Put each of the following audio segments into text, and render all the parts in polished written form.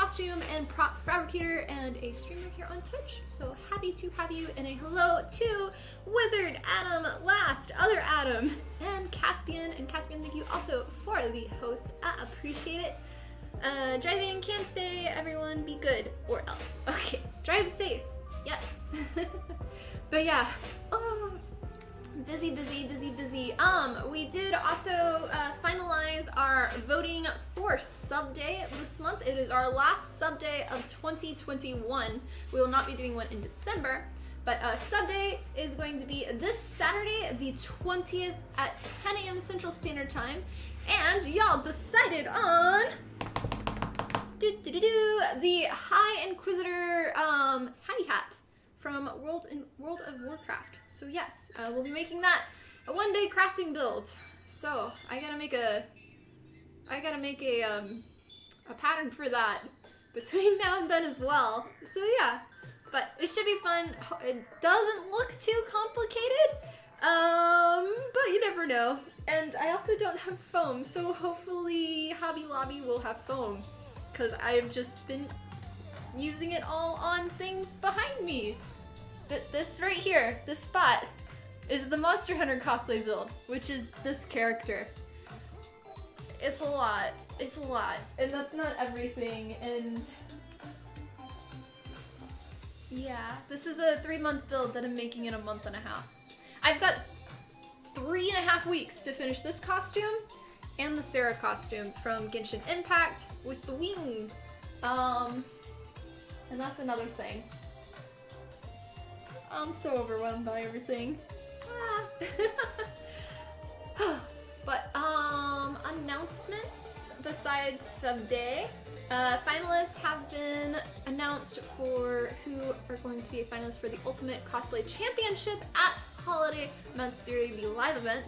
costume and prop fabricator and a streamer here on Twitch. So happy to have you, and a hello to Wizard, Adam, Last, Other Adam, and Caspian. And Caspian, thank you also for the host. I appreciate it. Driving can stay, everyone be good or else. Okay, drive safe, yes. But yeah, oh, busy. We did also finalize our voting for sub day this month. It is our last sub day of 2021. We will not be doing one in December, but sub day is going to be this Saturday, the 20th at 10 a.m. Central Standard Time. And y'all decided on the High Inquisitor Hattie Hat from World of Warcraft. So yes, we'll be making that a one-day crafting build. So I gotta make a pattern for that between now and then as well. So yeah, but it should be fun. It doesn't look too complicated, but you never know. And I also don't have foam, so hopefully Hobby Lobby will have foam, because I've just been using it all on things behind me. This right here, this spot, is the Monster Hunter cosplay build, which is this character. It's a lot, and that's not everything, and yeah, this is a 3-month build that I'm making in a month and a half. I've got 3.5 weeks to finish this costume and the Sarah costume from Genshin Impact with the wings. And that's another thing. I'm so overwhelmed by everything. But announcements besides sub day. Finalists have been announced for who are going to be a finalist for the Ultimate Cosplay Championship at Holiday Matsuri, the live event.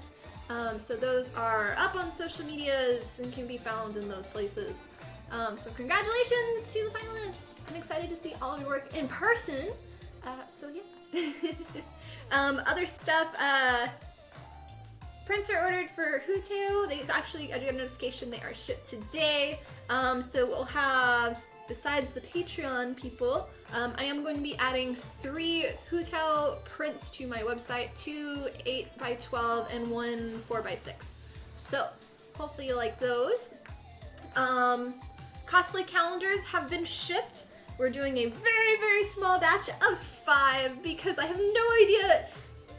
So those are up on social medias and can be found in those places. So congratulations to the finalists! I'm excited to see all of your work in person. So yeah. Other stuff, prints are ordered for Hutu. They actually, I got a notification they are shipped today. So we'll have, besides the Patreon people, I am going to be adding 3 Hutao prints to my website, 2 8x12 and 1 4x6. So hopefully you like those. Cosplay calendars have been shipped. We're doing a very small batch of 5 because I have no idea,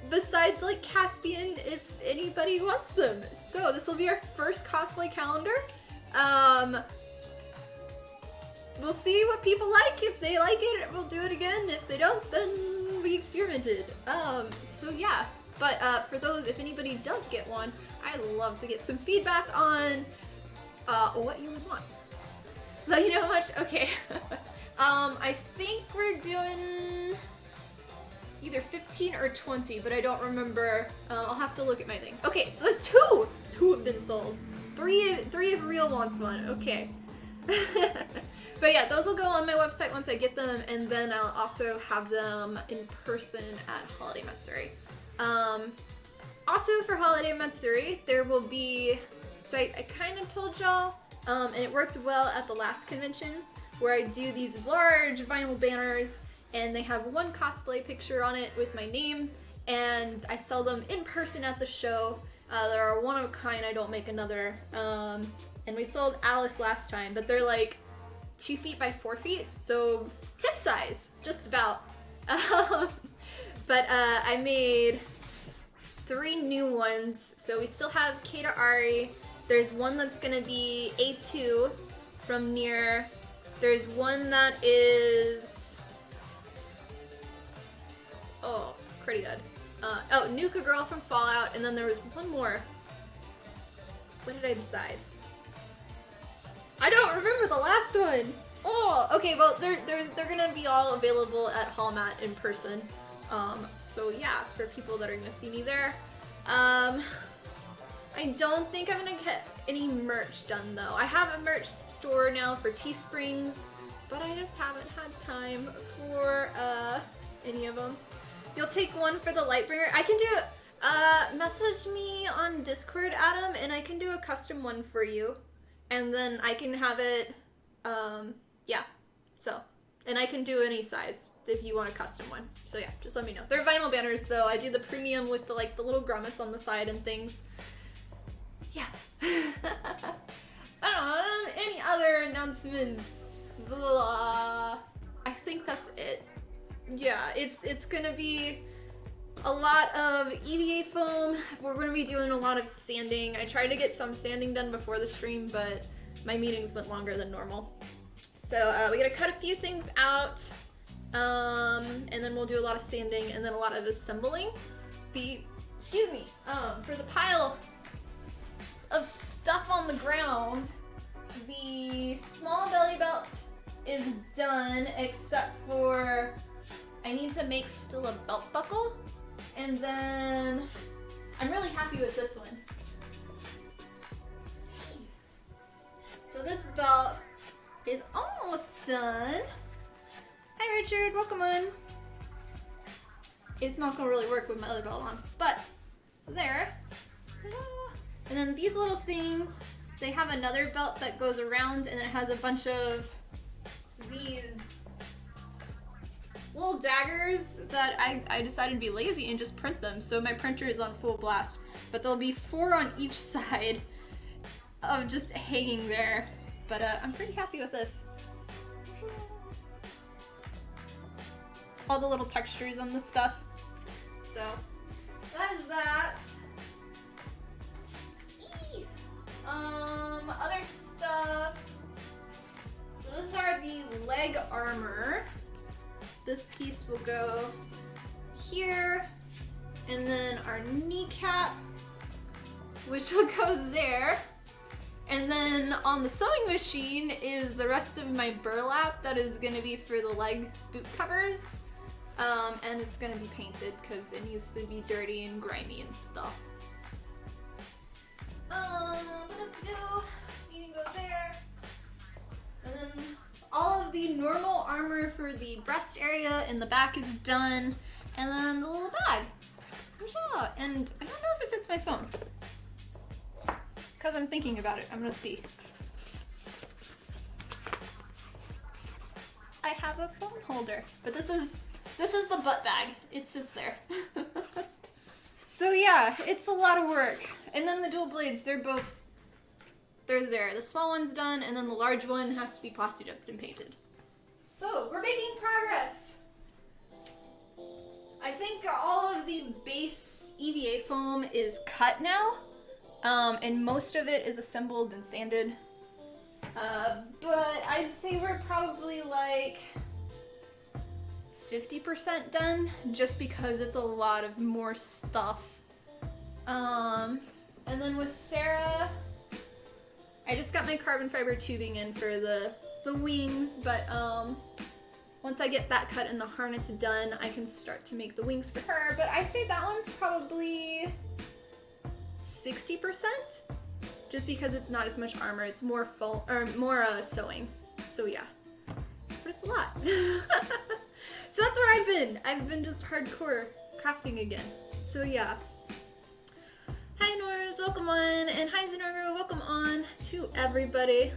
besides like Caspian, if anybody wants them. So this will be our first cosplay calendar. We'll see what people like. If they like it, we'll do it again. If they don't, then we experimented. So yeah, but for those, if anybody does get one, I'd love to get some feedback on what you would want. Let you know how much? Okay. I think we're doing either 15 or 20, but I don't remember. I'll have to look at my thing. Okay, so that's 2! 2 have been sold. 3 of Real wants one. Okay. But yeah, those will go on my website once I get them, and then I'll also have them in person at Holiday Matsuri. Also for Holiday Matsuri, there will be, so I kind of told y'all, and it worked well at the last convention, where I do these large vinyl banners, and they have one cosplay picture on it with my name, and I sell them in person at the show. There are one of a kind, I don't make another. And we sold Alice last time, but they're like 2 feet by 4 feet, so tip size, just about. But I made 3 new ones, so we still have Kata Ari. There's one that's gonna be A2 from Nier. There's one that is, oh, pretty good. Oh, Nuka Girl from Fallout, and then there was one more. What did I decide? I don't remember the last one. Oh, okay. Well, they're gonna be all available at Hallmat in person. So yeah, for people that are gonna see me there. I don't think I'm gonna get any merch done though. I have a merch store now for Teesprings, but I just haven't had time for any of them. You'll take one for the Lightbringer. I can do message me on Discord, Adam, and I can do a custom one for you. And then I can have it, yeah, And I can do any size if you want a custom one. So yeah, just let me know. They're vinyl banners though. I do the premium with the the little grommets on the side and things. Yeah. Any other announcements? I think that's it. Yeah, it's gonna be a lot of EVA foam. We're gonna be doing a lot of sanding. I tried to get some sanding done before the stream, but my meetings went longer than normal. So we gotta cut a few things out, and then we'll do a lot of sanding and then a lot of assembling. For the pile of stuff on the ground, the small belly belt is done, except for I need to make still a belt buckle, and then I'm really happy with this one. So this belt is almost done. Hi Richard, welcome on. It's not gonna really work with my other belt on, but there. And then these little things, they have another belt that goes around and it has a bunch of these little daggers that I decided to be lazy and just print them. So my printer is on full blast, but there'll be 4 on each side of just hanging there. But I'm pretty happy with this. All the little textures on this stuff. So that is that. Other stuff. So these are the leg armor. This piece will go here, and then our kneecap, which will go there. And then on the sewing machine is the rest of my burlap that is going to be for the leg boot covers. And it's going to be painted because it needs to be dirty and grimy and stuff. You can go there. And then all of the normal armor for the breast area in the back is done. And then the little bag. And I don't know if it fits my phone. Because I'm thinking about it. I'm gonna see. I have a phone holder. But this is the butt bag. It sits there. So yeah, it's a lot of work. And then the dual blades, they're there. The small one's done, and then the large one has to be plasticked up and painted. So, we're making progress! I think all of the base EVA foam is cut now, and most of it is assembled and sanded. But I'd say we're probably like 50% done, just because it's a lot of more stuff. And then with Sarah, I just got my carbon fiber tubing in for the wings, but once I get that cut and the harness done, I can start to make the wings for her. But I'd say that one's probably 60%, just because it's not as much armor. It's more foam or more sewing. So yeah, but it's a lot. So that's where I've been. I've been just hardcore crafting again. So yeah. Hi Norris, welcome on, and hi Zenoru, welcome on to everybody.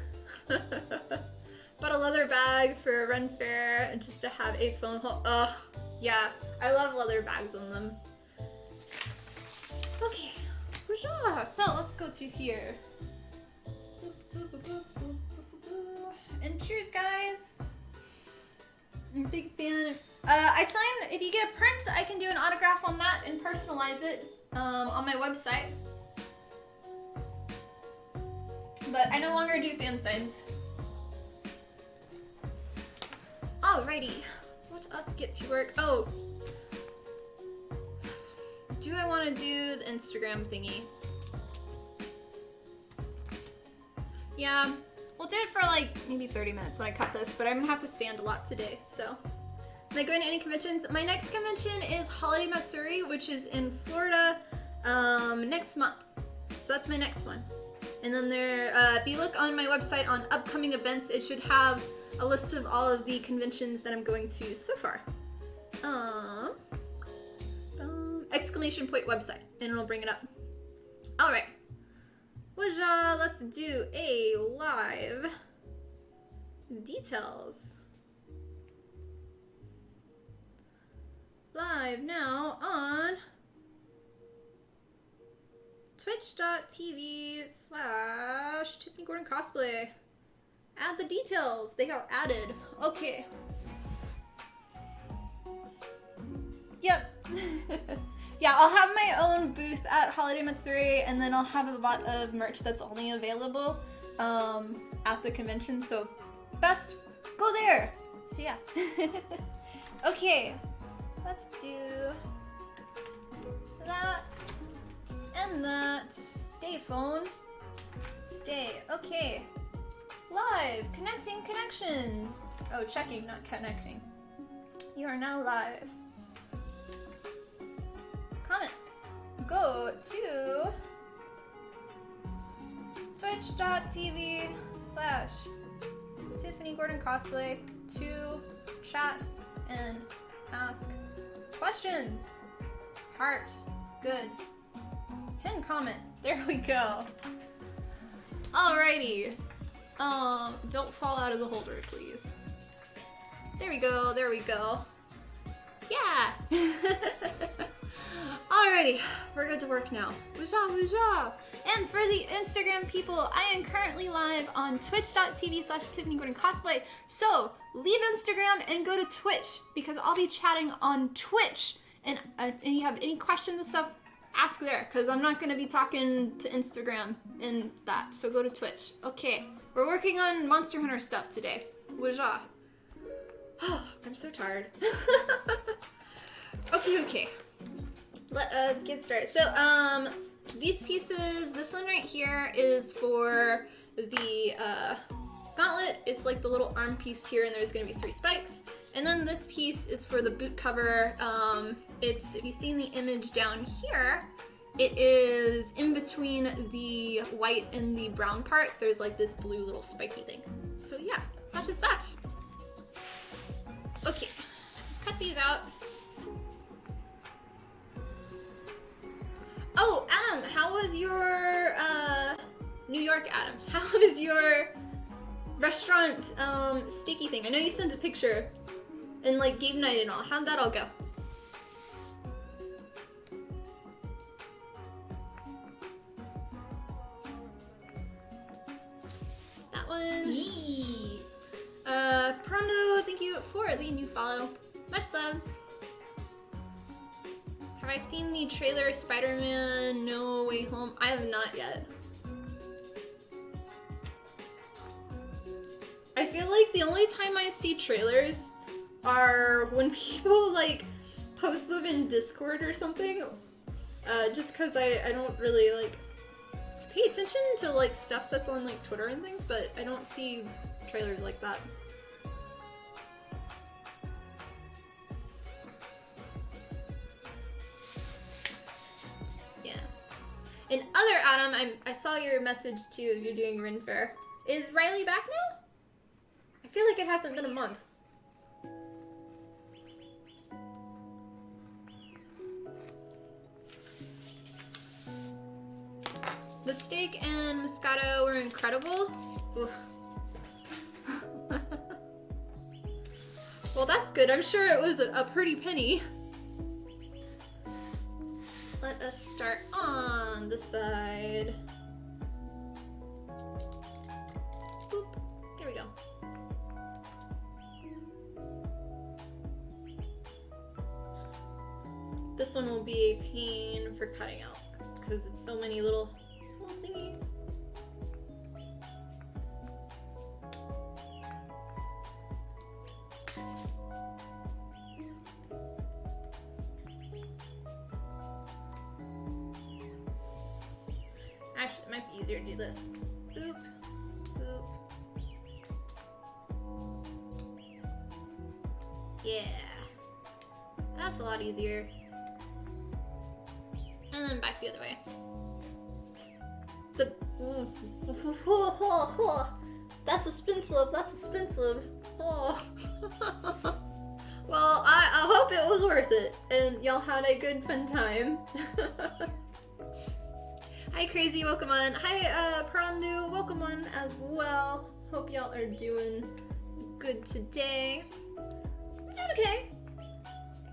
Bought a leather bag for a run fair just to have a phone hold. Oh, yeah, I love leather bags on them. Okay, so let's go to here. And cheers, guys. I'm a big fan. I sign, if you get a print, I can do an autograph on that and personalize it on my website. But I no longer do fan signs. Alrighty, let us get to work. Oh, do I want to do the Instagram thingy? Yeah, we'll do it for like maybe 30 minutes when I cut this, but I'm gonna have to sand a lot today, so. Am I going to any conventions? My next convention is Holiday Matsuri, which is in Florida next month. So that's my next one. And then there, if you look on my website on upcoming events, it should have a list of all of the conventions that I'm going to so far. Exclamation point website, and it'll bring it up. All right. Let's do a live details. live now on twitch.tv/Tiffany Gordon Cosplay. Add the details. They are added. Okay. Yep. Yeah, I'll have my own booth at Holiday Matsuri, and then I'll have a lot of merch that's only available at the convention, so best go there. So yeah. Okay, let's do that and that. Stay phone. Stay. Okay. Live. Connecting connections. Oh, checking, not connecting. You are now live. Comment. Go to twitch.tv/Tiffany Gordon Cosplay to chat and ask questions. Heart. Good. Pin comment. There we go. Alrighty. Don't fall out of the holder, please. There we go, there we go. Yeah! Alrighty, we're good to work now. Woojah, woojah! And for the Instagram people, I am currently live on twitch.tv/Tiffany Gordon Cosplay. So, leave Instagram and go to Twitch, because I'll be chatting on Twitch. And if you have any questions and stuff, ask there, because I'm not going to be talking to Instagram and that. So go to Twitch. Okay, we're working on Monster Hunter stuff today. Woojah. I'm so tired. Okay. Let us get started. So, these pieces, this one right here is for the Gauntlet. It's like the little arm piece here, and there's going to be 3 spikes. And then this piece is for the boot cover. It's, if you've seen the image down here, it is in between the white and the brown part. There's like this blue little spiky thing. So yeah, that's just that. Okay, cut these out. Oh, Adam, how was your, New York, Adam? How was your restaurant, sticky thing? I know you sent a picture and like game night and all. How'd that all go? That one. Yee. Prondo, thank you for the new follow. Much love. Have I seen the trailer Spider-Man No Way Home? I have not yet. I feel like the only time I see trailers are when people like post them in Discord or something. Just cause I don't really like pay attention to like stuff that's on like Twitter and things, but I don't see trailers like that. Yeah. And other Adam, I saw your message too. You're doing Ren Fair. Is Riley back now? I feel like it hasn't been a month. The steak and Moscato were incredible. Well, that's good. I'm sure it was a pretty penny. Let us start on the side. Boop. There we go. This one will be a pain for cutting out because it's so many little thingies. Actually, it might be easier to do this. Boop, boop. Yeah. That's a lot easier. And then back the other way. That's expensive, that's expensive. Oh. Well, I hope it was worth it, and y'all had a good fun time. Hi Crazy, welcome on. Hi Prandu, welcome on as well. Hope y'all are doing good today. I'm doing okay.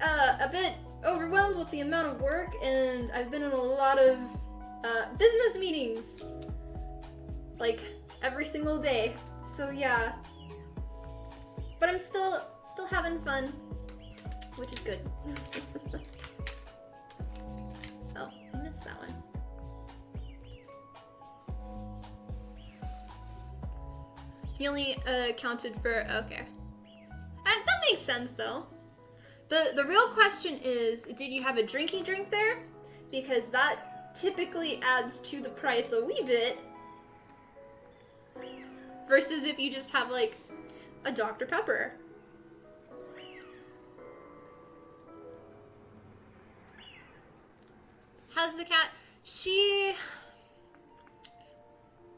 a bit overwhelmed with the amount of work, and I've been in a lot of business meetings, like every single day. So yeah, but I'm still having fun, which is good. Oh, I missed that one. He only counted for, okay. That makes sense though. The real question is, did you have a drinky drink there? Because that typically adds to the price a wee bit. Versus if you just have like a Dr. Pepper. How's the cat?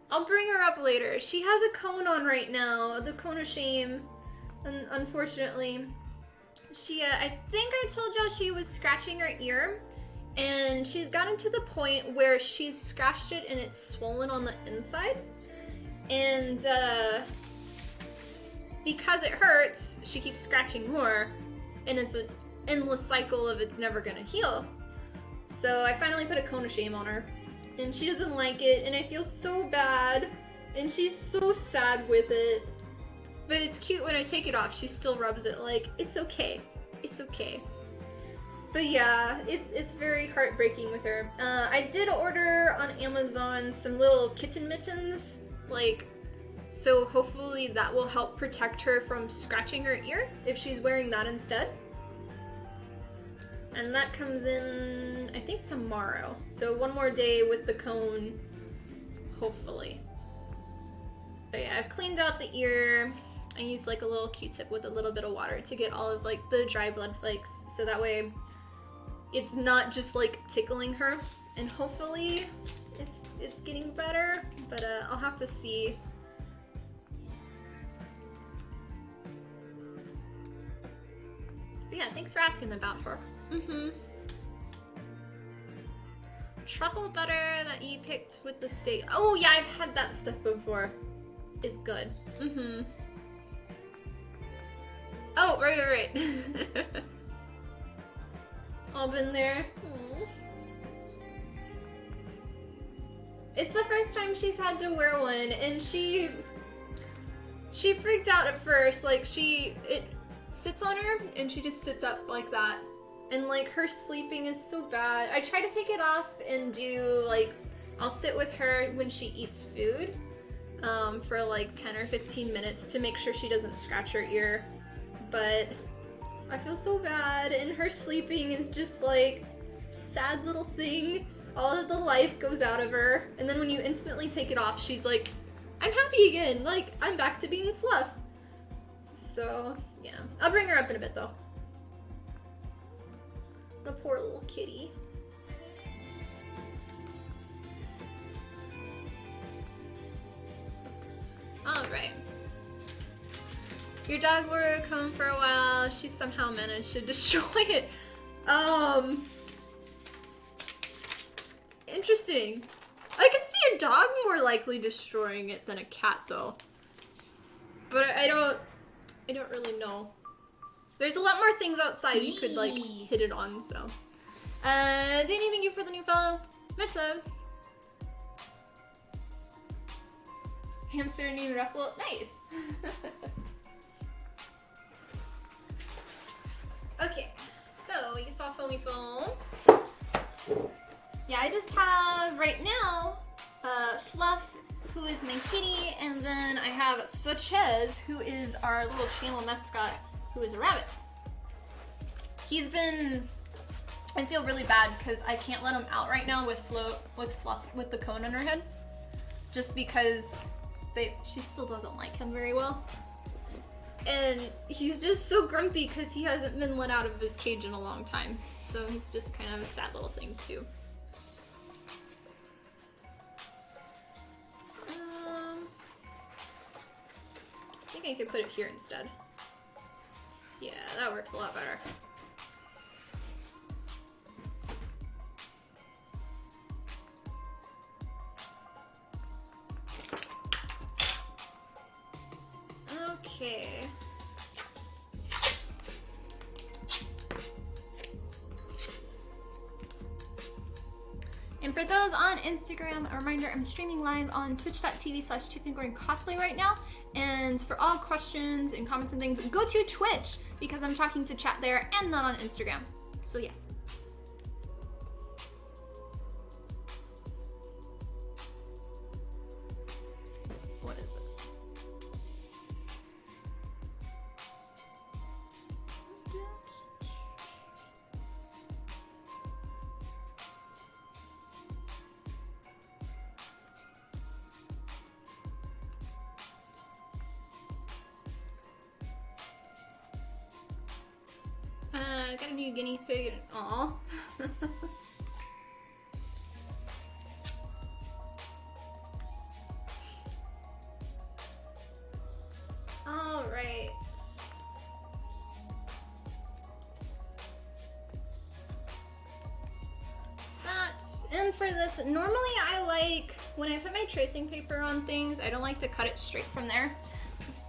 I'll bring her up later. She has a cone on right now, the cone of shame. And unfortunately, I think I told y'all she was scratching her ear. And she's gotten to the point where she's scratched it and it's swollen on the inside. And because it hurts, she keeps scratching more. And it's an endless cycle of it's never gonna heal. So I finally put a cone of shame on her. And she doesn't like it, and I feel so bad. And she's so sad with it. But it's cute when I take it off. She still rubs it like, it's okay. It's okay. But yeah, it's very heartbreaking with her. I did order on Amazon some little kitten mittens. Like, so hopefully that will help protect her from scratching her ear if she's wearing that instead. And that comes in, I think, tomorrow. So one more day with the cone, hopefully. But yeah, I've cleaned out the ear. I used like a little Q-tip with a little bit of water to get all of like the dry blood flakes. So that way it's not just like tickling her. And hopefully it's getting better. But I'll have to see. But yeah, thanks for asking about her. Truffle butter that you picked with the steak. Oh yeah, I've had that stuff before. It's good. Oh, right. All been there. Aww. It's the first time she's had to wear one, and she freaked out at first. Like it sits on her, and she just sits up like that. And like her sleeping is so bad. I try to take it off and do like, I'll sit with her when she eats food for like 10 or 15 minutes to make sure she doesn't scratch her ear. But I feel so bad, and her sleeping is just like sad little thing. All of the life goes out of her, and then when you instantly take it off, she's like, I'm happy again. Like, I'm back to being fluff. So yeah, I'll bring her up in a bit though. The poor little kitty. Alright. Your dog wore a comb for a while. She somehow managed to destroy it. Interesting. I could see a dog more likely destroying it than a cat though. But I don't really know. There's a lot more things outside you could like hit it on, so. Danny, thank you for the new follow. Much love. Hamster named Russell. Nice. Okay, so you saw Foamy Foam. Yeah, I just have right now Fluff, who is my kitty, and then I have Sochez, who is our little channel mascot, who is a rabbit. He's been, I feel really bad because I can't let him out right now with Fluff with the cone on her head, just because she still doesn't like him very well. And he's just so grumpy because he hasn't been let out of his cage in a long time. So he's just kind of a sad little thing too. I think I could put it here instead. Yeah, that works a lot better. Okay. Instagram. A reminder, I'm streaming live on twitch.tv/TiffanyGordonCosplay right now. And for all questions and comments and things, go to Twitch because I'm talking to chat there and not on Instagram. So yes. What is this? Gotta do guinea pig and all. All right. And for this, normally I like, when I put my tracing paper on things, I don't like to cut it straight from there.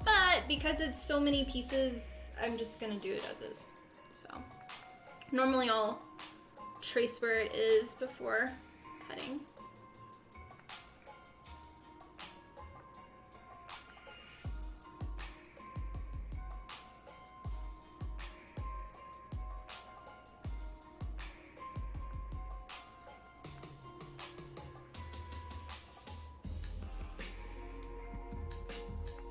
But because it's so many pieces, I'm just gonna do it as is. So normally I'll trace where it is before cutting.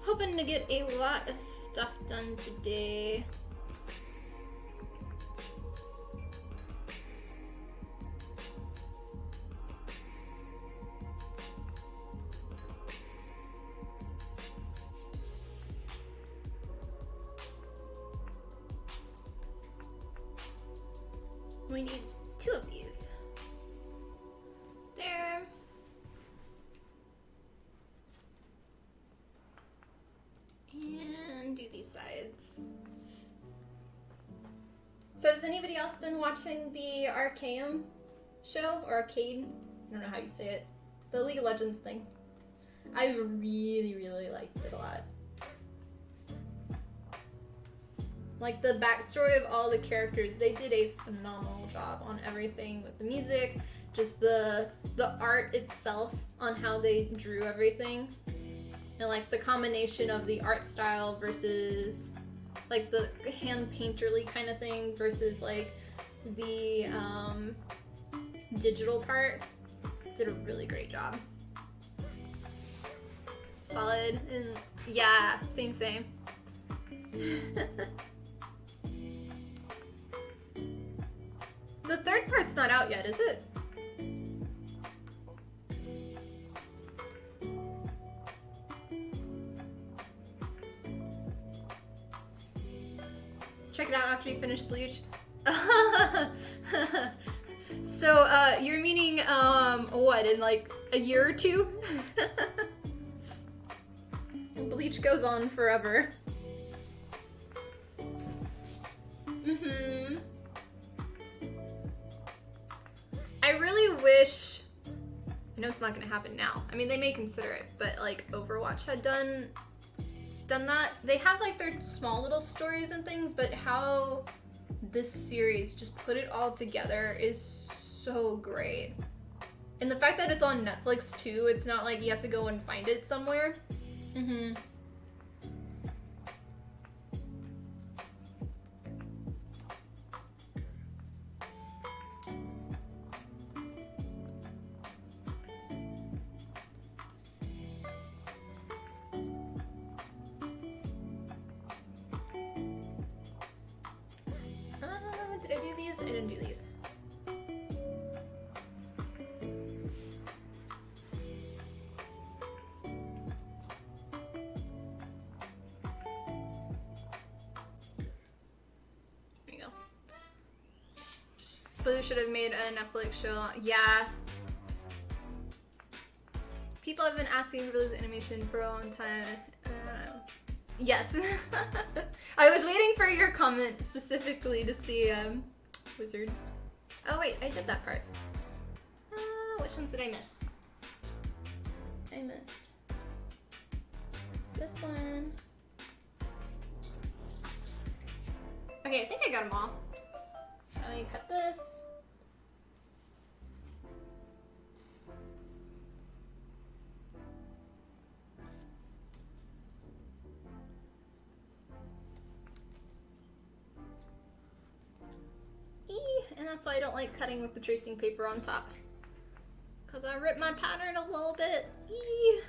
Hoping to get a lot of stuff done today. We need 2 of these. There. And do these sides. So has anybody else been watching the Arcanum show? Or Arcade? I don't know how you say it. The League of Legends thing. I've really liked it a lot. Like the backstory of all the characters, they did a phenomenal job on everything with the music, just the art itself on how they drew everything. And like the combination of the art style versus like the hand painterly kind of thing versus like the digital part, did a really great job. Solid and yeah, same. The 3rd part's not out yet, is it? Check it out after you finish Bleach. So, you're meaning, what, in like a year or 2? Bleach goes on forever. I really wish, I know it's not gonna happen now. I mean, they may consider it, but like Overwatch had done that. They have like their small little stories and things, but how this series just put it all together is so great. And the fact that it's on Netflix too, it's not like you have to go and find it somewhere. Did I do these? I didn't do these. There you go. Blizzard should have made a Netflix show. Yeah. People have been asking for this animation for a long time. Yes. I was waiting for your comment specifically to see Wizard. Oh wait, I did that part. Which ones did I miss? I missed this one. Okay, I think I got them all. So you cut this. And that's why I don't like cutting with the tracing paper on top. Because I ripped my pattern a little bit. Eee.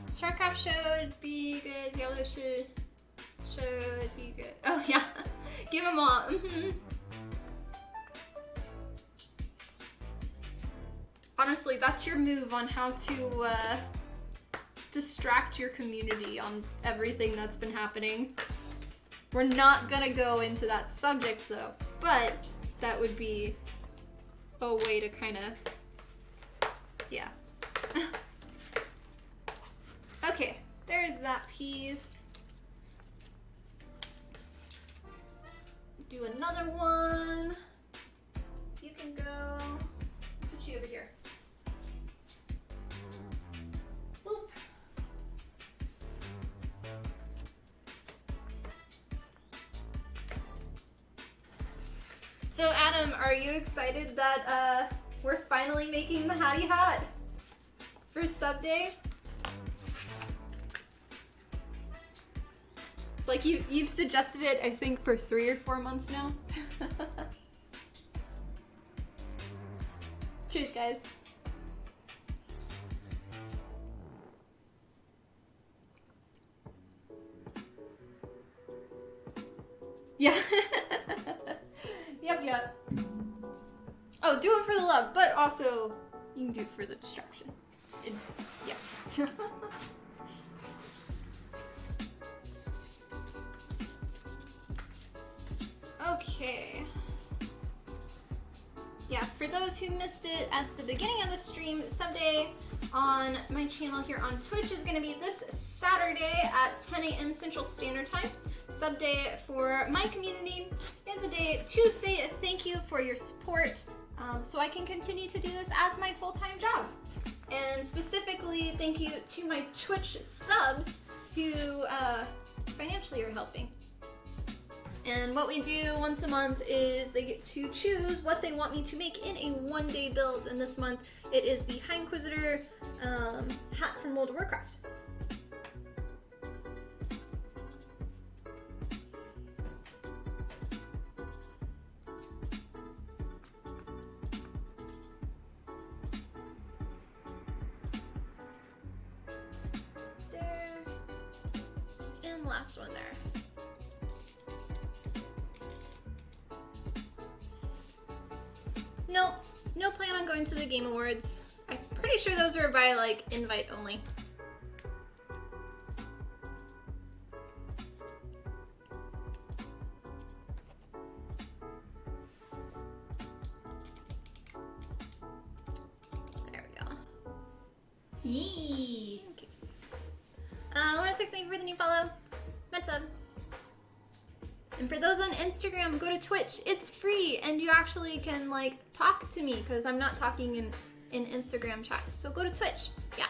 Starcraft should be good. Yellow should be good. Oh yeah, give them all. Honestly, that's your move on how to distract your community on everything that's been happening. We're not gonna go into that subject though, but that would be a way to kind of, yeah. Okay, there's that piece. Do another one. You can go, put you over here. Boop. So Adam, are you excited that we're finally making the Hattie hat for sub day? It's like you've suggested it, I think, for 3 or 4 months now. Cheers, guys. Yeah. Yep. Oh, do it for the love, but also you can do it for the distraction. Yeah. Okay. Yeah, for those who missed it at the beginning of the stream, sub day on my channel here on Twitch is going to be this Saturday at 10 a.m. Central Standard Time. Sub day for my community is a day to say thank you for your support, so I can continue to do this as my full-time job. And specifically, thank you to my Twitch subs who financially are helping. And what we do once a month is they get to choose what they want me to make in a one-day build. And this month it is the High Inquisitor hat from World of Warcraft. There. And last one there. Nope, no plan on going to the Game Awards. I'm pretty sure those are by like invite only. There we go. Yee! Okay. 106, thank you for the new follow. Metsub. And for those on Instagram, go to Twitch. It's free, and you actually can like talk to me because I'm not talking in Instagram chat. So go to Twitch. Yeah.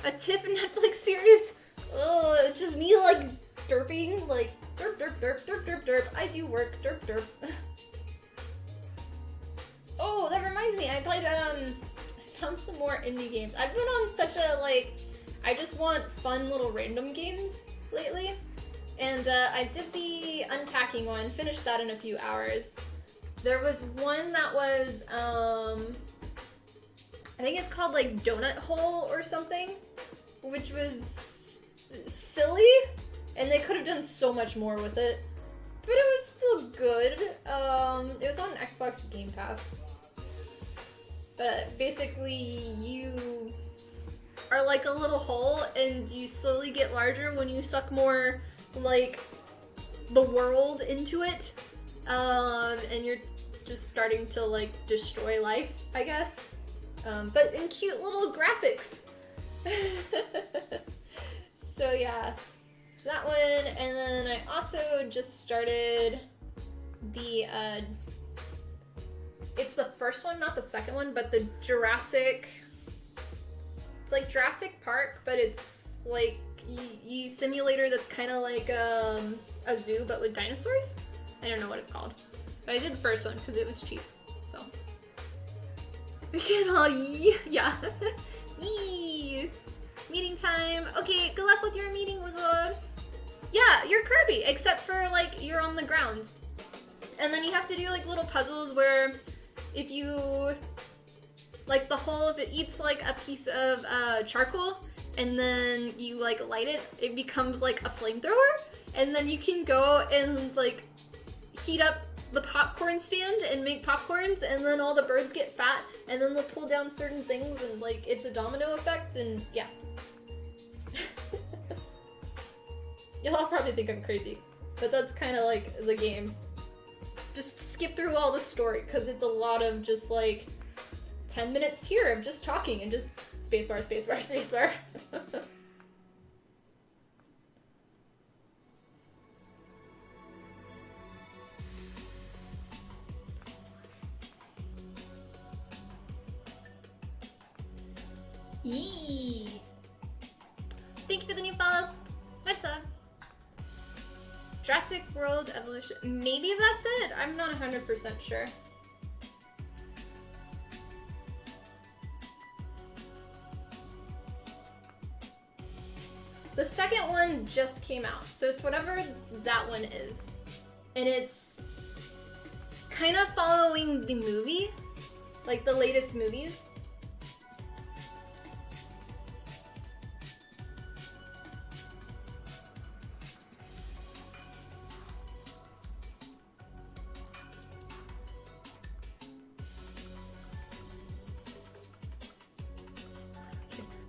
A Tiff Netflix series? Oh, it's just me like derping, like derp derp derp derp derp derp. I do work, derp derp. Oh, that reminds me. I played I found some more indie games. I've been on such a like I just want fun little random games lately. And I did the unpacking one, finished that in a few hours. There was one that was, I think it's called like Donut Hole or something, which was silly, and they could have done so much more with it. But it was still good. It was on Xbox Game Pass. But basically you are like a little hole and you slowly get larger when you suck more like the world into it, and you're just starting to like destroy life, I guess, but in cute little graphics. So yeah, that one. And then I also just started the it's the first one, not the second one, but the Jurassic, it's like Jurassic Park, but it's like simulator that's kind of like a zoo but with dinosaurs. I don't know what it's called, but I did the first one because it was cheap. So We can all yee. Yeah. Yee. Meeting time. Okay, good luck with your meeting, Wizard. Yeah, you're Kirby, except for like you're on the ground. And then you have to do like little puzzles where if you like the hole, if it eats like a piece of charcoal and then you like light it, it becomes like a flamethrower, and then you can go and like heat up the popcorn stand and make popcorns, and then all the birds get fat, and then they'll pull down certain things, and like it's a domino effect, and yeah. You'll all probably think I'm crazy, but that's kind of like the game. Just skip through all the story, because it's a lot of just like 10 minutes here of just talking and just spacebar, spacebar, spacebar. Yee! Thank you for the new follow. Marissa. Jurassic World Evolution. Maybe that's it? I'm not 100% sure. The second one just came out, so it's whatever that one is. And it's kind of following the movie, like the latest movies.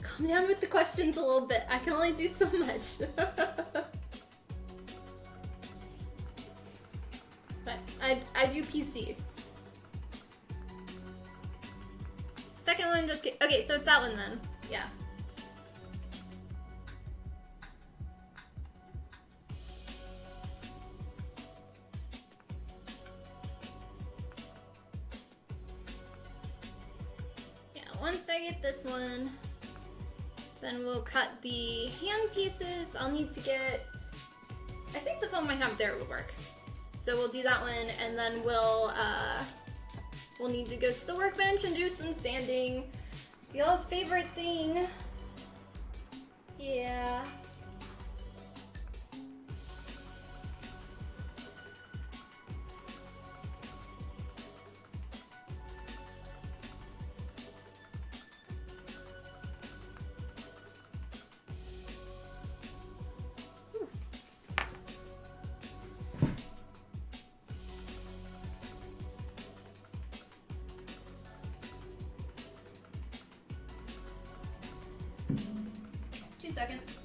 Calm down with the questions a little bit. I can only do so much. But I do PC. Second one just get, okay, so it's that one then. Yeah. Yeah, once I get this one, then we'll cut the hand pieces. I'll need to get, I think the foam I have there would work. So we'll do that one, and then we'll need to go to the workbench and do some sanding. Y'all's favorite thing. Yeah. Seconds.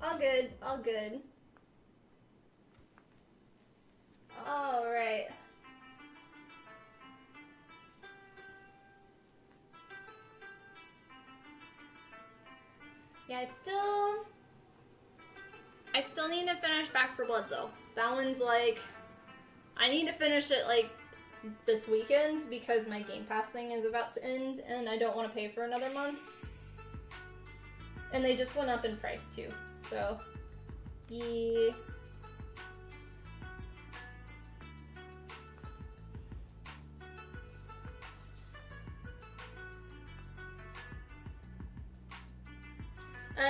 All good, all good. All right. Yeah, I still need to finish Back 4 Blood though. That one's like, I need to finish it like this weekend because my Game Pass thing is about to end and I don't want to pay for another month. And they just went up in price too, so yeah.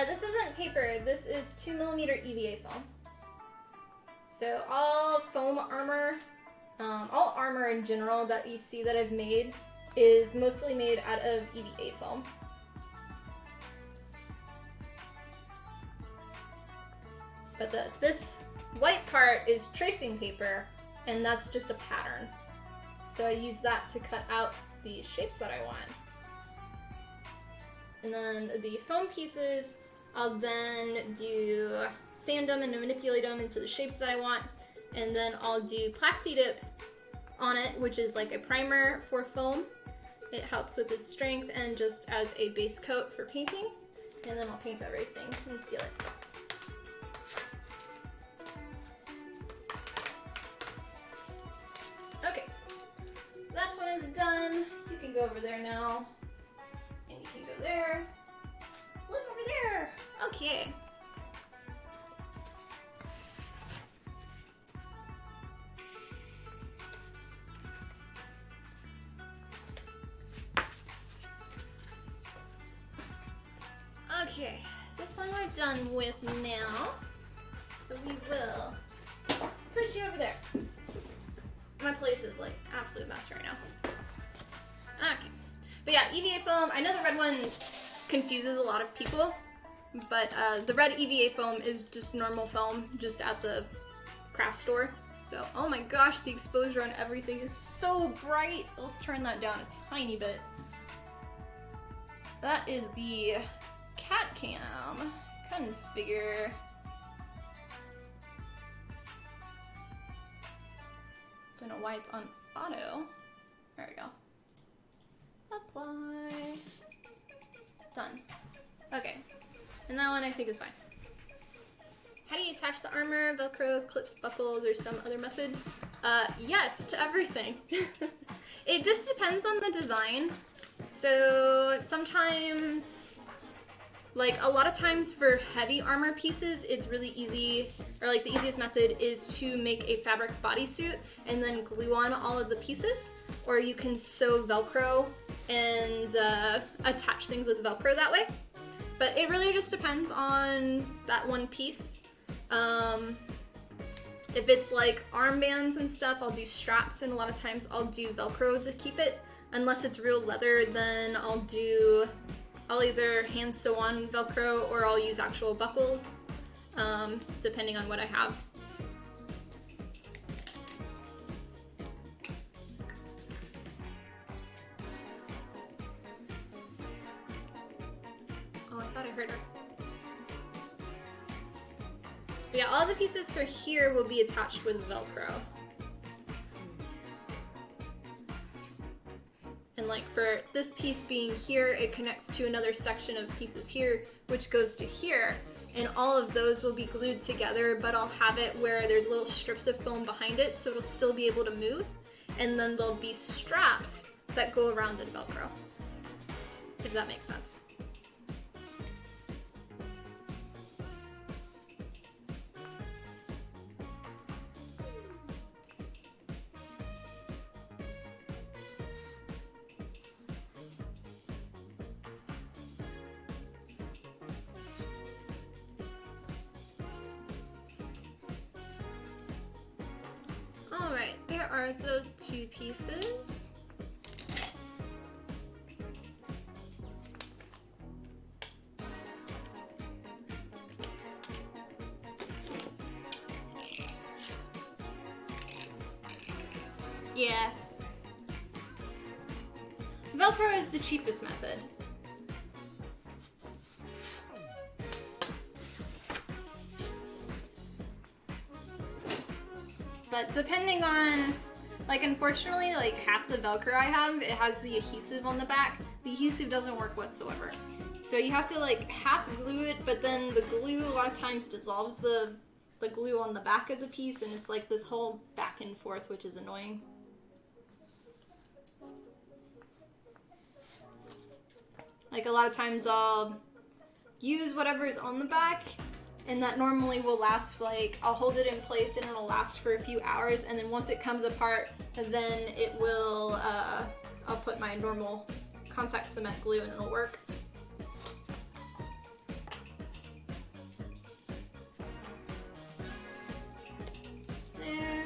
This isn't paper, this is 2mm EVA foam. So all foam armor, all armor in general that you see that I've made is mostly made out of EVA foam. But this white part is tracing paper, and that's just a pattern. So I use that to cut out the shapes that I want. And then the foam pieces, I'll then do sand them and manipulate them into the shapes that I want. And then I'll do Plasti Dip on it, which is like a primer for foam. It helps with its strength and just as a base coat for painting. And then I'll paint everything and seal it. go over there now. And you can go there. Look over there! Okay. Okay, this one we're done with now. So we will push you over there. My place is like absolute mess right now. Okay. But yeah, EVA foam, I know the red one confuses a lot of people, but the red EVA foam is just normal foam, just at the craft store. So, oh my gosh, the exposure on everything is so bright. Let's turn that down a tiny bit. That is the cat cam configure. Don't know why it's on auto. There we go. Apply. Done. Okay. And that one I think is fine. How do you attach the armor? Velcro, clips, buckles, or some other method? Yes, to everything. It just depends on the design. So sometimes, like a lot of times for heavy armor pieces, it's really easy, or like the easiest method is to make a fabric bodysuit and then glue on all of the pieces, or you can sew Velcro and attach things with Velcro that way. But it really just depends on that one piece. If it's like armbands and stuff, I'll do straps, and a lot of times I'll do Velcro to keep it. Unless it's real leather, then I'll either hand sew on Velcro or I'll use actual buckles, depending on what I have. Oh, I thought I heard her. But yeah, all the pieces for here will be attached with Velcro. And like for this piece being here, it connects to another section of pieces here, which goes to here. And all of those will be glued together, but I'll have it where there's little strips of foam behind it, so it'll still be able to move. And then there'll be straps that go around in Velcro, if that makes sense. Alright, there are those two pieces. Yeah. Velcro is the cheapest method. But depending on, like unfortunately, like half the Velcro I have, it has the adhesive on the back. The adhesive doesn't work whatsoever. So you have to like half glue it, but then the glue a lot of times dissolves the glue on the back of the piece, and it's like this whole back and forth, which is annoying. Like a lot of times I'll use whatever is on the back, and that normally will last, like, I'll hold it in place and it'll last for a few hours, and then once it comes apart, then it will, I'll put my normal contact cement glue and it'll work. There.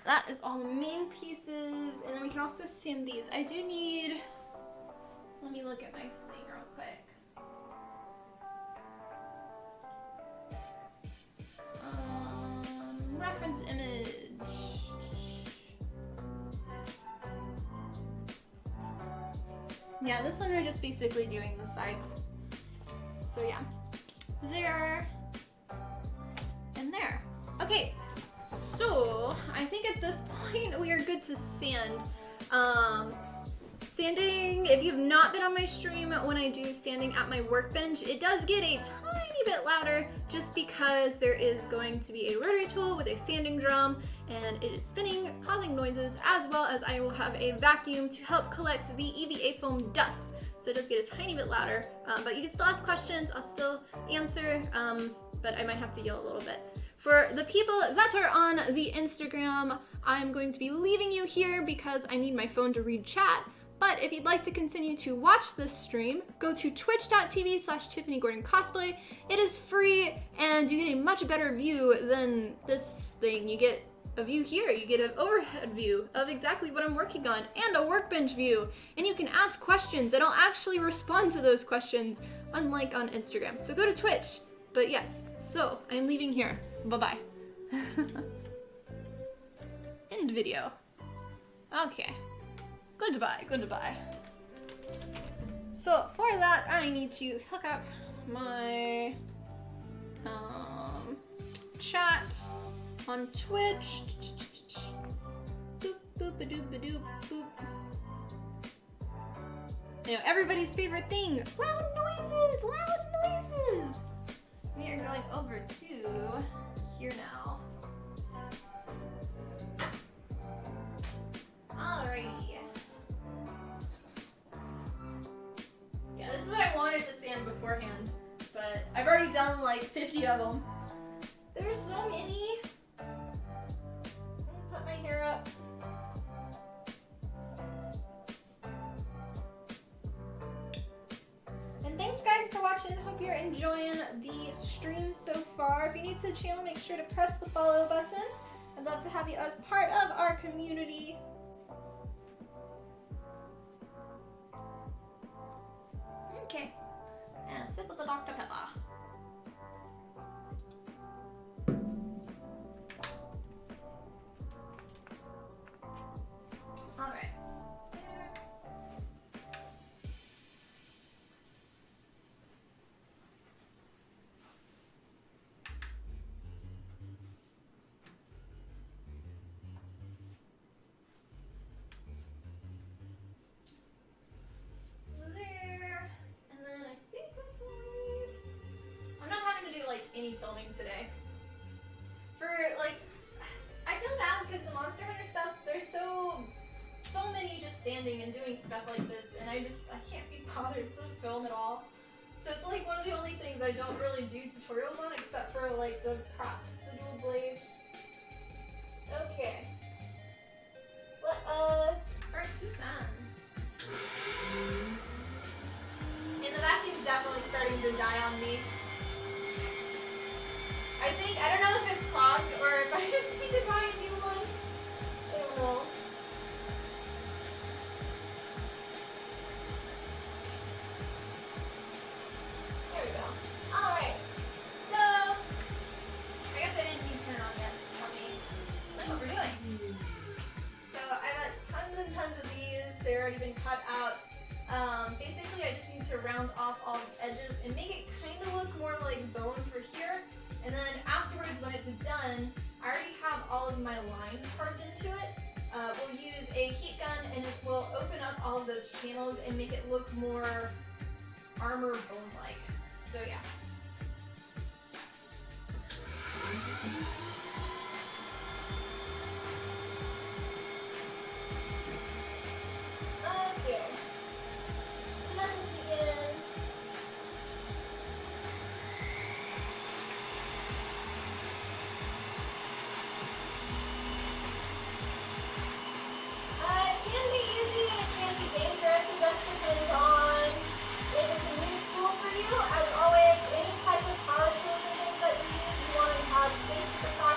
That is all the main pieces, and then we can also sand these. I do need, let me look at my thing real quick. Reference image. Yeah, this one we're just basically doing the sides. So yeah, there and there. Okay, so I think at this point we are good to sand. Sanding, if you've not been on my stream when I do sanding at my workbench, it does get a tiny bit louder just because there is going to be a rotary tool with a sanding drum and it is spinning, causing noises, as well as I will have a vacuum to help collect the EVA foam dust. So it does get a tiny bit louder, but you can still ask questions, I'll still answer, but I might have to yell a little bit. For the people that are on the Instagram, I'm going to be leaving you here because I need my phone to read chat. But if you'd like to continue to watch this stream, go to twitch.tv/TiffanyGordonCosplay. It is free and you get a much better view than this thing. You get a view here, you get an overhead view of exactly what I'm working on and a workbench view. And you can ask questions and I'll actually respond to those questions, unlike on Instagram. So go to Twitch. But yes, so I'm leaving here. Bye-bye. End video. Okay. Goodbye, goodbye. So for that, I need to hook up my chat on Twitch. Boop, boop, a doop, a doop, boop. You know, everybody's favorite thing, loud noises, loud noises. We are going over to here now. Alrighty. Yeah, this is what I wanted to sand beforehand, but I've already done like 50 of them. There's so many. Put my hair up. And thanks guys for watching. Hope you're enjoying the stream so far. If you're new to the channel, make sure to press the follow button. I'd love to have you as part of our community. Okay, and a sip of the Dr. Pepper. All right. Any filming today. For like, I feel bad because the Monster Hunter stuff, there's so many just sanding and doing stuff like this, and I can't be bothered to film at all. So it's like one of the only things I don't really do tutorials on, except for like the props, the dual blades. Okay. Let us start to sand. And the vacuum's definitely starting to die on me. I don't know if it's clogged or if I just need to buy a new one. I don't know. There we go. Alright. So, I guess I didn't need to turn it on yet. Let me explain what we're doing. So, I got tons and tons of these. They've already been cut out. Basically, I just need to round off all the edges and make it kind of look more like bone for here. And then afterwards, when it's done, I already have all of my lines carved into it. We'll use a heat gun and it will open up all of those channels and make it look more armor bone-like. So yeah. Okay. Let's begin. As always, any type of power tools and things that you use, you want to have space beside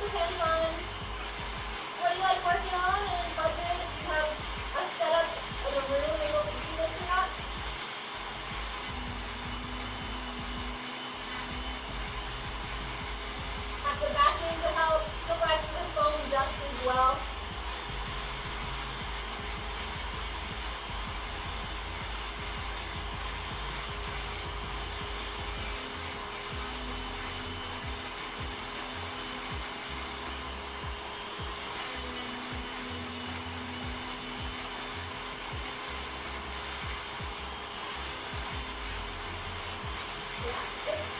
depends on what you like working on and budget, if you have a setup in a room able to do this or not. Have the vacuum to help collect the foam dust as well.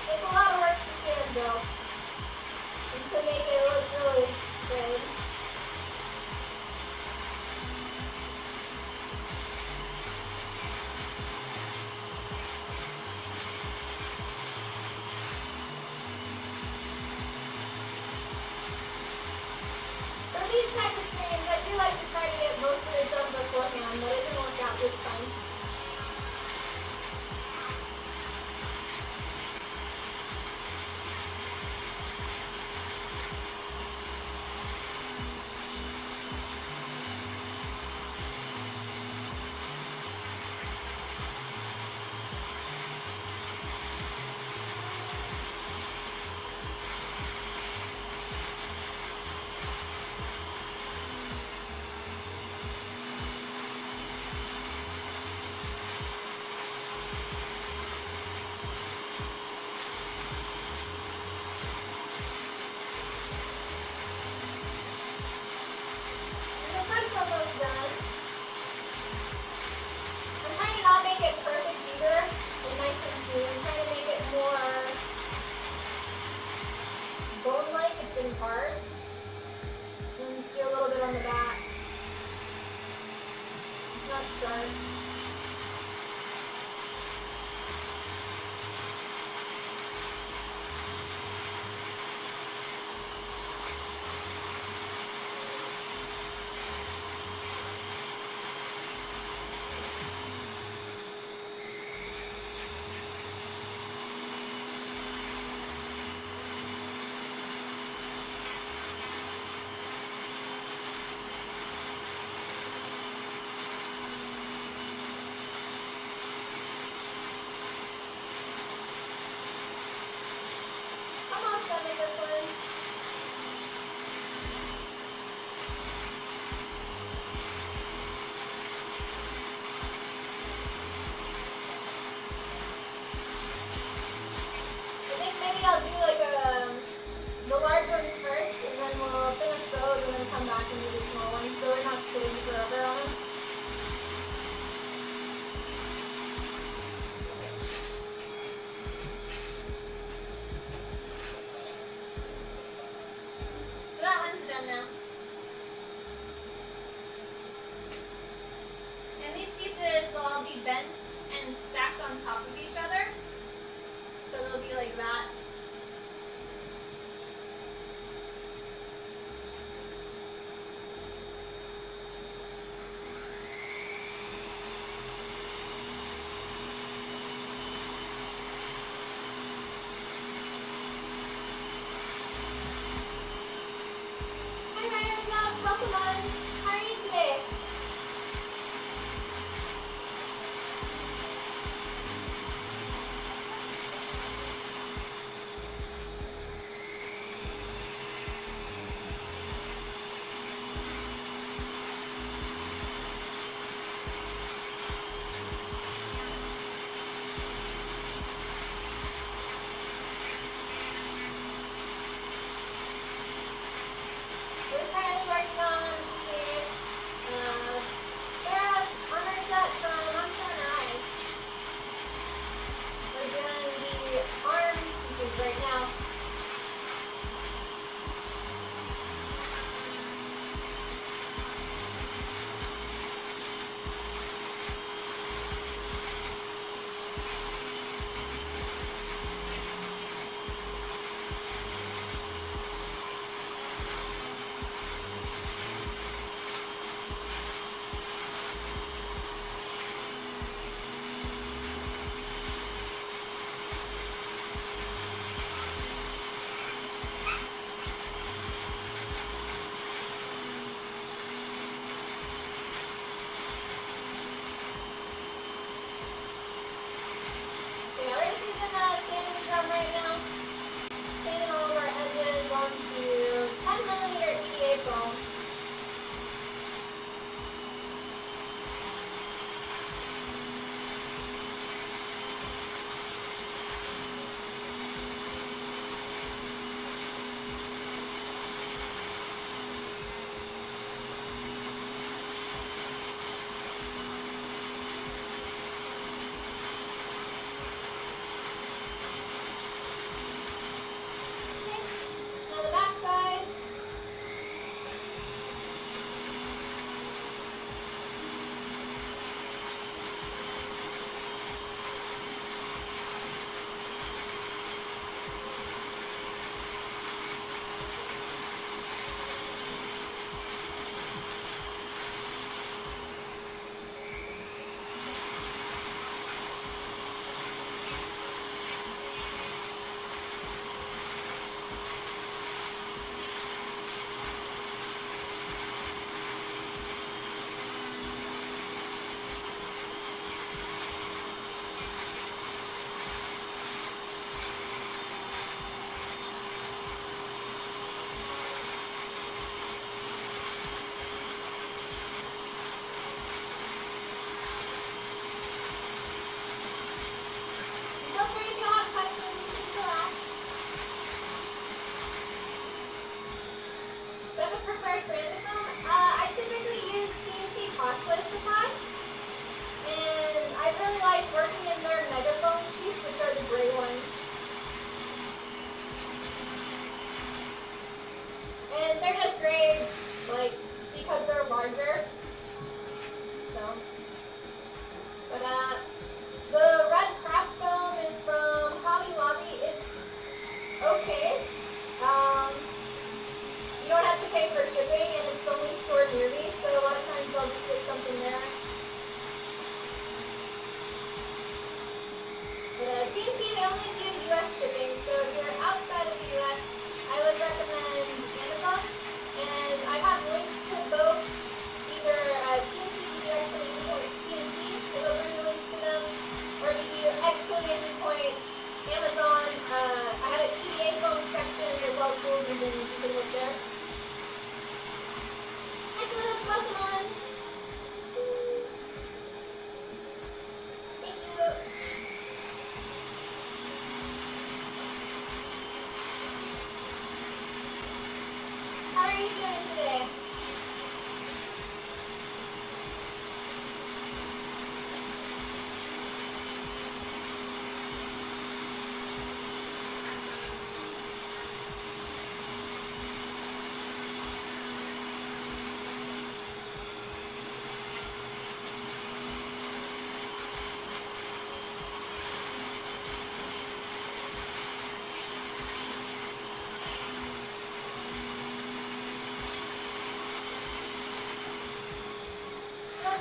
It's a lot of work to stand though, and to make it look really good. For these types of streams, I do like to try to get most of it done beforehand, but it didn't work out this time. Part. And you see a little bit on the back. It's not sharp. I'll do like the large ones first, and then we'll finish those, and then come back and do the small ones, so we're not sitting forever on them. So that one's done now. And these pieces, they'll all be bent and stacked on top of each other. So they'll be like that. Welcome on. How are you today? a sanding drum right now. Sanding all of our edges onto 10mm EDA foam. Cosplay Shops, and I really like working in their megaphone sheets, which are the gray ones. And they're just great, like, because they're larger. So, but the red craft foam is from Hobby Lobby. It's okay. You don't have to pay for shipping, and it's only stored near me, so a lot of times I'll just get something there. But TNT, they only do US shipping, so if you're outside of the US, I would recommend Amazon. And I have links to both, either TNT, you exclamation point TNT, it'll bring you links to them, or if you do exclamation point Amazon, I have an EDA foam section, there's all tools, and then you can look there. Excellent, Pokemon! Thank you! How are you doing today?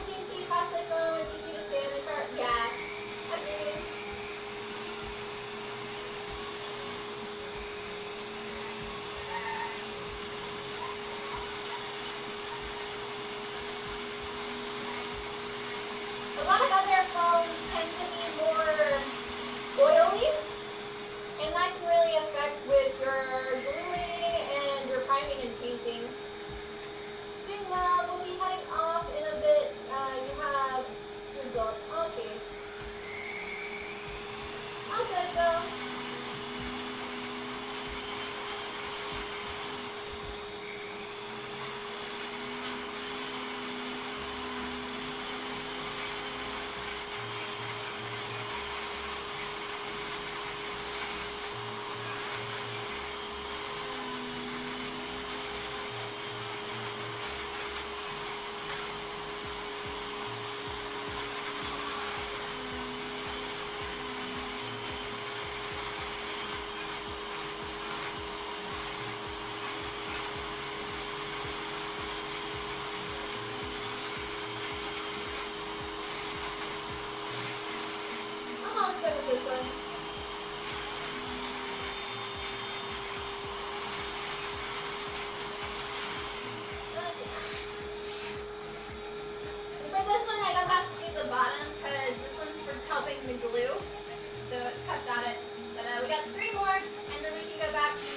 TNT cosplay foam, it's easy to stay in the cart. Yeah, agreed. A lot of other foams tend to be more oily, and that can really affect with your gluing and your priming and painting. Doing well, we'll be heading off in a bit. You have to go.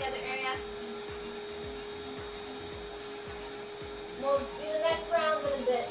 other area. We'll do the next round in a bit.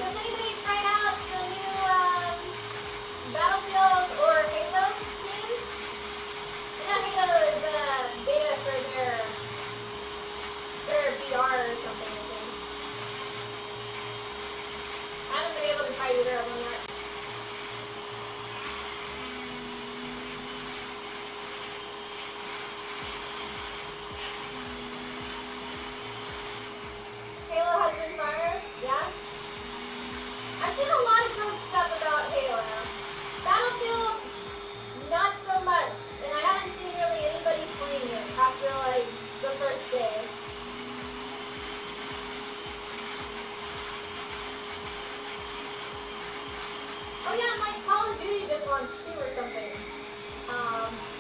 Has anybody tried out the new Battlefield or Halo games? I know Halo is beta for their VR or something, I think. I haven't been able to try either of them yet. Halo has been fire? Yeah? I've seen a lot of good stuff about Halo. Battlefield, not so much. And I haven't seen really anybody playing it after, like, the first day. Oh yeah, and like Call of Duty just launched too or something.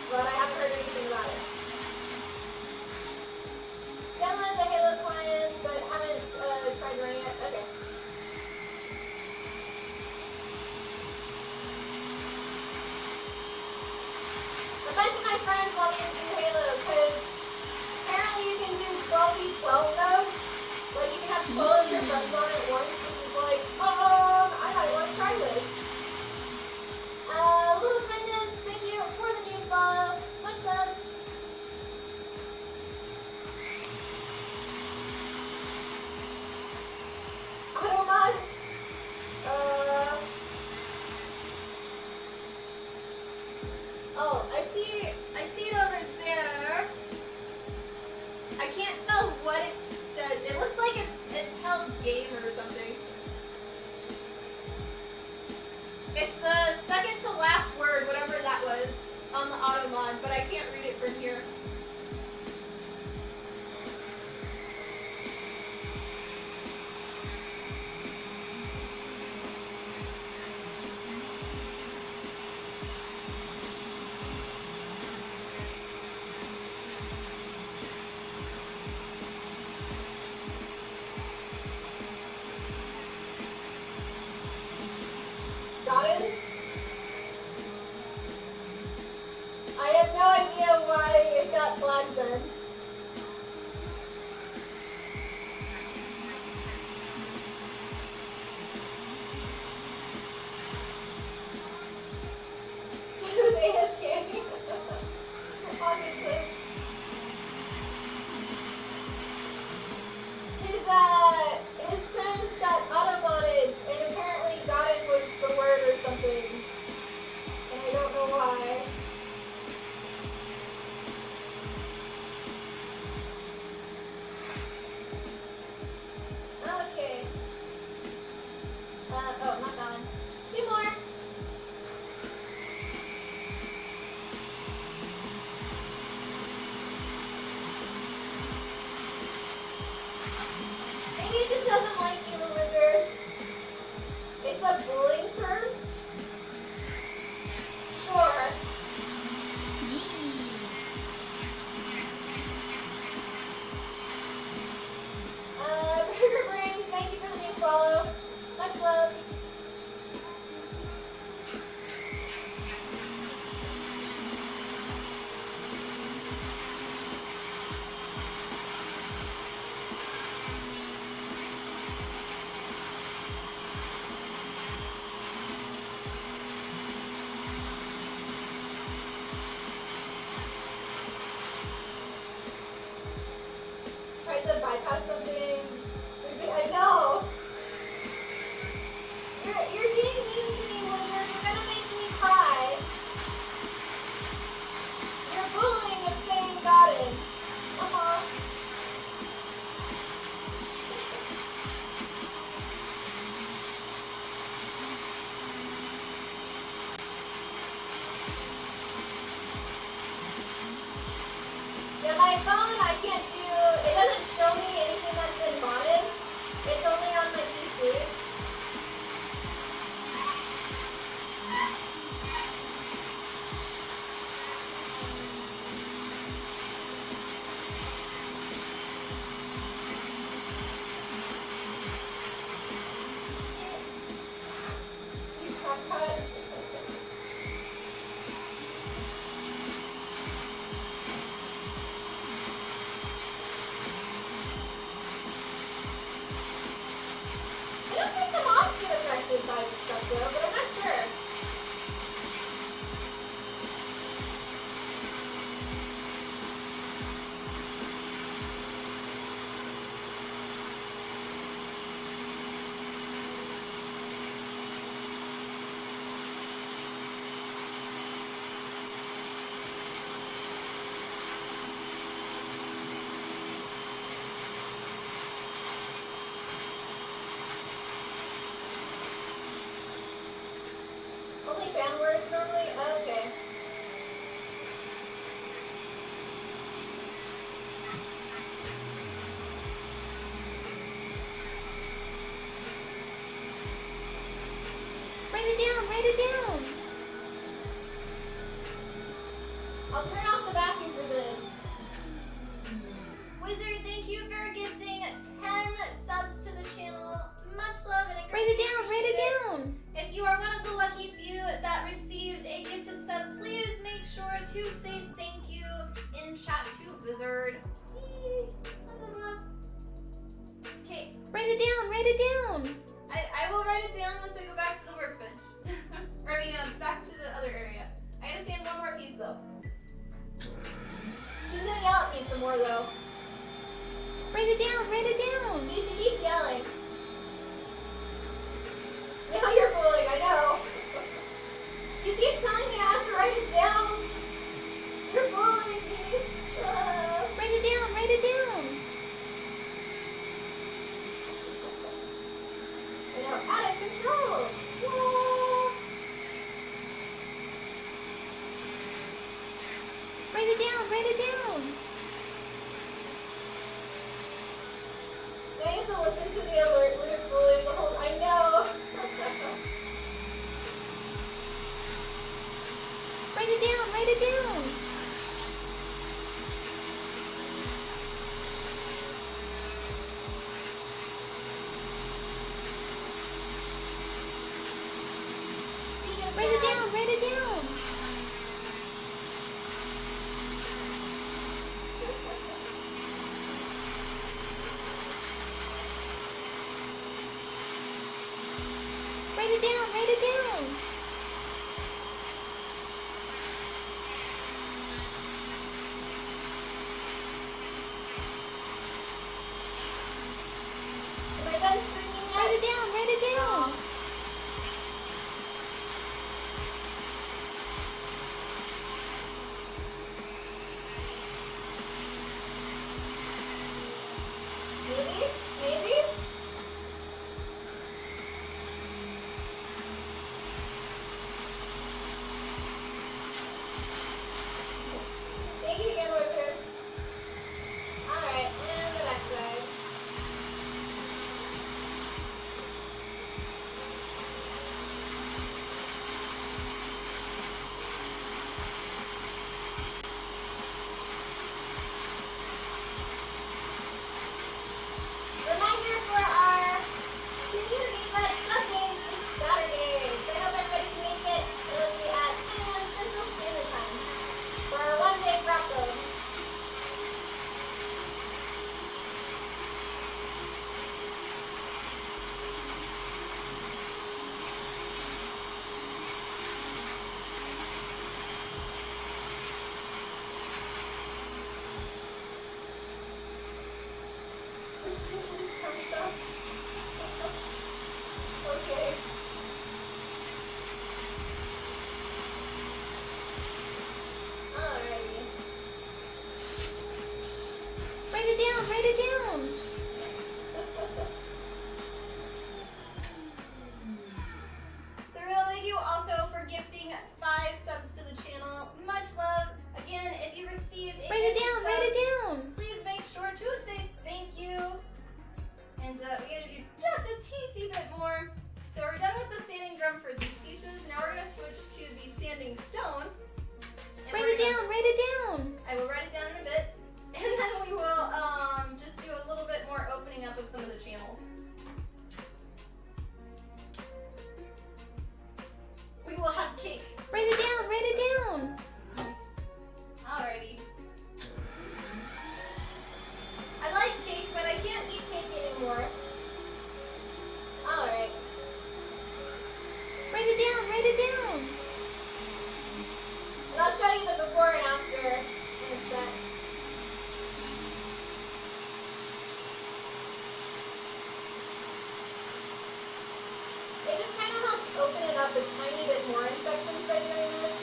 But I haven't heard anything about it. Downloaded the Halo client, but haven't tried running it. Okay. A bunch of my friends want me to do Halo because apparently you can do 12v12 modes. Like you can have 12 of your friends on at once, which is like, I might want to try this. Little Goodness, thank you for the new follow. Much love. Automod. Oh, I see it over there. I can't tell what it says. It looks like it's held game or something. It's the second to last word, whatever that was, on the Automod, but I can't read it from here. Got it? I have no idea why it got flagged then. She was AFK. Obviously. His sense got auto-modded, and apparently got it was the word or something. And I don't know why. Okay. Oh, not that one. Two more. my phone, I can't do, it doesn't show me anything that's been modded. It's only on my PC. Write it down. I'll turn off the vacuum for this. Wizard, thank you for gifting 10 subs to the channel. Much love and encouragement. Write it down. If you are one of the lucky few that received a gifted sub, please make sure to say thank you in chat to Wizard. Okay. Write it down. I will write it down once I go back to the workbench. Or back to the other area. I gotta stand one more piece though. She's gonna yell at me some more though. Write it down. See, she keeps yelling. Now you're fooling, I know. You keep telling me I have to write it down. You're fooling me. Write it down. I know, out of control. Write it down. I have to listen to the alert when you're fooling the whole. I know. Write it down. Write it down. Write it down. from for these pieces. Now we're gonna switch to the sanding stone. Write it down, write it down. I will write it down in a bit. And then we will just do a little bit more opening up of some of the channels. We will have cake. Write it down, write it down. Alrighty. I like cake, but I can't eat cake anymore. Alright. Write it down, write it down. And I'll show you the before and after when it's set. It just kind of helps open it up a tiny bit more in sections by doing this.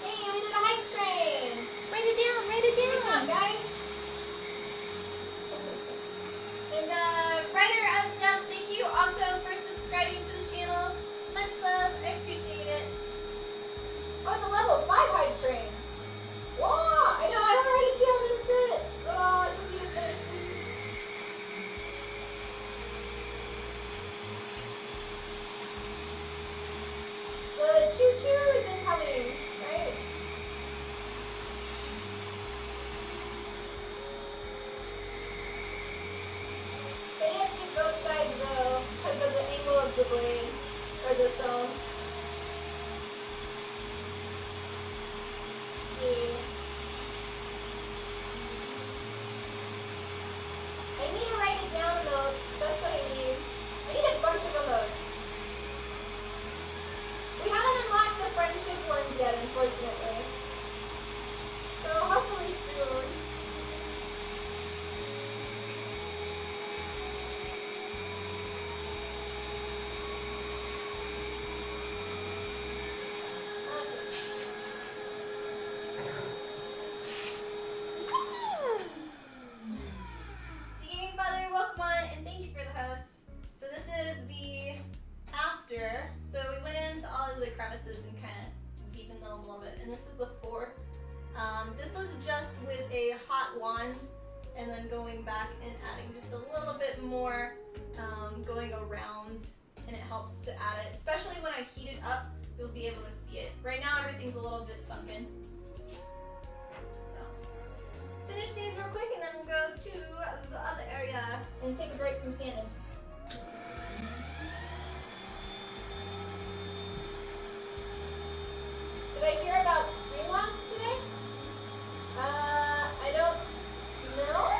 Hey, we did a hype train! Write it down, write it Good down. job, guys! And Writer of Death, thank you also for subscribing to the channel. Much love, I appreciate it. Oh, it's a level 5 hype train. Wow, I know, I haven't written it down in a bit. Oh, it's a bit. The choo-choo is incoming, right? They didn't do both sides though, because of the angle of the blade, or the stone. Yeah. I need to write it down though, that's what I need. I need a bunch of emotes. We haven't unlocked the friendship ones yet, unfortunately. So hopefully soon. Gaming Father, welcome on, and thank you for the host. So this is the after. So we went into all of the crevices and kind of deepened them a little bit. And this is the 4. This was just with a hot wand, and then going back and adding just a little bit more, going around, and it helps to add it. Especially when I heat it up, you'll be able to see it. Right now everything's a little bit sunken. So finish these real quick, and then we'll go to the other area and take a break from sanding. Did I hear about Streamlabs today? I don't know.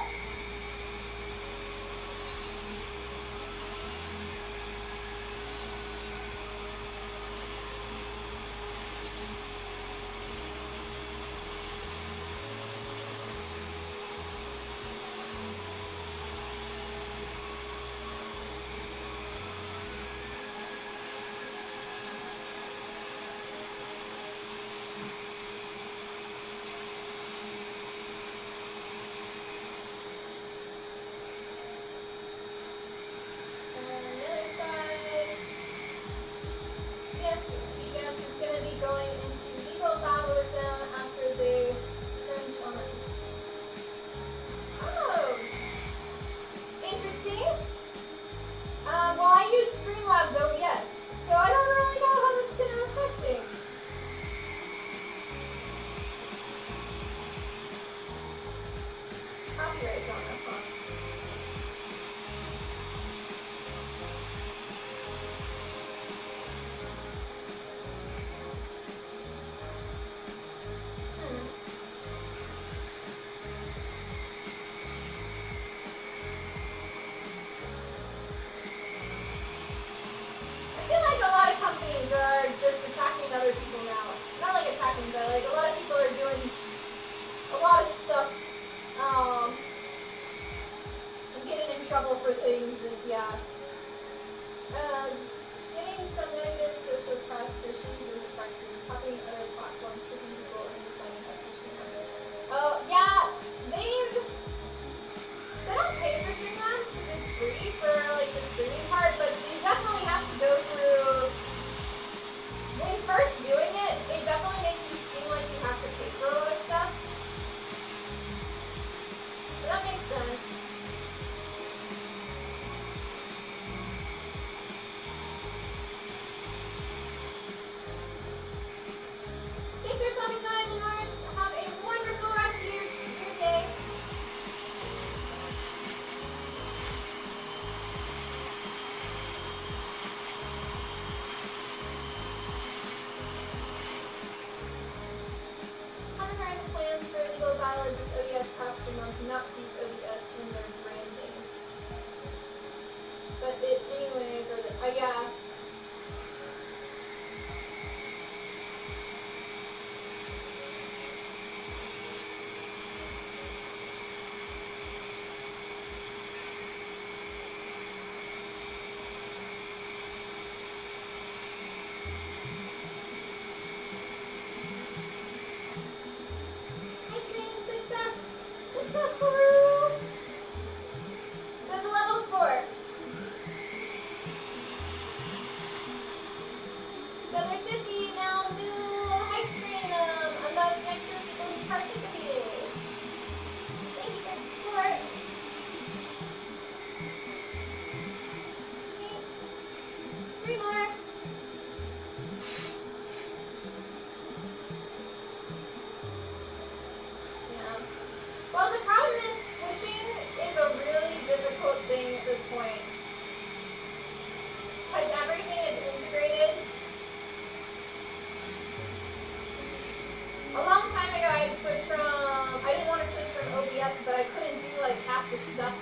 the stuff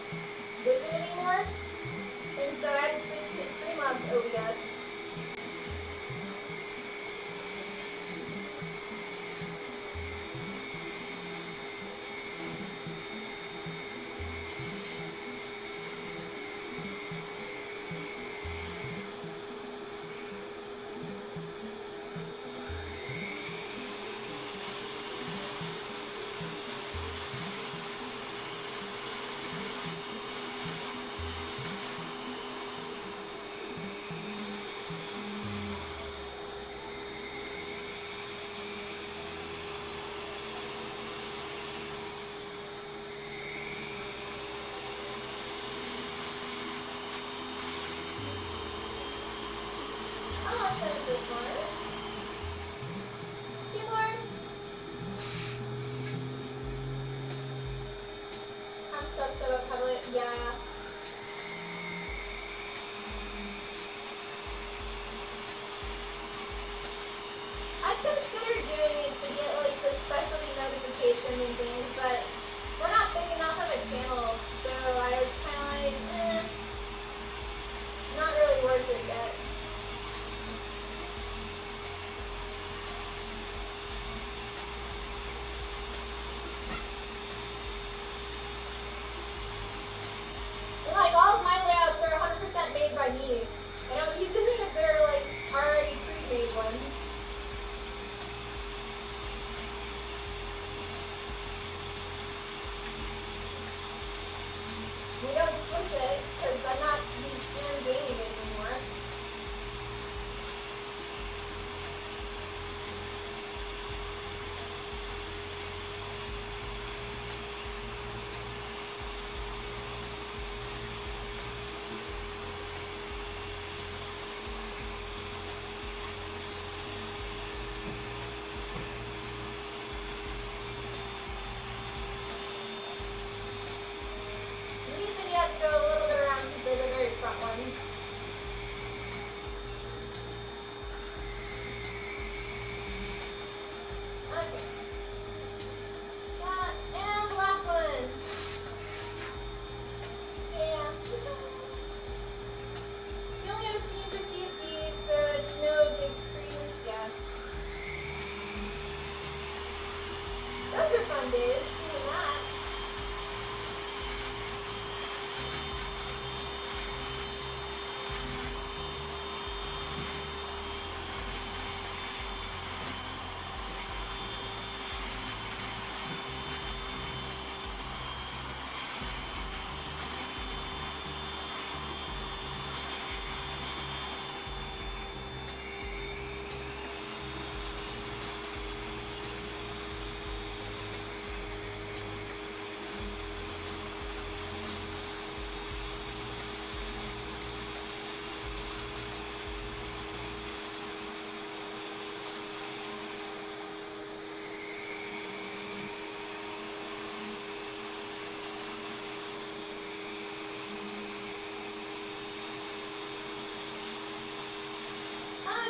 with it anymore. And so I had to switch to 3 months OBS. This one. 2 more. I'm stuck so about cover it. Yeah. I considered doing it to get like the specialty notifications and things, but we're not big enough of a channel, so I was kind of like, not really worth it yet. Like, all of my layouts are 100% made by me. I don't use any of their, like, already pre-made ones. We don't switch it, because I'm not gaming it anymore. You have to go a little bit around because they're the very front ones. Okay. And the last one. Yeah. We only have a scene for CFB, so it's no big cream. Yeah. Those are fun days. Doing that.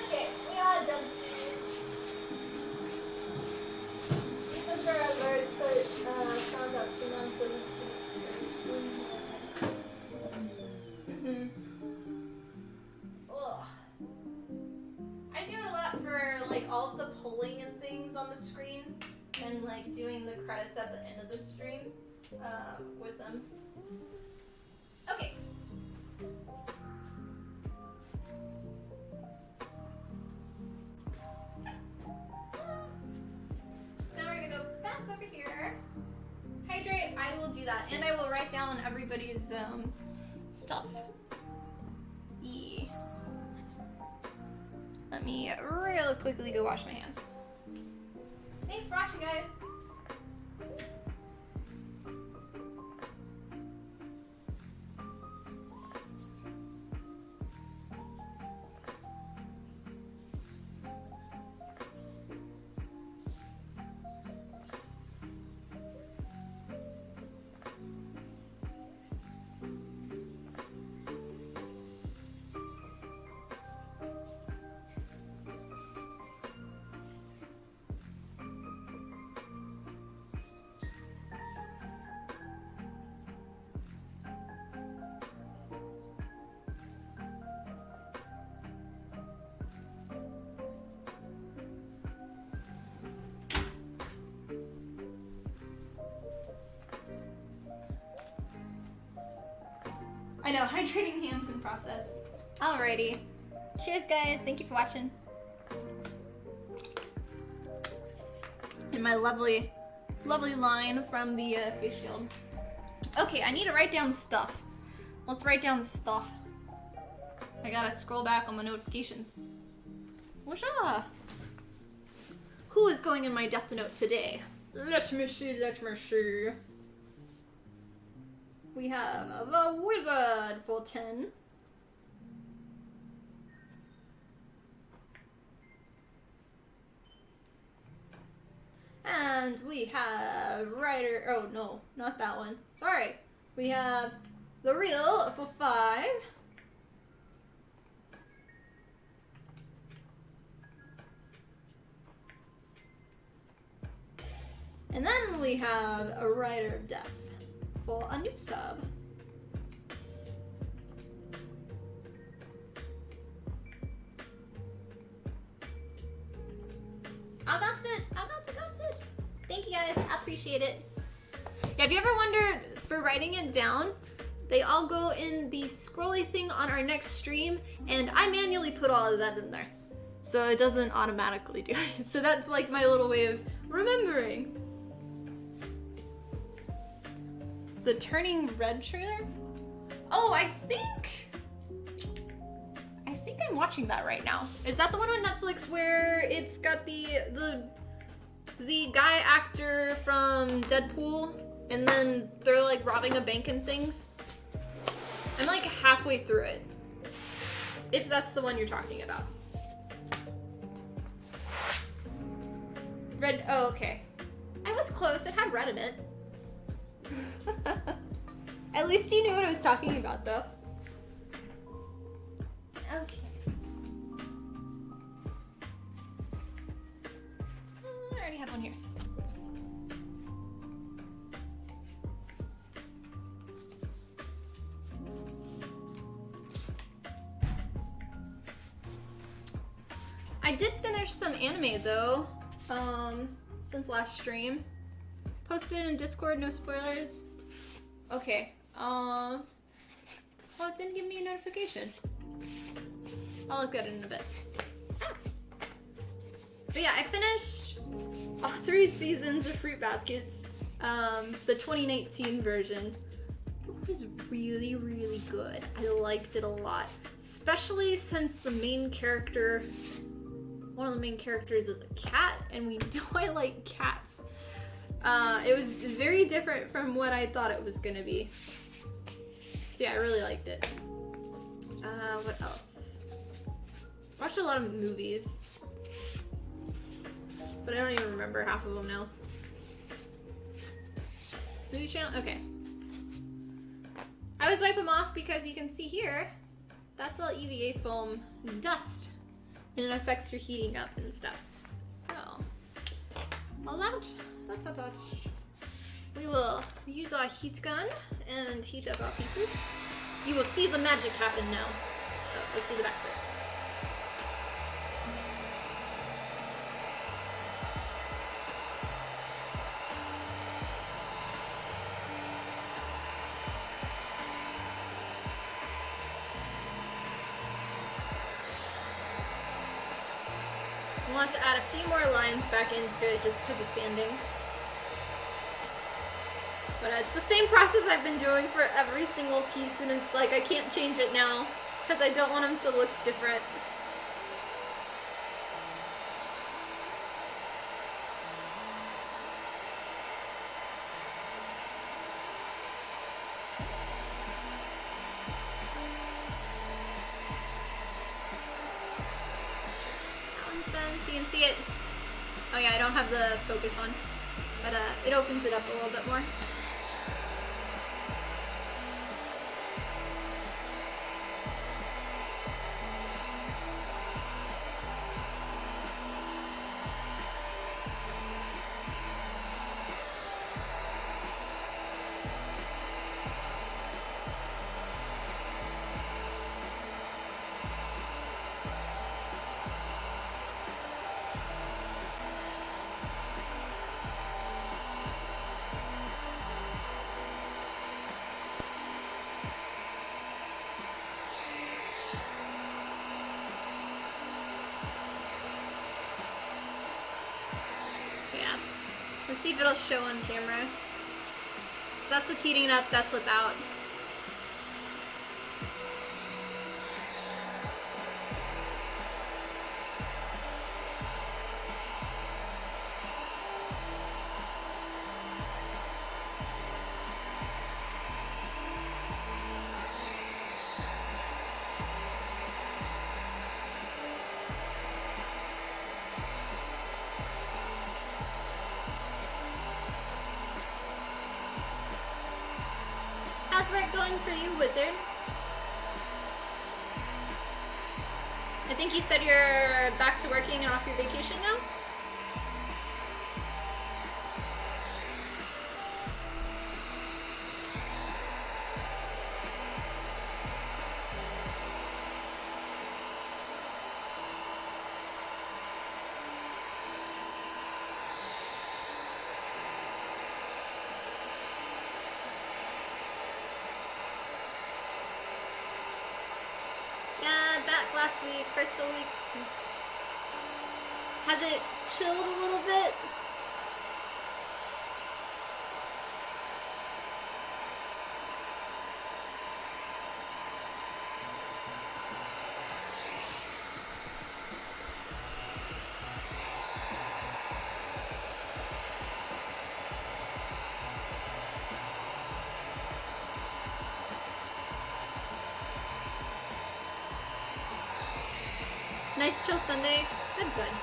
Okay, we are done these. These are for alerts, but found out 2 months doesn't see. Ugh. I do it a lot for like all of the polling and things on the screen, and like doing the credits at the end of the stream with them. Okay. So now we're gonna go back over here. Hydrate, I will do that. And I will write down everybody's stuff. Yeah. Let me real quickly go wash my hands. Thanks for watching, guys. I know, hydrating hands in process. Alrighty. Cheers, guys. Thank you for watching. And my lovely, lovely line from the face shield. Okay, I need to write down stuff. Let's write down stuff. I gotta scroll back on my notifications. Whatcha? Who is going in my death note today? Let me see, let me see. We have the wizard for 10. And we have Ryder, oh no, not that one. Sorry. We have the real for 5. And then we have a Rider of Death for a new sub. Oh, that's it. Oh, that's it. That's it. Thank you guys. I appreciate it. Yeah, if you ever wonder for writing it down, they all go in the scrolly thing on our next stream, and I manually put all of that in there. So it doesn't automatically do it. So that's like my little way of remembering. The Turning Red trailer? Oh, I think I'm watching that right now. Is that the one on Netflix where it's got the guy actor from Deadpool, and then they're like robbing a bank and things? I'm like halfway through it. If that's the one you're talking about. Red, oh, okay. I was close, it had red in it. At least you knew what I was talking about, though. Okay. I already have one here. I did finish some anime, though, since last stream. Posted in Discord, no spoilers. Okay. Well, it didn't give me a notification. I'll look at it in a bit. Ah. But yeah, I finished all 3 seasons of Fruit Baskets. The 2019 version. It was really, really good. I liked it a lot. Especially since the main character, one of the main characters is a cat, and we know I like cats. It was very different from what I thought it was gonna be. So yeah, I really liked it. What else? Watched a lot of movies, but I don't even remember half of them now. Movie channel? Okay. I always wipe them off because you can see here, that's all EVA foam dust, and it affects your heating up and stuff. So, all that. We will use our heat gun and heat up our pieces. You will see the magic happen now. So let's do the back first. I want to add a few more lines back into it just because of sanding. But it's the same process I've been doing for every single piece, and it's like I can't change it now because I don't want them to look different. That one's done, so you can see it. Oh yeah, I don't have the focus on, but it opens it up a little bit more. if it'll show on camera. So that's with heating up, that's without. How's work going for you, Wizard? I think you said you're back to working and off your vacation now? Back last week, first full week. Has it chilled a little bit? Nice chill Sunday. Good, good.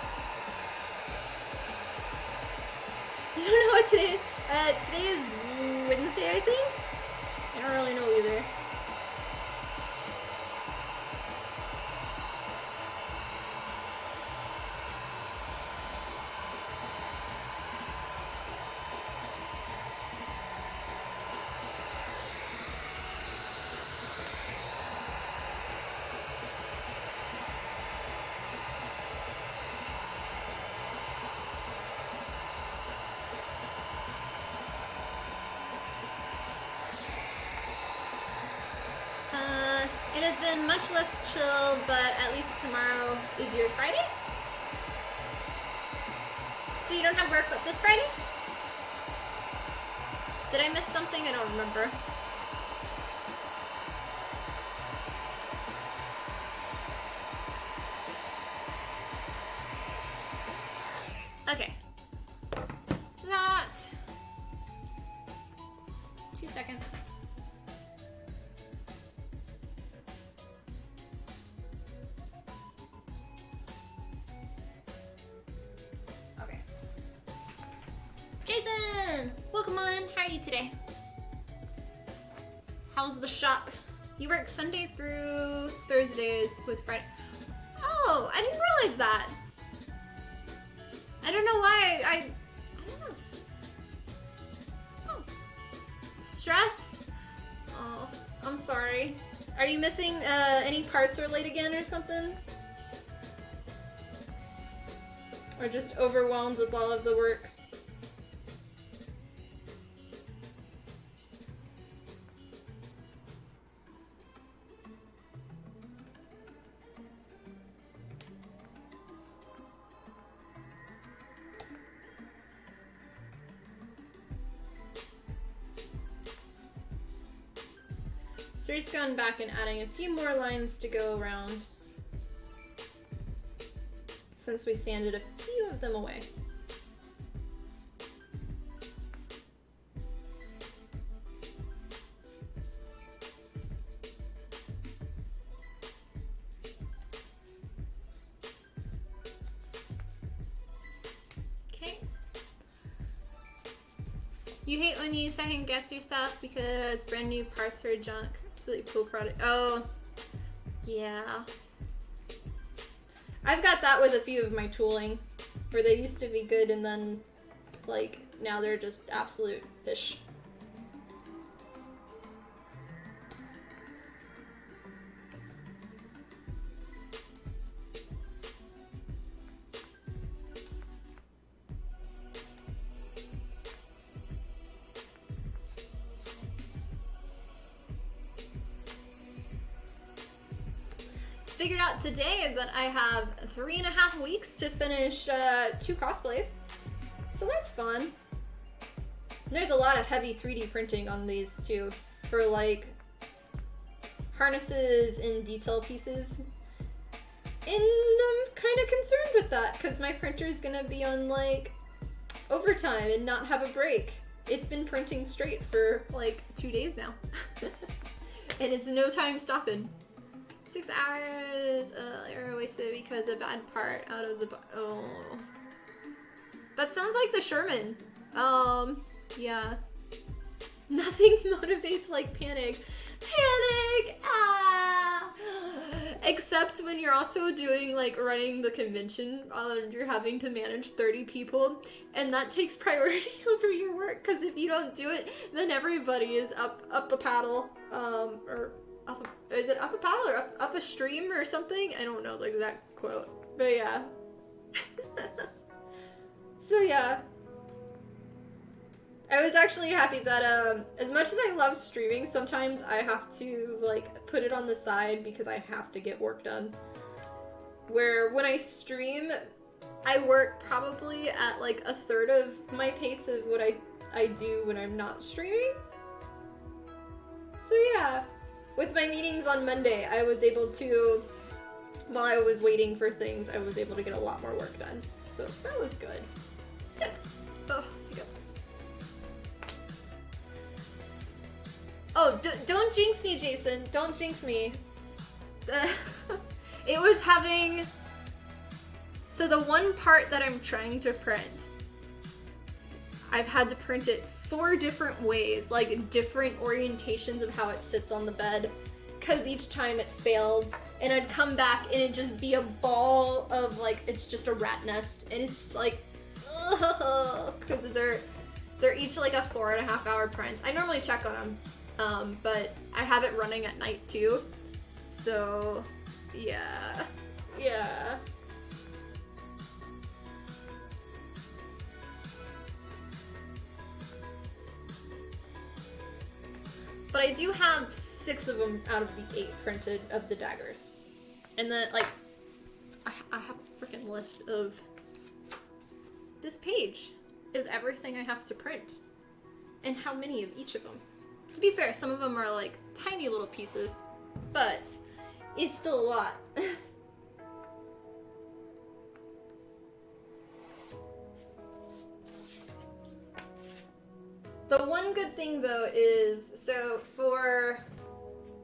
You don't know what today is? Today is Wednesday, I think? I don't really know either. It has been much less chill, but at least tomorrow is your Friday? So you don't have work this Friday? Did I miss something? I don't remember. Okay. That. 2 seconds. Jason! Welcome on. How are you today? How's the shop? You work Sunday through Thursdays with Friday. Oh, I didn't realize that. I don't know why. I don't know. Oh. Stress? Oh, I'm sorry. Are you missing any parts or late again or something? Or just overwhelmed with all of the work? So we're just going back and adding a few more lines to go around since we sanded a few of them away. Okay. You hate when you second guess yourself because brand new parts are junk. Absolutely poke rotted. Oh, yeah. I've got that with a few of my tooling, where they used to be good and then, like, now they're just absolute fish. Figured out today that I have 3.5 weeks to finish 2 cosplays, so that's fun. And there's a lot of heavy 3D printing on these too, for like harnesses and detail pieces. And I'm kind of concerned with that because my printer is gonna be on like overtime and not have a break. It's been printing straight for like 2 days now. And it's no time stopping. 6 hours are wasted because a bad part out of the oh. That sounds like the Sherman. Yeah. Nothing motivates like panic. Panic! Ah! Except when you're also doing like running the convention and you're having to manage 30 people and that takes priority over your work because if you don't do it then everybody is up a paddle or up a, is it up a paddle or up a stream or something? I don't know the exact quote, but yeah. So yeah. I was actually happy that, as much as I love streaming, sometimes I have to, like, put it on the side because I have to get work done. Where when I stream, I work probably at, like, a third of my pace of what I do when I'm not streaming. So yeah, with my meetings on Monday, I was able to, while I was waiting for things, I was able to get a lot more work done. So that was good. Yeah. Oh, hiccups. Oh, don't jinx me, Jason. Don't jinx me. It was having... So the one part that I'm trying to print, I've had to print it 4 different ways, like different orientations of how it sits on the bed, because each time it failed, and I'd come back and it'd just be a ball of, like, it's just a rat nest, and it's just like, ugh, because they're each like a 4.5 hour print. I normally check on them. But I have it running at night too, so yeah. But I do have 6 of them out of the 8 printed of the daggers. And then, like, I have a freaking list of... This page is everything I have to print. And how many of each of them. To be fair, some of them are like tiny little pieces, but it's still a lot. The one good thing though is, so for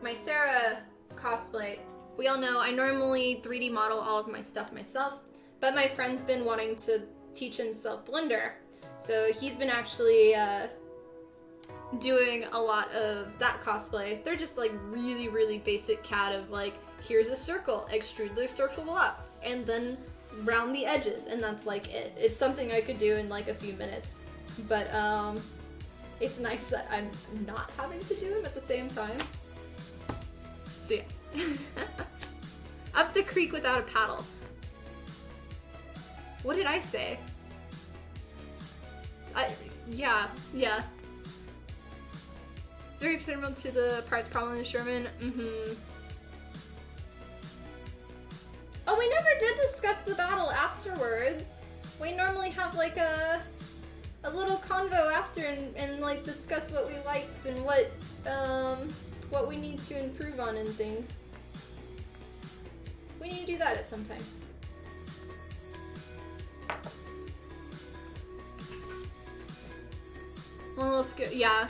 my Sarah cosplay, we all know I normally 3D model all of my stuff myself, but my friend's been wanting to teach himself Blender. So he's been actually doing a lot of that cosplay. They're just like really, really basic CAD of like, here's a circle, extrude the circle up, and then round the edges, and that's like it. It's something I could do in like a few minutes, but it's nice that I'm not having to do them at the same time. So yeah. Up the creek without a paddle. What did I say? Yeah. It's very similar to the parts problem in the Sherman. Oh, we never did discuss the battle afterwards. We normally have like a little convo after and like discuss what we liked and what we need to improve on and things. We need to do that at some time. Well, let's go. Yeah.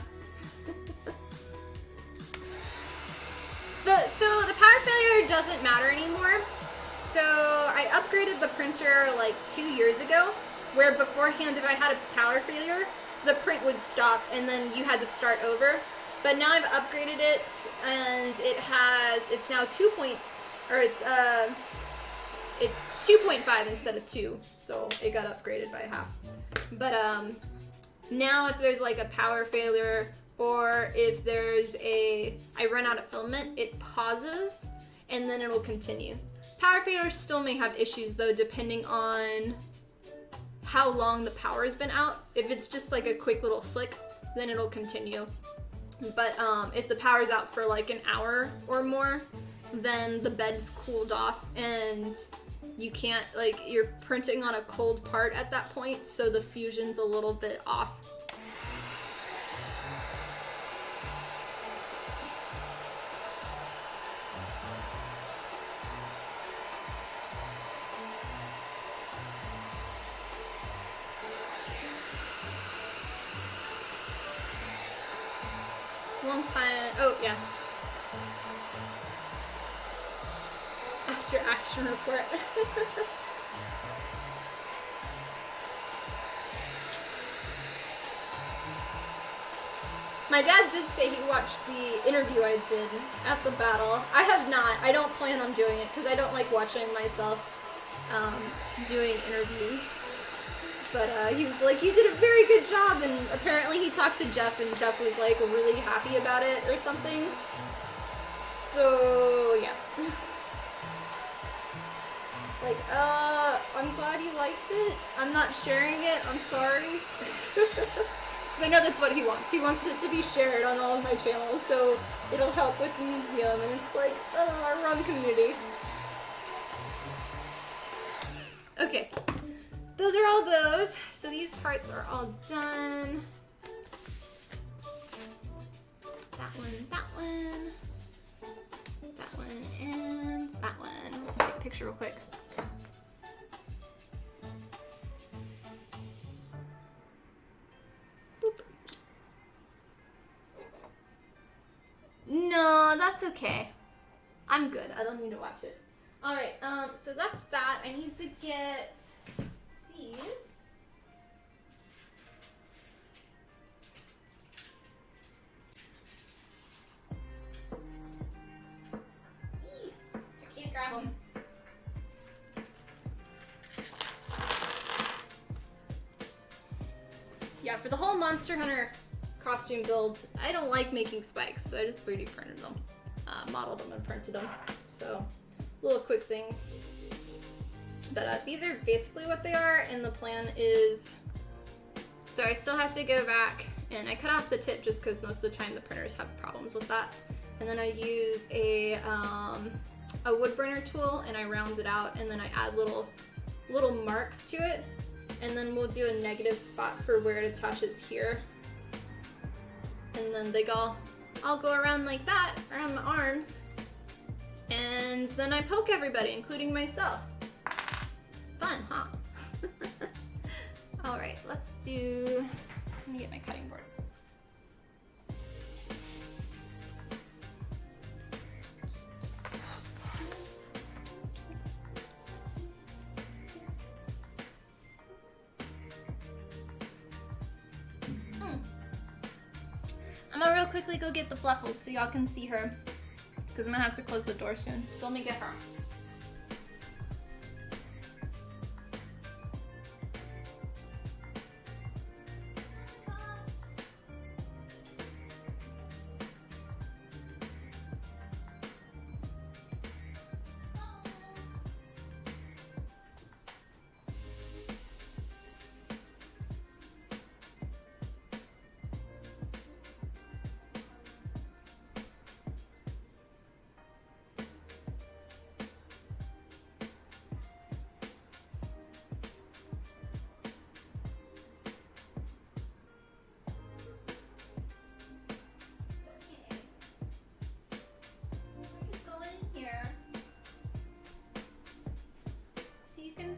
So the power failure doesn't matter anymore. So I upgraded the printer like 2 years ago, where beforehand if I had a power failure, the print would stop and then you had to start over. But now I've upgraded it and it's now it's 2.5 instead of 2. So it got upgraded by half. But now if there's like a power failure or if I run out of filament, it pauses and then it'll continue. Power failures still may have issues though, depending on how long the power has been out. If it's just like a quick little flick, then it'll continue. But if the power's out for like an hour or more, then the bed's cooled off and you can't, like, you're printing on a cold part at that point, so the fusion's a little bit off. Long time. Oh, yeah. After action report. My dad did say he watched the interview I did at the battle. I have not. I don't plan on doing it because I don't like watching myself doing interviews. But he was like, you did a very good job, and apparently he talked to Jeff, and Jeff was like really happy about it or something. So, yeah. It's like, I'm glad you liked it. I'm not sharing it. I'm sorry. Because I know that's what he wants. He wants it to be shared on all of my channels, so it'll help with the museum, and it's like, our wrong community. Okay. Those are all those. So these parts are all done. That one, that one, that one, and that one. Take a picture real quick. Boop. No, that's okay. I'm good. I don't need to watch it. Alright, so that's that. I need to get these. Eee, I can't grab them. Yeah, for the whole Monster Hunter costume build, I don't like making spikes, so I just 3D printed them. Modeled them and printed them. So, little quick things. But these are basically what they are, and the plan is, so I still have to go back, and I cut off the tip just because most of the time the printers have problems with that. And then I use a wood burner tool, and I round it out, and then I add little marks to it. And then we'll do a negative spot for where it attaches here. And then I'll go around like that, around the arms. And then I poke everybody, including myself. Fun, huh? Alright, let's do... Let me get my cutting board. I'm gonna real quickly go get the Fluffles so y'all can see her. Because I'm gonna have to close the door soon. So let me get her.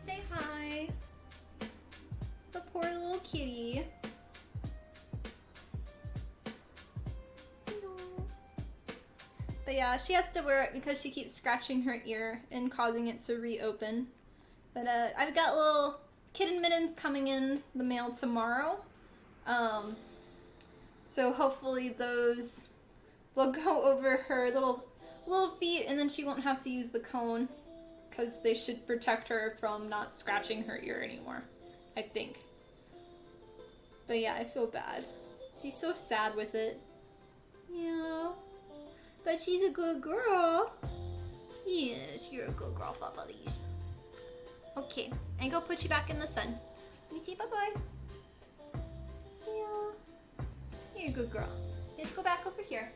Say hi. The poor little kitty. But yeah, she has to wear it because she keeps scratching her ear and causing it to reopen. But I've got little kitten mittens coming in the mail tomorrow. So hopefully those will go over her little feet, and then she won't have to use the cone. Because they should protect her from not scratching her ear anymore, I think. But yeah, I feel bad. She's so sad with it. Yeah. But she's a good girl. Yes, you're a good girl, Fluffalies. Okay, and go put you back in the sun. Let me see, bye-bye. Yeah. You're a good girl. Let's go back over here.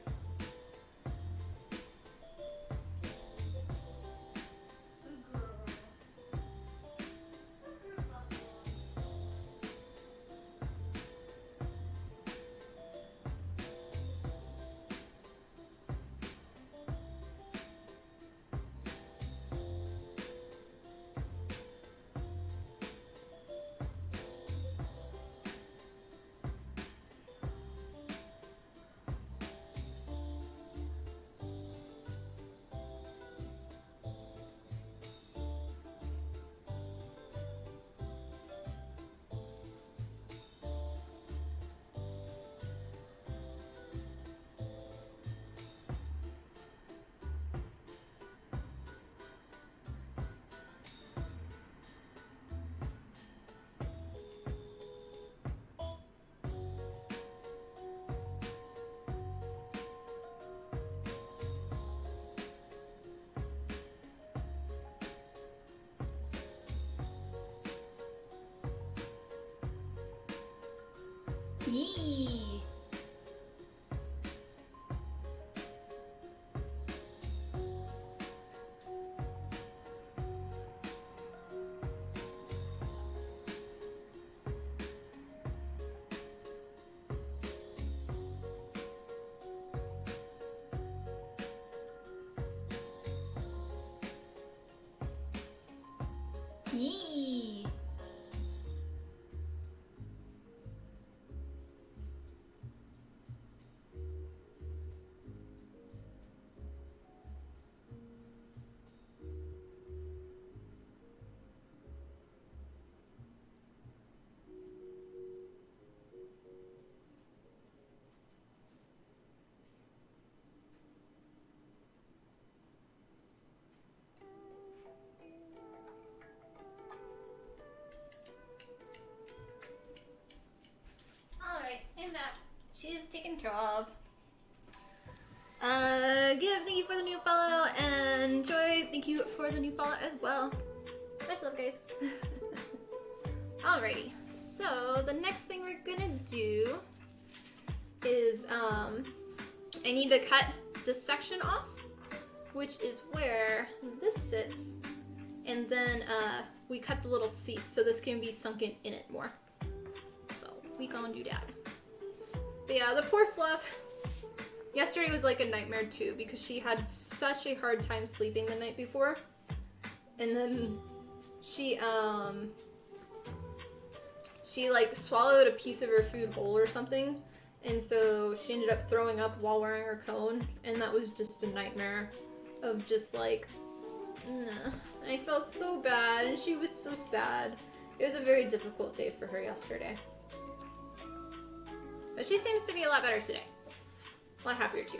Yee! Yee! Alright, and that. She is taken care of. Thank you for the new follow, and Joy, thank you for the new follow as well. Much love, guys. Alrighty, so the next thing we're gonna do is, I need to cut this section off, which is where this sits, and then, we cut the little seat, so this can be sunken in it more. So, we gonna do that. But yeah, the poor Fluff. Yesterday was like a nightmare too, because she had such a hard time sleeping the night before. And then she like swallowed a piece of her food whole or something. And so she ended up throwing up while wearing her cone. And that was just a nightmare of just like, nah. I felt so bad and she was so sad. It was a very difficult day for her yesterday. But she seems to be a lot better today. A lot happier too.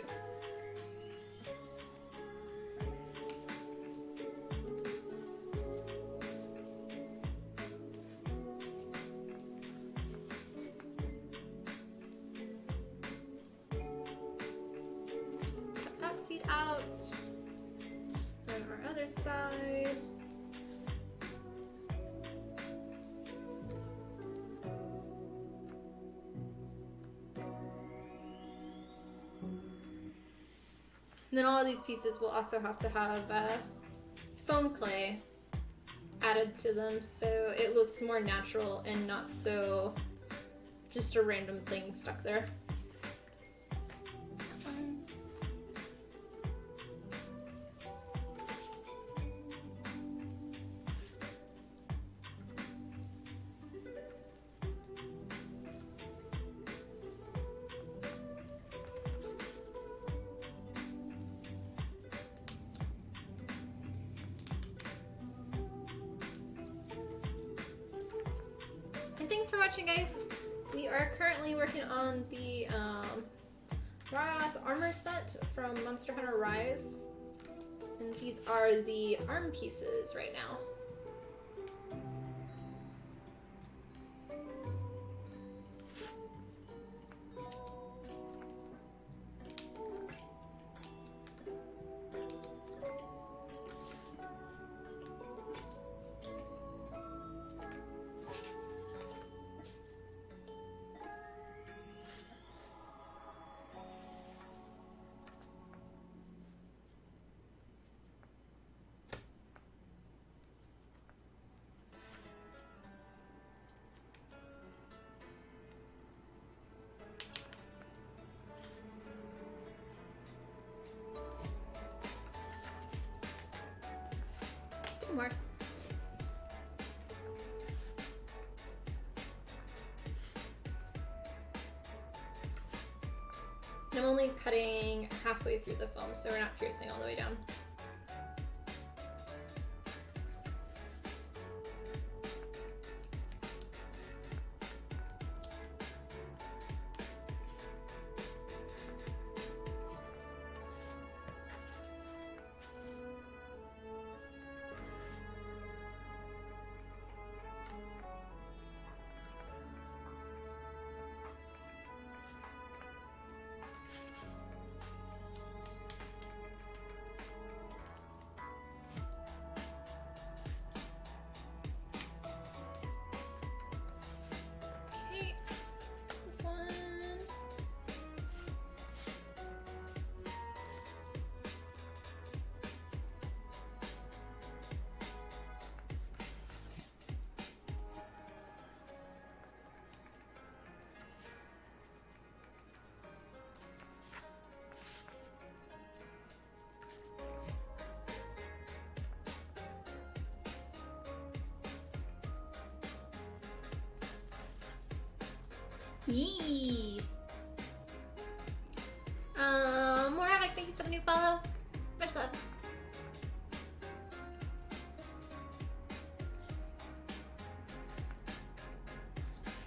Cut that seat out. Then our other side. And then all of these pieces will also have to have foam clay added to them so it looks more natural and not so just a random thing stuck there. And thanks for watching, guys. We are currently working on the Barioth armor set from Monster Hunter Rise. And these are the arm pieces right now. More. And I'm only cutting halfway through the foam, so we're not piercing all the way down. Yee! More Havoc, thank you for the new follow. Much love.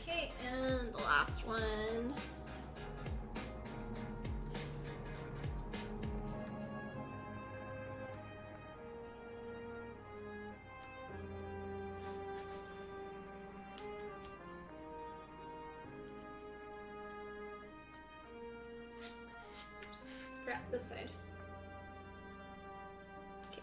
Okay, and the last one. Oops, forgot this side. Okay.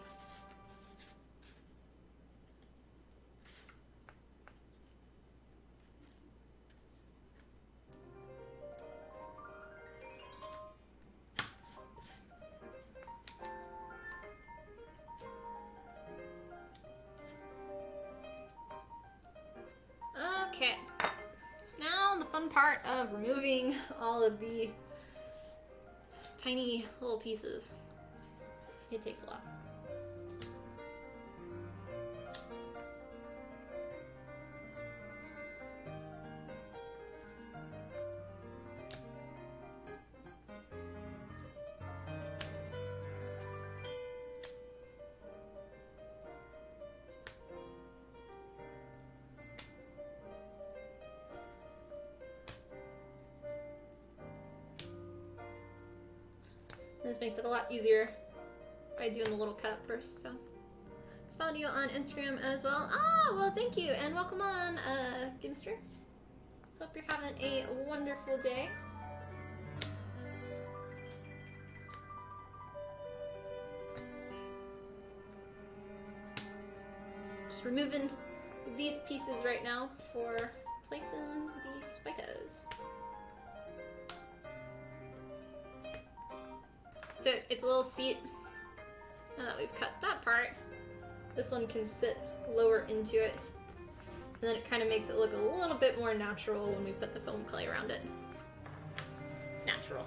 Okay, so now the fun part of removing all of the tiny little pieces. It takes a lot. This makes it a lot easier by doing the little cut up first, so. Just followed you on Instagram as well. Ah, well, thank you, and welcome on, Gimster. Hope you're having a wonderful day. Just removing these pieces right now for placing the spikas. So it's a little seat. Now that we've cut that part, this one can sit lower into it. And then it kind of makes it look a little bit more natural when we put the foam clay around it. Natural.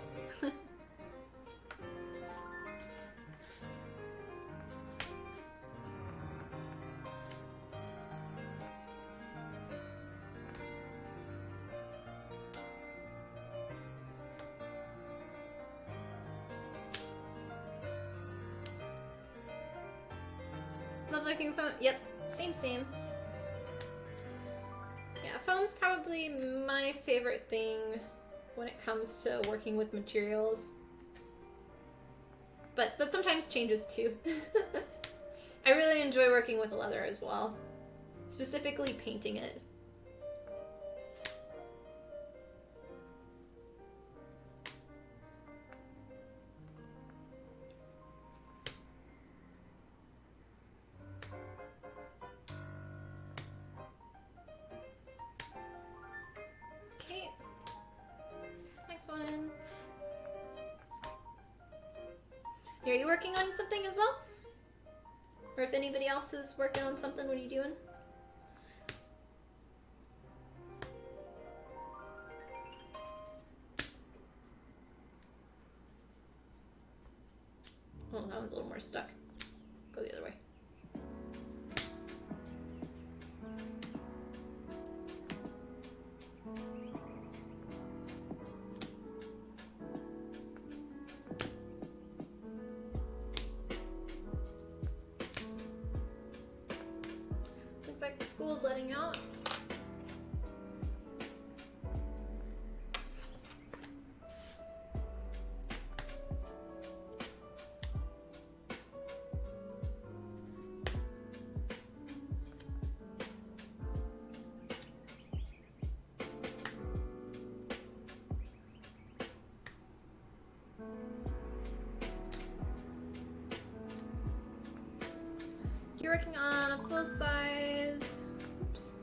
Love looking foam. Yep, same. Yeah, foam's probably my favorite thing when it comes to working with materials. But that sometimes changes too. I really enjoy working with leather as well. Specifically painting it. One. Are you working on something as well? Or if anybody else is working on something, what are you doing? Oh, that one's a little more stuck. Go the other way. Looks like the school's letting out. You're working on a full size. Oops.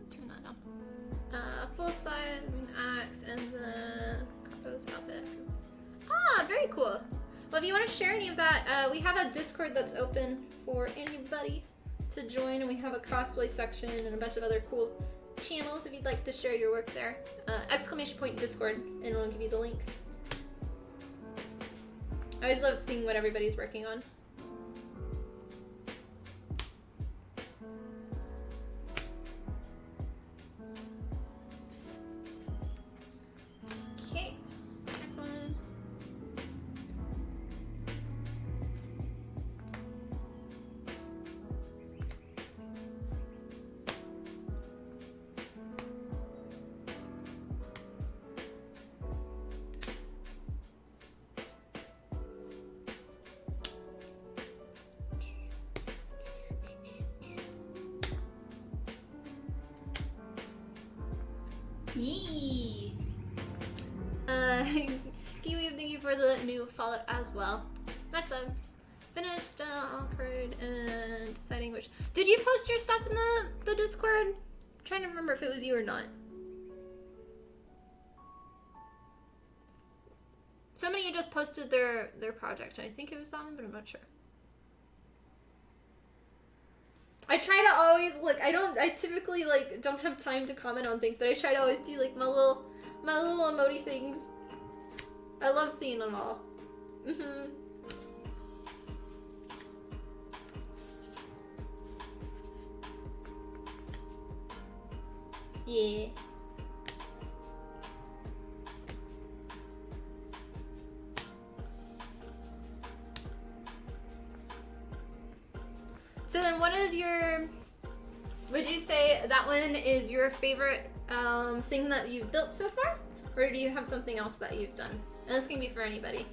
Turn that down. Full size axe and then Carpo's outfit. Ah, very cool. Well, if you want to share any of that, we have a Discord that's open for anybody to join, and we have a cosplay section and a bunch of other cool channels if you'd like to share your work there. !Discord, and we'll give you the link. I always love seeing what everybody's working on. Yee. Kiwi, thank you for the new follow as well. Much love. Finished, awkward, and deciding which. Did you post your stuff in the Discord? I'm trying to remember if it was you or not. Somebody just posted their project. I think it was that one, but I'm not sure. I try to always look. I typically like don't have time to comment on things, but I try to always do like my little emoji things. I love seeing them all. Yeah. So then what is would you say that one is your favorite thing that you've built so far? Or do you have something else that you've done? And this can be for anybody.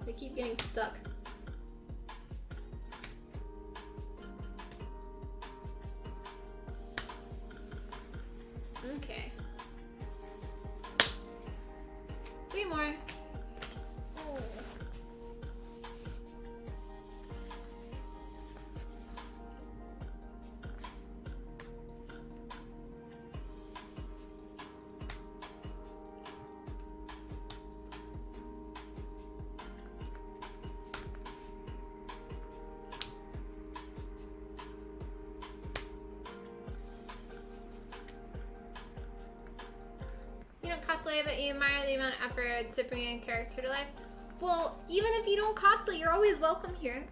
They keep getting stuck. Okay. 3 more. Cosplay, but you admire the amount of effort to bring a character to life. Well, even if you don't cosplay, you're always welcome here.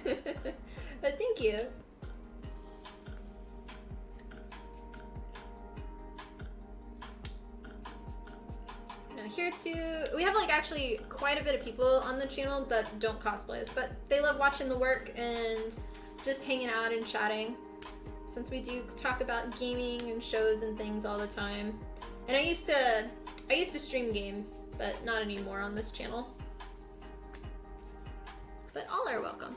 But thank you. Now here too, we have like actually quite a bit of people on the channel that don't cosplay, but they love watching the work and just hanging out and chatting. Since we do talk about gaming and shows and things all the time. And I used to stream games, but not anymore on this channel. But all are welcome.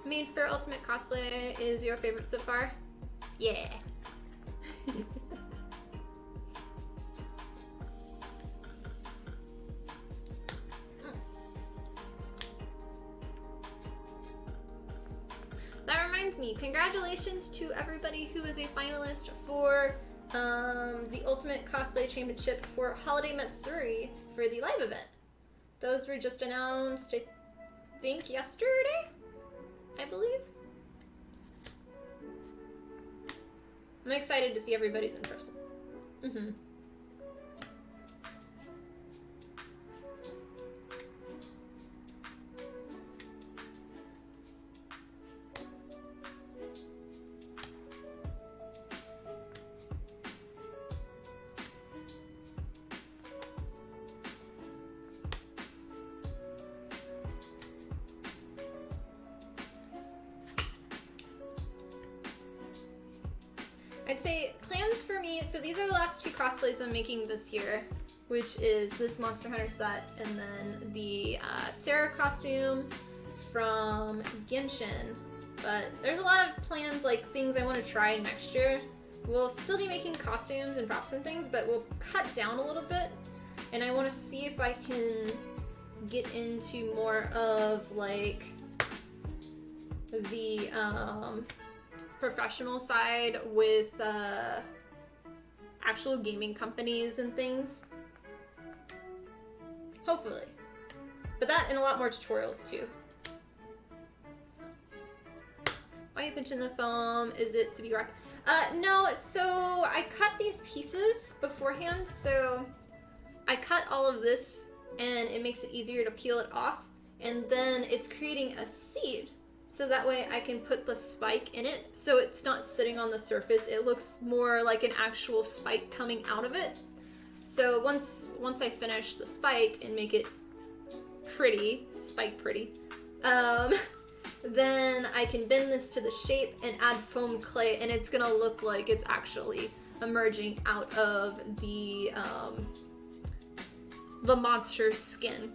Made for Ultimate Cosplay is your favorite so far? Yeah. That reminds me, congratulations to everybody who is a finalist for the Ultimate Cosplay Championship for Holiday Matsuri for the live event. Those were just announced, I think, yesterday, I believe. I'm excited to see everybody's in person. I'd say plans for me, so these are the last 2 cosplays I'm making this year, which is this Monster Hunter set and then the Sarah costume from Genshin. But there's a lot of plans, like things I want to try next year. We'll still be making costumes and props and things, but we'll cut down a little bit. And I want to see if I can get into more of like the professional side with actual gaming companies and things. Hopefully. But that and a lot more tutorials too. So. Why are you pinching the foam? Is it to be rocked? No, so I cut these pieces beforehand, so I cut all of this and it makes it easier to peel it off, and then it's creating a seat so that way I can put the spike in it so it's not sitting on the surface. It looks more like an actual spike coming out of it. So once I finish the spike and make it pretty, spike pretty, then I can bend this to the shape and add foam clay, and it's gonna look like it's actually emerging out of the monster's skin.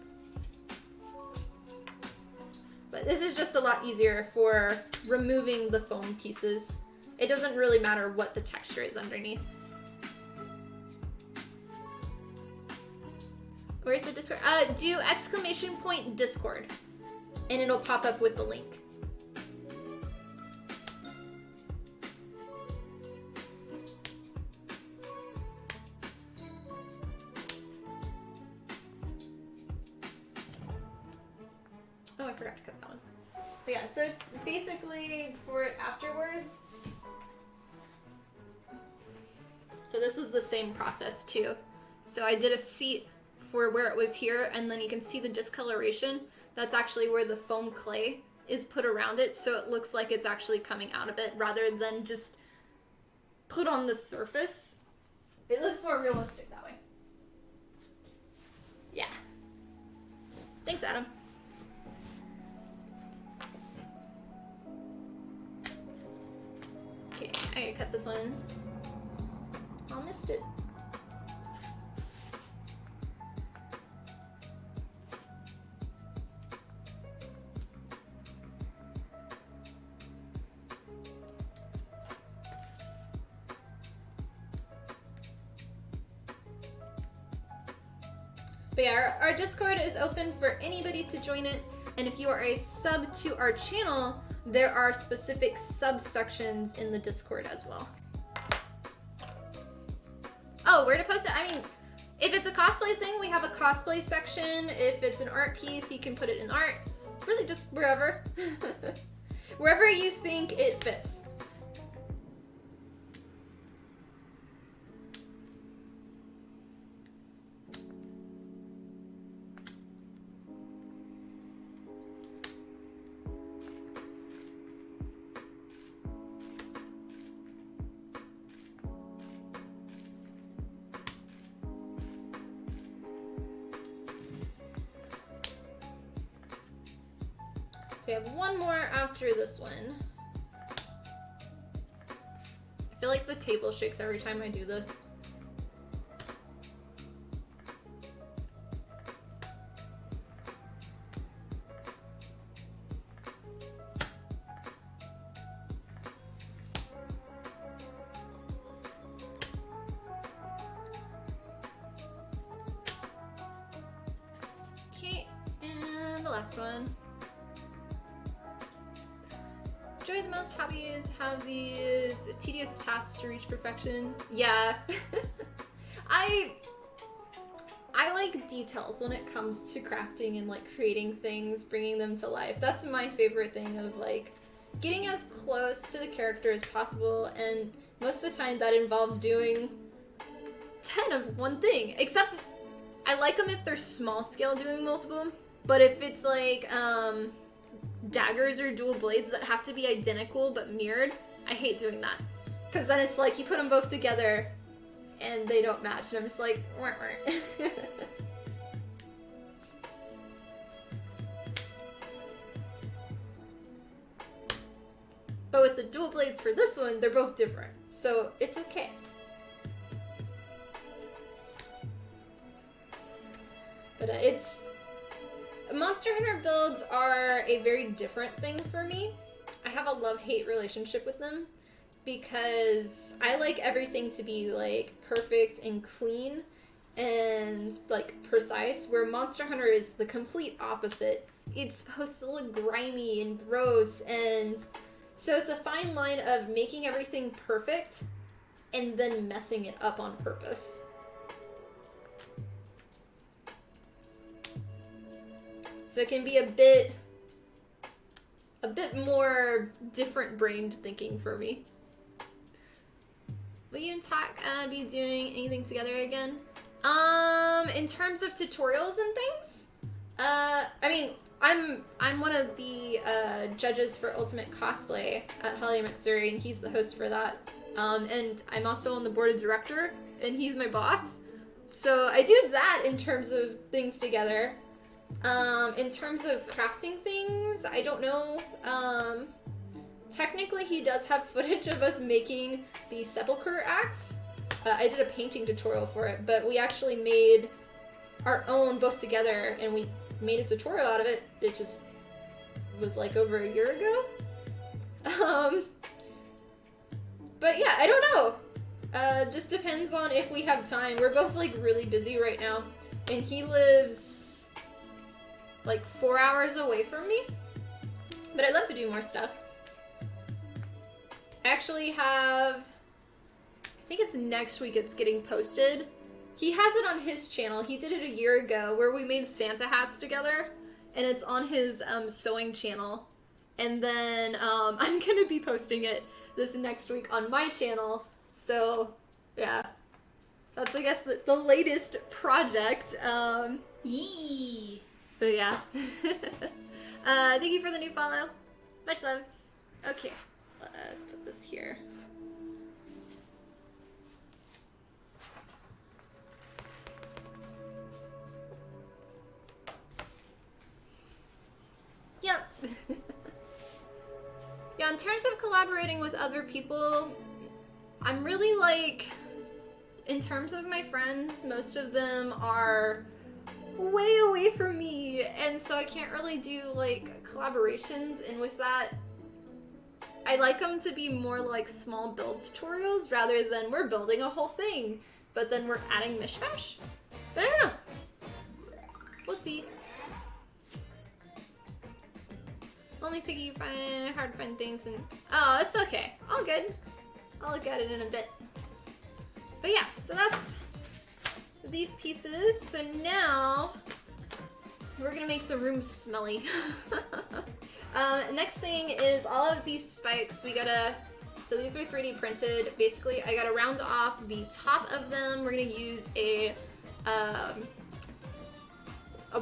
But this is just a lot easier for removing the foam pieces. It doesn't really matter what the texture is underneath. Where's the Discord? Do ! Discord, and it'll pop up with the link. Oh, I forgot to cut that one. But yeah, so it's basically for it afterwards. So this is the same process too. So I did a seat for where it was here, and then you can see the discoloration. That's actually where the foam clay is put around it, so it looks like it's actually coming out of it rather than just put on the surface. It looks more realistic that way. Yeah. Thanks, Adam. Okay, I gotta cut this one. I missed it. But yeah, our Discord is open for anybody to join it, and if you are a sub to our channel, there are specific subsections in the Discord as well. Oh, where to post it? I mean, if it's a cosplay thing, we have a cosplay section. If it's an art piece, you can put it in art. Really just wherever. Wherever you think it fits. So we have one more after this one. I feel like the table shakes every time I do this. Okay, and the last one. Enjoy the most hobbies, have these tedious tasks to reach perfection. Yeah. I like details when it comes to crafting and like creating things, bringing them to life. That's my favorite thing, of like getting as close to the character as possible, and most of the time that involves doing 10 of one thing. Except I like them if they're small scale doing multiple, but if it's like daggers or dual blades that have to be identical but mirrored, I hate doing that. Because then it's like you put them both together and they don't match, and I'm just like, wah, wah. But with the dual blades for this one, they're both different, so it's okay. But Monster Hunter builds are a very different thing for me. I have a love-hate relationship with them because I like everything to be like perfect and clean and like precise, where Monster Hunter is the complete opposite. It's supposed to look grimy and gross, and so it's a fine line of making everything perfect and then messing it up on purpose. So it can be a bit more different-brained thinking for me. Will you and Tak be doing anything together again? In terms of tutorials and things? I mean, I'm one of the judges for Ultimate Cosplay at Holiday Matsuri, and he's the host for that. And I'm also on the board of director, and he's my boss. So I do that in terms of things together. In terms of crafting things, I don't know. Technically he does have footage of us making the sepulcher axe. I did a painting tutorial for it, but we actually made our own both together and we made a tutorial out of it. It just was like over a year ago. But yeah, I don't know. Just depends on if we have time. We're both like really busy right now, and he lives like 4 hours away from me. But I'd love to do more stuff. I actually have, I think it's next week it's getting posted. He has it on his channel. He did it a year ago where we made Santa hats together, and it's on his sewing channel. And then I'm gonna be posting it this next week on my channel. So yeah, that's I guess the latest project. Yee. But yeah. Thank you for the new follow. Much love. Okay, let's put this here. Yep. Yeah, in terms of collaborating with other people, I'm really like, in terms of my friends, most of them are way away from me, and so I can't really do like collaborations, and with that, I like them to be more like small build tutorials rather than we're building a whole thing, but then we're adding mishmash. But I don't know. We'll see. Only picky you find hard to find things, and oh, it's okay. All good. I'll look at it in a bit. But yeah, so that's these pieces. So now we're gonna make the room smelly. Next thing is all of these spikes. We gotta, so these are 3D printed. Basically, I gotta round off the top of them. We're gonna use a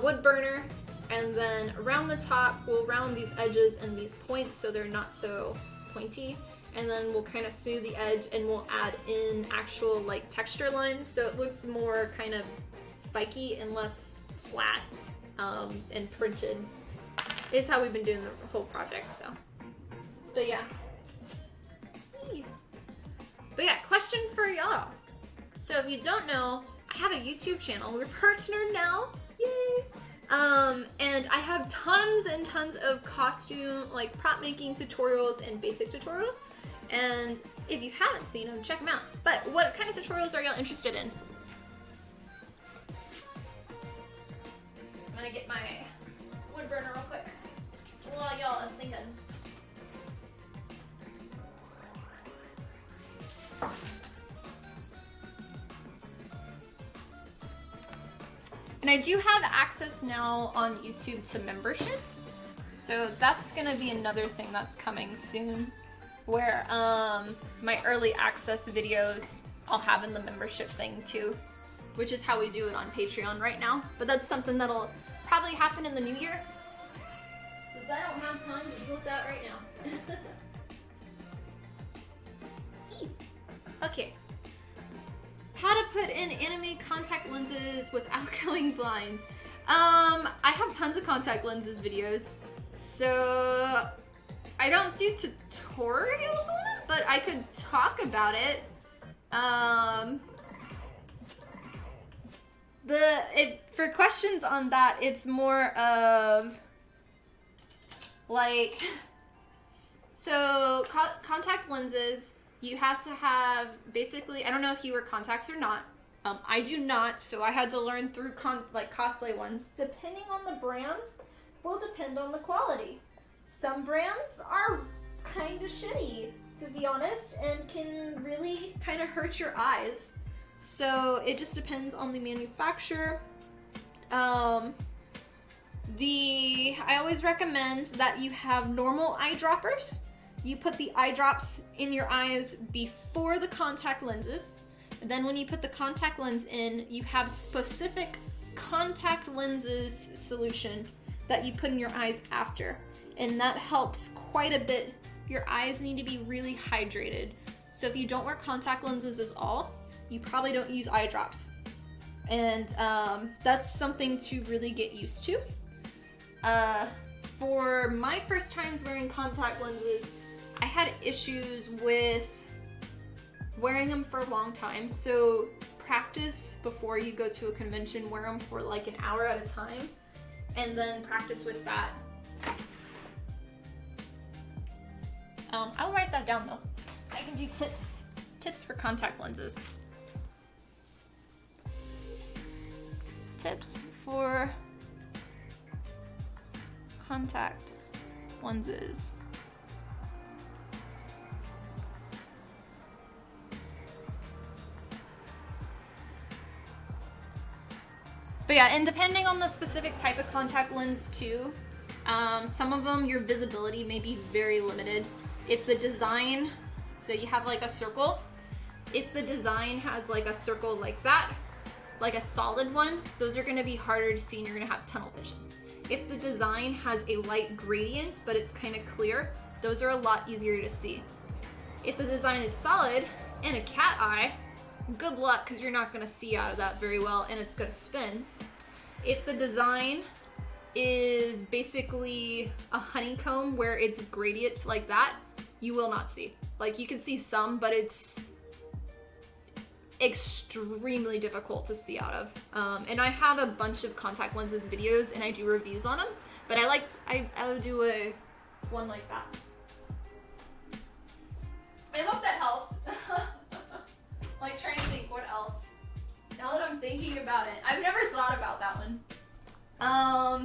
wood burner, and then around the top, we'll round these edges and these points so they're not so pointy. And then we'll kind of smooth the edge and we'll add in actual like texture lines so it looks more kind of spiky and less flat and printed. Is how we've been doing the whole project, so. But yeah. But yeah, question for y'all. So if you don't know, I have a YouTube channel. We're partnered now. Yay! And I have tons and tons of costume, like prop making tutorials and basic tutorials. And if you haven't seen them, check them out. But what kind of tutorials are y'all interested in? I'm gonna get my wood burner real quick while y'all are thinking. And I do have access now on YouTube to membership. So that's gonna be another thing that's coming soon, where my early access videos I'll have in the membership thing too, which is how we do it on Patreon right now. But that's something that'll probably happen in the new year, since I don't have time to deal with that right now. Okay. How to put in anime contact lenses without going blind. I have tons of contact lenses videos, so I don't do tutorials on it, but I could talk about it. For questions on that, it's more of like, so contact lenses, you have to have basically, I don't know if you wear contacts or not. I do not, so I had to learn through like cosplay ones. Depending on the brand, will depend on the quality. Some brands are kind of shitty, to be honest, and can really kind of hurt your eyes. So it just depends on the manufacturer. I always recommend that you have normal eyedroppers. You put the eye drops in your eyes before the contact lenses. And then when you put the contact lens in, you have specific contact lenses solution that you put in your eyes after. And that helps quite a bit. Your eyes need to be really hydrated. So if you don't wear contact lenses at all, you probably don't use eye drops. And that's something to really get used to. For my first times wearing contact lenses, I had issues with wearing them for a long time. So practice before you go to a convention, wear them for like an hour at a time, and then practice with that. I'll write that down though. I can do tips for contact lenses. Tips for contact lenses. But yeah, and depending on the specific type of contact lens too, some of them your visibility may be very limited. If the design, so you have like a circle, if the design has like a circle like that, like a solid one, those are gonna be harder to see and you're gonna have tunnel vision. If the design has a light gradient, but it's kind of clear, those are a lot easier to see. If the design is solid and a cat eye, good luck, because you're not gonna see out of that very well and it's gonna spin. If the design is basically a honeycomb where it's gradient like that, you will not see. Like you can see some, but it's extremely difficult to see out of. And I have a bunch of contact lenses videos and I do reviews on them, but I would do one like that. I hope that helped. Like trying to think what else. Now that I'm thinking about it, I've never thought about that one.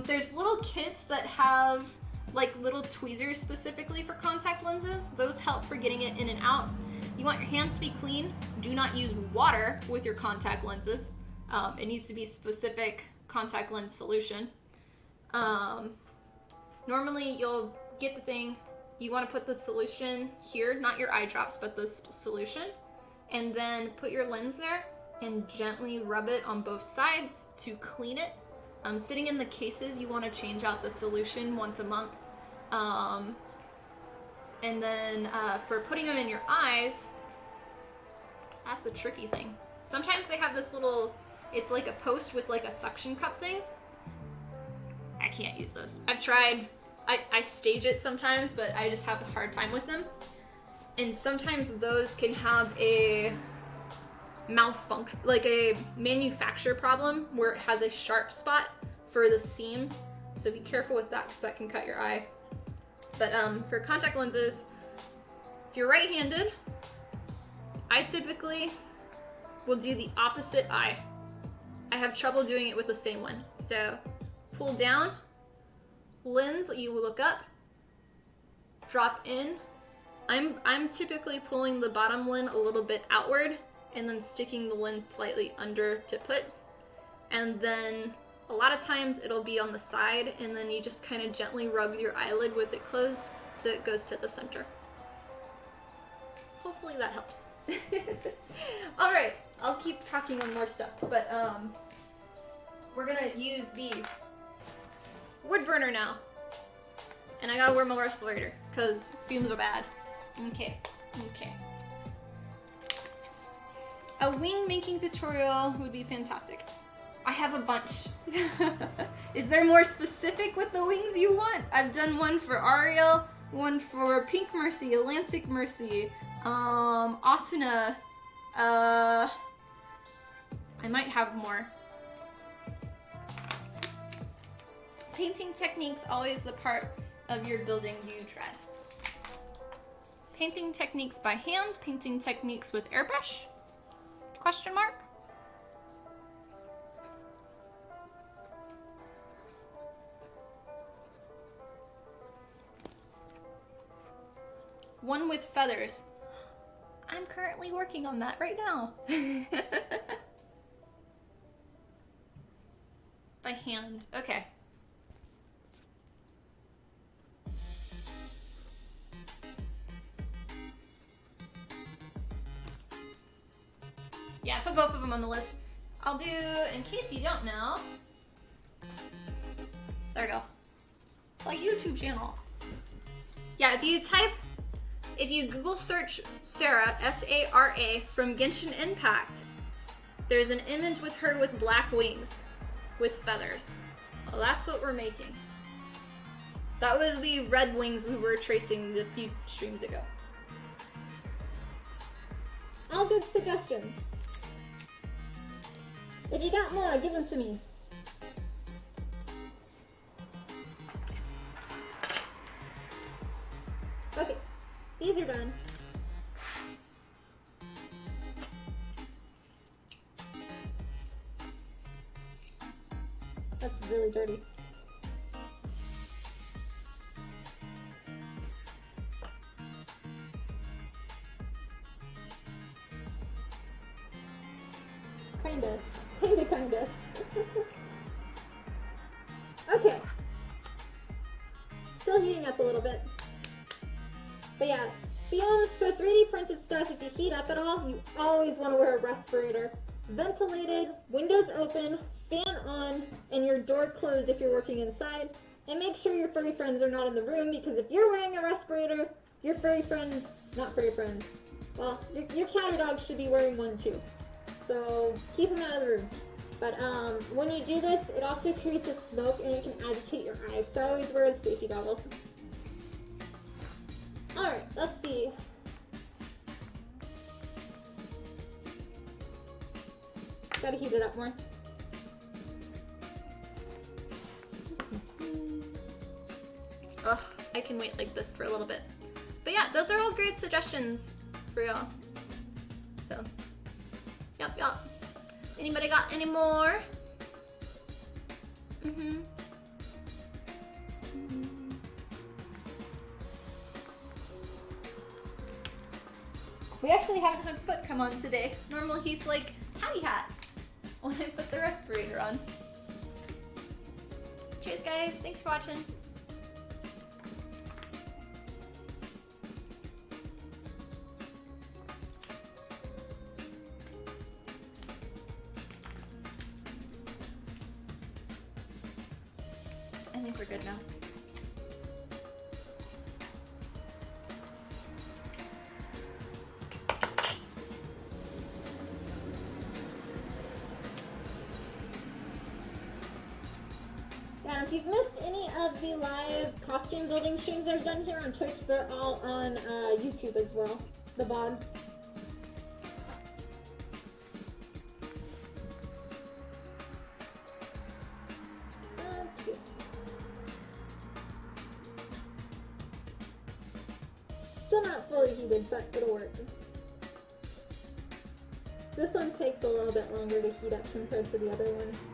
There's little kits that have like little tweezers specifically for contact lenses. Those help for getting it in and out. You want your hands to be clean. Do not use water with your contact lenses. It needs to be specific contact lens solution. Normally you'll get the thing, you want to put the solution here, not your eye drops, but the solution, and then put your lens there and gently rub it on both sides to clean it. Sitting in the cases, you want to change out the solution once a month. And then for putting them in your eyes, that's the tricky thing. Sometimes they have this little, it's like a post with like a suction cup thing. I can't use this. I've tried, I stage it sometimes, but I just have a hard time with them. And sometimes those can have a malfunction, like a manufacturer problem where it has a sharp spot for the seam. So be careful with that because that can cut your eye. But for contact lenses, if you're right-handed, I typically will do the opposite eye. I have trouble doing it with the same one. So pull down, lens, you look up, drop in. I'm typically pulling the bottom lens a little bit outward and then sticking the lens slightly under to put. And then a lot of times it'll be on the side and then you just kind of gently rub your eyelid with it closed so it goes to the center. Hopefully that helps. Alright, I'll keep talking on more stuff, but we're gonna use the wood burner now. And I gotta wear my respirator because fumes are bad. Okay. A wing making tutorial would be fantastic. I have a bunch. Is there more specific with the wings you want? I've done one for Ariel, one for Pink Mercy, Atlantic Mercy, Asuna. I might have more. Painting techniques always the part of your building you dread. Painting techniques by hand, painting techniques with airbrush? Question mark? One with feathers. I'm currently working on that right now. By hand. Okay. Yeah, put both of them on the list. I'll do, in case you don't know, there we go. My YouTube channel. Yeah, if you Google search Sarah, S-A-R-A, from Genshin Impact, There's an image with her with black wings, with feathers. Well, that's what we're making. That was the red wings we were tracing a few streams ago. All good suggestions. If you got more, give them to me. Okay, these are done. That's really dirty. Kinda. Okay. Still heating up a little bit. But yeah, beyond so 3D printed stuff, if you heat up at all, you always want to wear a respirator. Ventilated, windows open, fan on, and your door closed if you're working inside. And make sure your furry friends are not in the room, because if you're wearing a respirator, your furry friend, not furry friend, well, your cat or dog should be wearing one too. So keep them out of the room. But when you do this, it also creates a smoke and it can agitate your eyes. So always wear the safety goggles. Alright, let's see. Gotta heat it up more. Ugh, I can wait like this for a little bit. But yeah, those are all great suggestions for y'all. So, yup. Anybody got any more? We actually haven't had Foot come on today. Normally he's like, howdy hat, when I put the respirator on. Cheers guys, thanks for watching. I think we're good now. Yeah, if you've missed any of the live costume building streams I've done here on Twitch, they're all on YouTube as well, the VODs. Okay. Still not fully heated, but it'll work. This one takes a little bit longer to heat up compared to the other ones.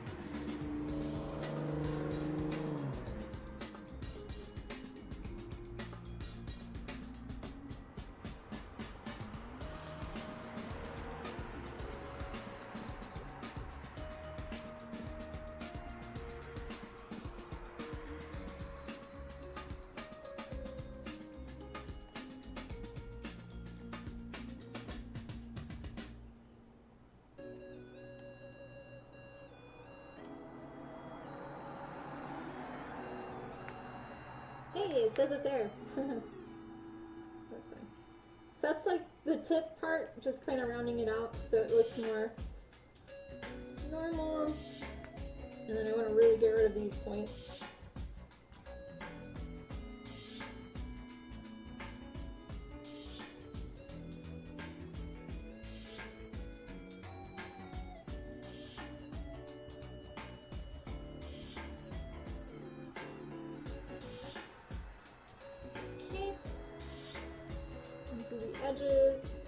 Hey, it says it there. That's fine. So that's like the tip part, just kind of rounding it out so it looks more normal. And then I want to really get rid of these points. Edges.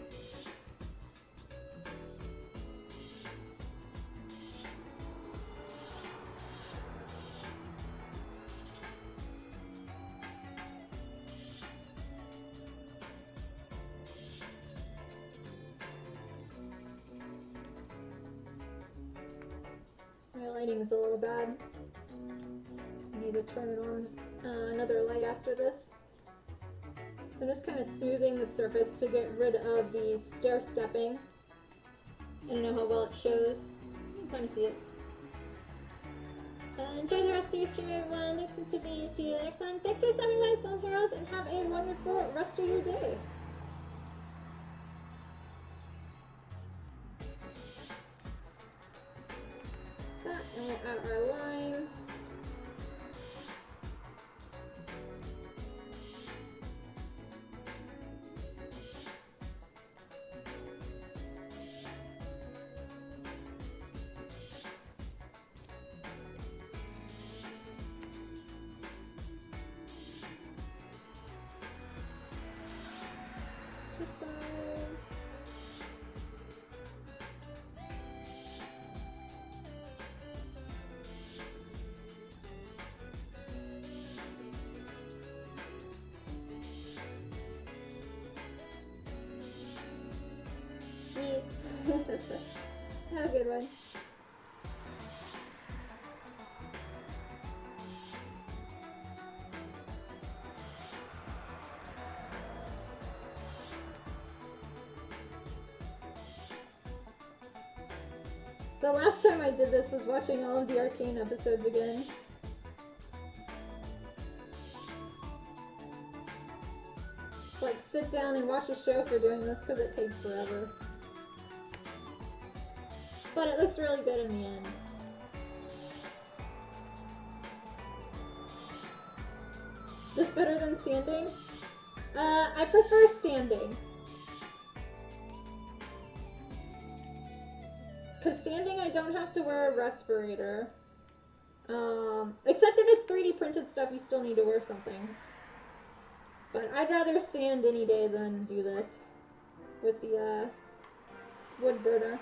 My lighting's a little bad. I need to turn it on another light after this. So I'm just kind of smoothing the surface to get rid of the stair stepping. I don't know how well it shows. You can kind of see it. Enjoy the rest of your stream, everyone. Thanks to Tiffany. See you next time. Thanks for stopping by, Film Heroes, and have a wonderful rest of your day. out our lines. This side. Have a good one. The last time I did this was watching all of the Arcane episodes again. Like, sit down and watch a show for doing this because it takes forever. But it looks really good in the end. This better than sanding? I prefer sanding. Because sanding, I don't have to wear a respirator. Except if it's 3D printed stuff, you still need to wear something. But I'd rather sand any day than do this with the wood burner.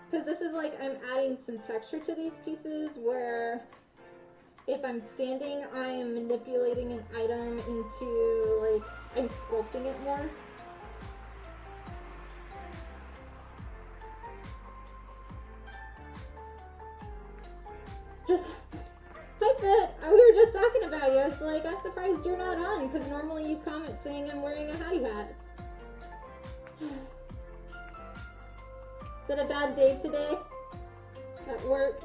Because this is like, I'm adding some texture to these pieces where if I'm sanding, I am manipulating an item into, like, I'm sculpting it more. Just, hi Fit, we were just talking about you. It's like, I'm surprised you're not on, because normally you comment saying I'm wearing a hattie hat. Is it a bad day today? At work?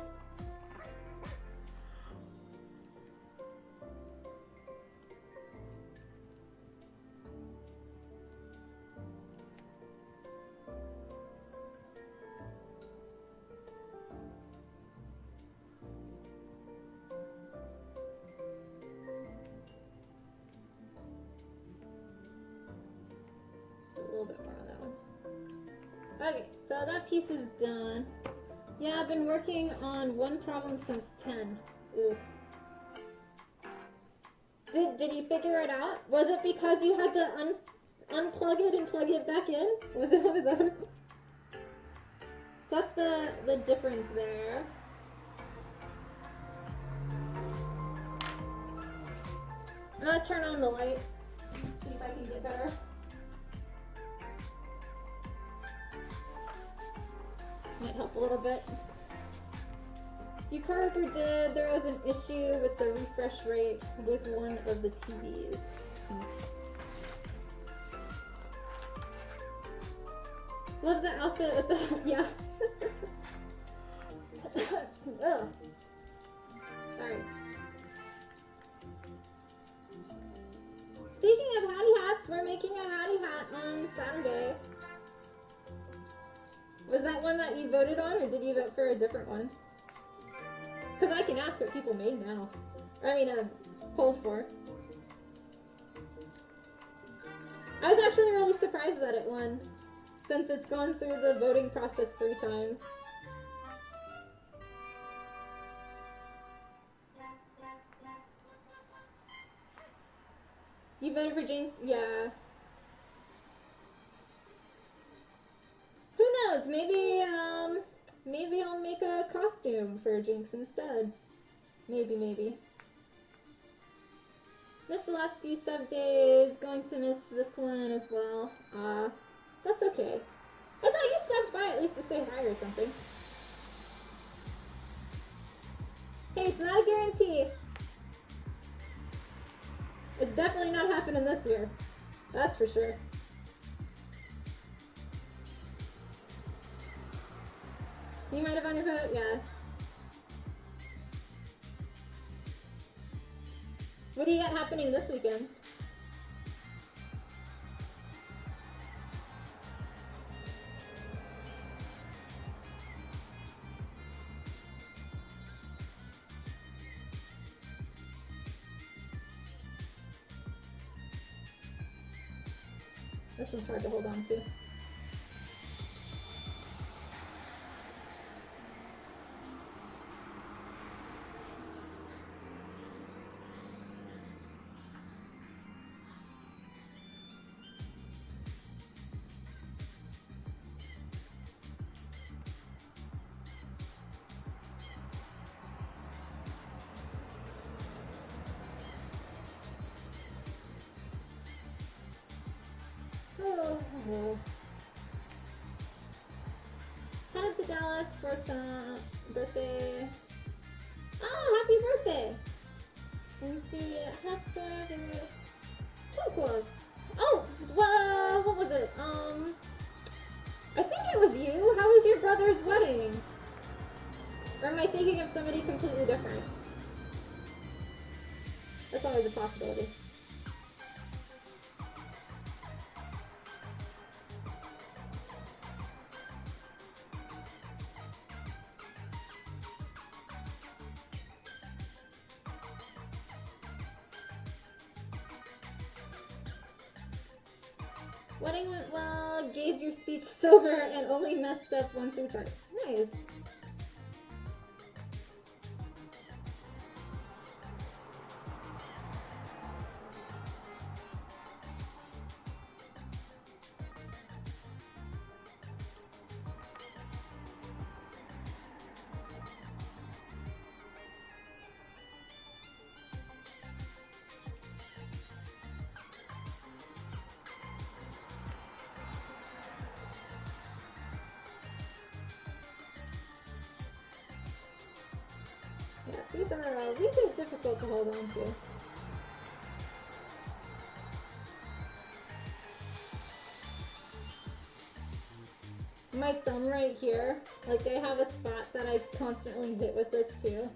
A little bit more on that one. Okay, so that piece is done. Yeah, I've been working on one problem since 10. Ugh. Did you figure it out? Was it because you had to unplug it and plug it back in? Was it one of those? So that's the difference there. I'm gonna turn on the light. See if I can get better. Might help a little bit. Your coworker did. There was an issue with the refresh rate with one of the TVs. Love the outfit with the yeah. Ugh. Sorry. Speaking of hattie hats, we're making a hattie hat on Saturday. Was that one that you voted on, or did you vote for a different one? Because I can ask what people made now. I mean, polled for. I was actually really surprised that it won, since it's gone through the voting process 3 times. You voted for James? Yeah. Who knows? Maybe, maybe I'll make a costume for Jinx instead. Maybe. Missed the last few sub days. Going to miss this one as well. That's okay. I thought you stopped by at least to say hi or something. Hey, it's not a guarantee. It's definitely not happening this year. That's for sure. You might have on your vote? Yeah. What do you got happening this weekend? This one's hard to hold on to. Oh. Headed to Dallas for some birthday. Oh, happy birthday! Let me see, Hester. Oh, cool. Oh, well, what was it? I think it was you. How was your brother's wedding? Or am I thinking of somebody completely different? That's always a possibility. Wedding went well, gave your speech sober, and only messed up once or twice. Nice. Yeah, these are a wee bit difficult to hold on to. My thumb right here, like I have a spot that I constantly hit with this too.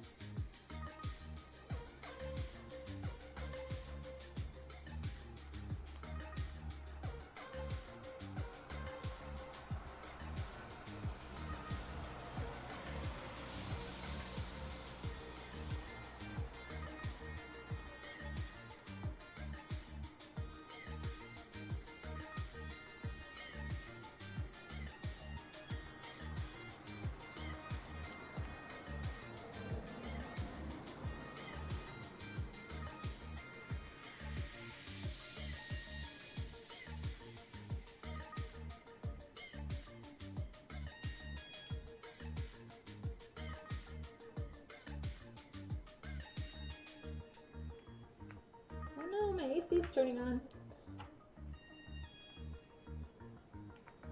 Oh no, my AC's turning on.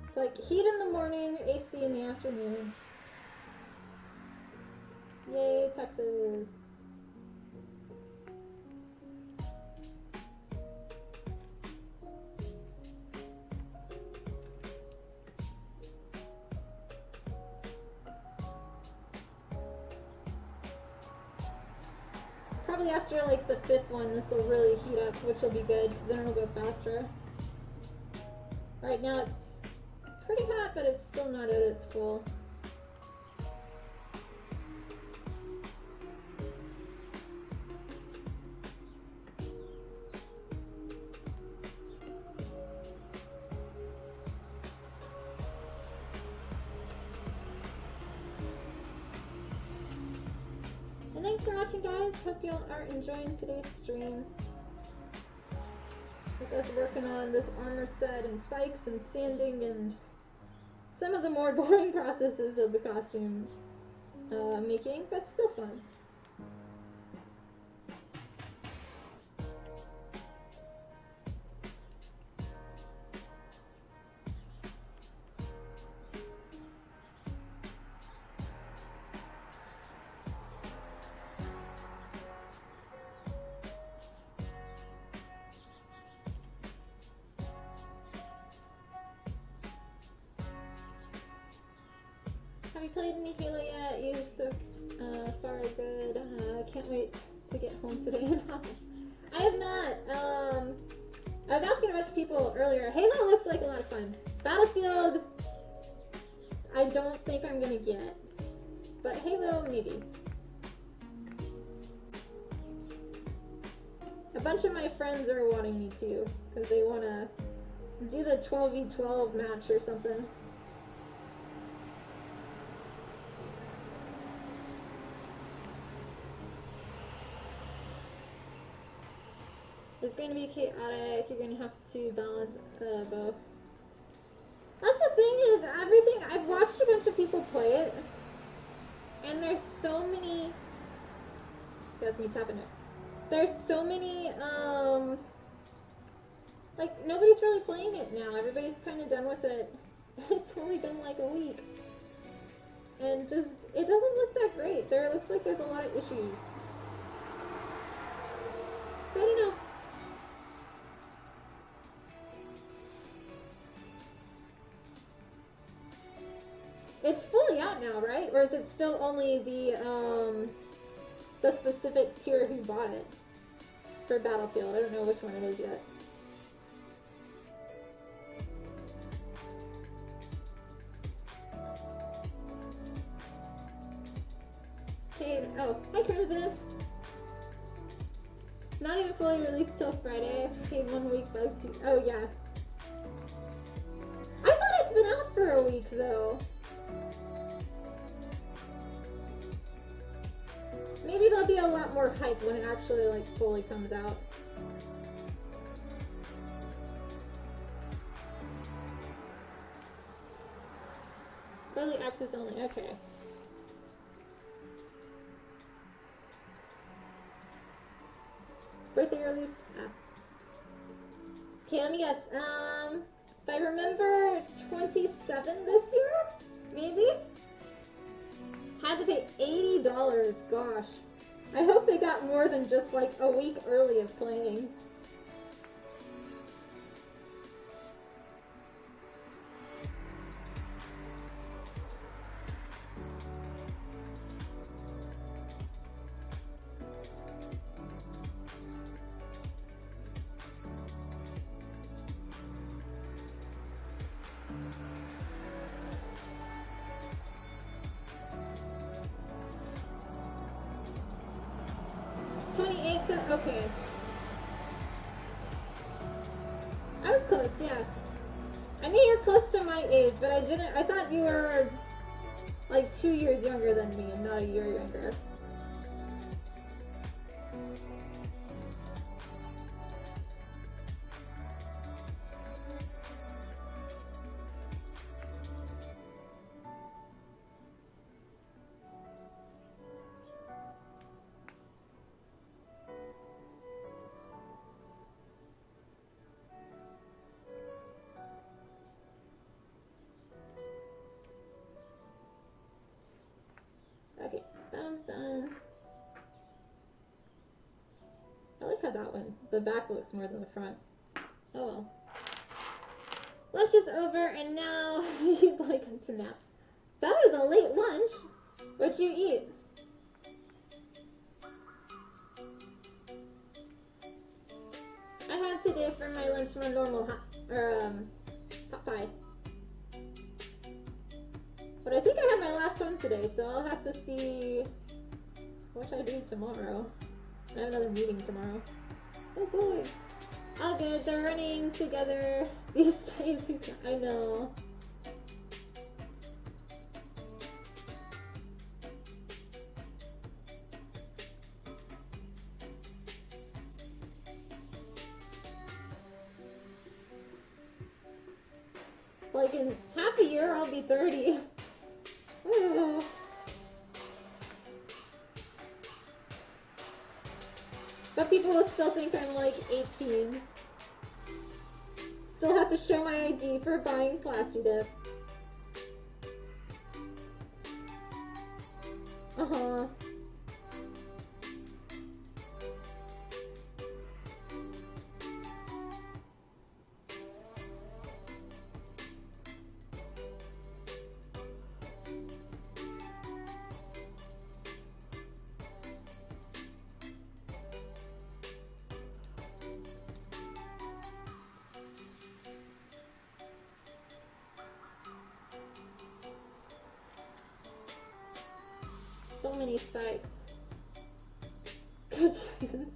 It's like heat in the morning, AC in the afternoon. Yay, Texas. Probably after like the 5th one, this will really heat up, which will be good because then it'll go faster. Right now it's pretty hot, but it's still not at its full. And thanks for watching, guys. Hope y'all are enjoying today's stream. With us working on this armor set and spikes and sanding and some of the more boring processes of the costume making, but still fun. Have you played any Halo yet? You so far good. Can't wait to get home today. I have not. I was asking a bunch of people earlier. Halo looks like a lot of fun. Battlefield, I don't think I'm gonna get, but Halo maybe. A bunch of my friends are wanting me to, because they wanna do the 12v12 match or something. It's going to be chaotic. You're going to have to balance both. That's the thing is, everything, I've watched a bunch of people play it, and there's so many, see, that's me tapping it. There's so many, like, nobody's really playing it now. Everybody's kind of done with it. It's only been like a week. And just, it doesn't look that great. There looks like there's a lot of issues. So I don't know. It's fully out now, right? Or is it still only the specific tier who bought it for Battlefield? I don't know which one it is yet. Hey, oh, hi Crimson! Not even fully released till Friday. Paid 1 week bug too. Oh yeah. I thought it's been out for a week though. Maybe there'll be a lot more hype when it actually like fully comes out. Early access only, okay. Birthday release? Ah. Okay, let me guess. If I remember 27 this year? Maybe? Had to pay $80, gosh. I hope they got more than just like a week early of playing. Okay. I was close, yeah. I knew you're close to my age, but I thought you were like 2 years younger than me and not a year younger. Okay, that one's done. I like how that one, the back looks more than the front. Oh well. Lunch is over and now you'd like to nap. That was a late lunch. What'd you eat? I had today for my lunch my normal hot pie. But I think I had my last one today, so I'll have to see what I do tomorrow. I have another meeting tomorrow. Oh boy. All good, they're running together these days. I know. So like in half a year I'll be 30. Ooh. But people will still think I'm like 18. Still have to show my ID for buying Plasti Dip. Uh-huh. So many spikes. Good chance.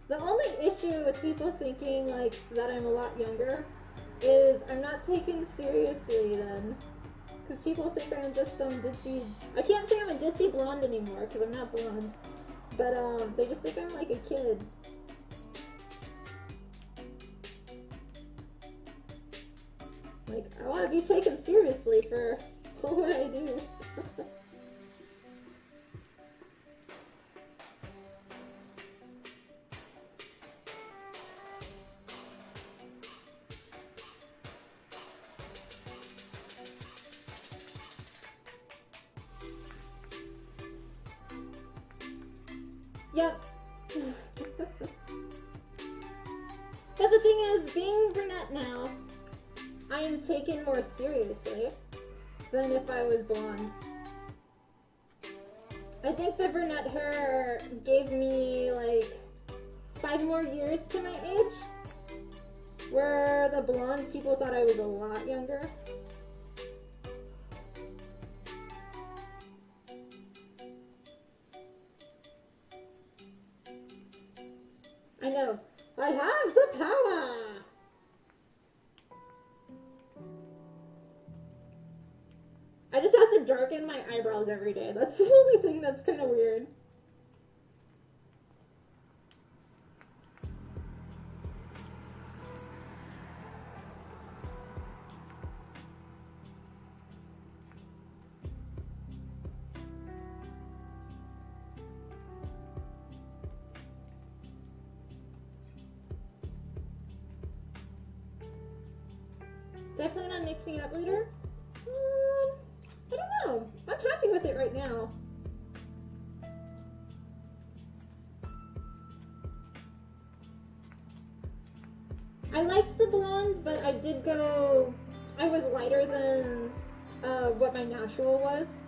The only issue with people thinking, like, that I'm a lot younger is I'm not taken seriously then. Because people think I'm just some ditzy... I can't say I'm a ditzy blonde anymore, because I'm not blonde. But, they just think I'm like a kid. Like, I want to be taken seriously for what I do. Yep. But the thing is, being brunette now, I am taken more seriously than if I was blonde. I think the brunette hair gave me like 5 more years to my age, where the blonde people thought I was a lot younger. I know. I have the power! I just have to darken my eyebrows every day. That's the only thing that's kind of weird. Do I plan on mixing it up later? I don't know. I'm happy with it right now. I liked the blonde, but I did go... I was lighter than what my natural was.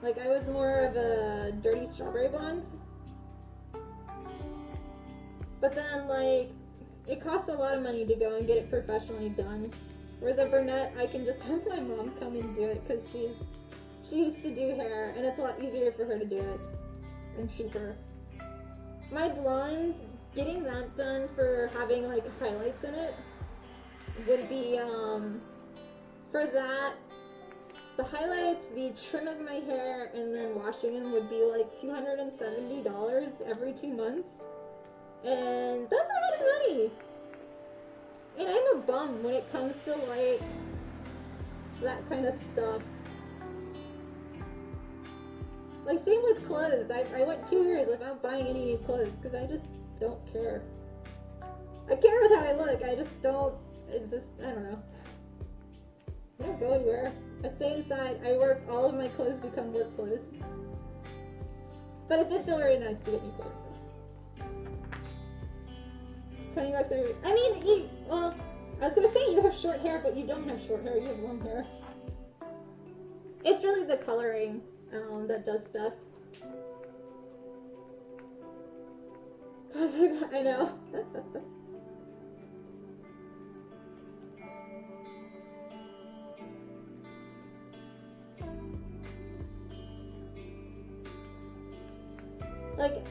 Like, I was more of a dirty strawberry blonde. But then, like, it costs a lot of money to go and get it professionally done. Where the brunette, I can just have my mom come and do it because she used to do hair, and it's a lot easier for her to do it and cheaper. My blondes, getting that done for having like highlights in it would be for that, the highlights, the trim of my hair, and then washing them would be like $270 every 2 months, and that's a lot of money. And I'm a bum when it comes to, like, that kind of stuff. Like, same with clothes. I went 2 years without buying any new clothes because I just don't care. I care with how I look. I just don't, I don't know. I don't go anywhere. I stay inside. I work. All of my clothes become work clothes. But it did feel very nice to get new clothes. 20 bucks every... I mean, well, I was gonna say you have short hair, but you don't have short hair, you have long hair. It's really the coloring that does stuff. I know. Like,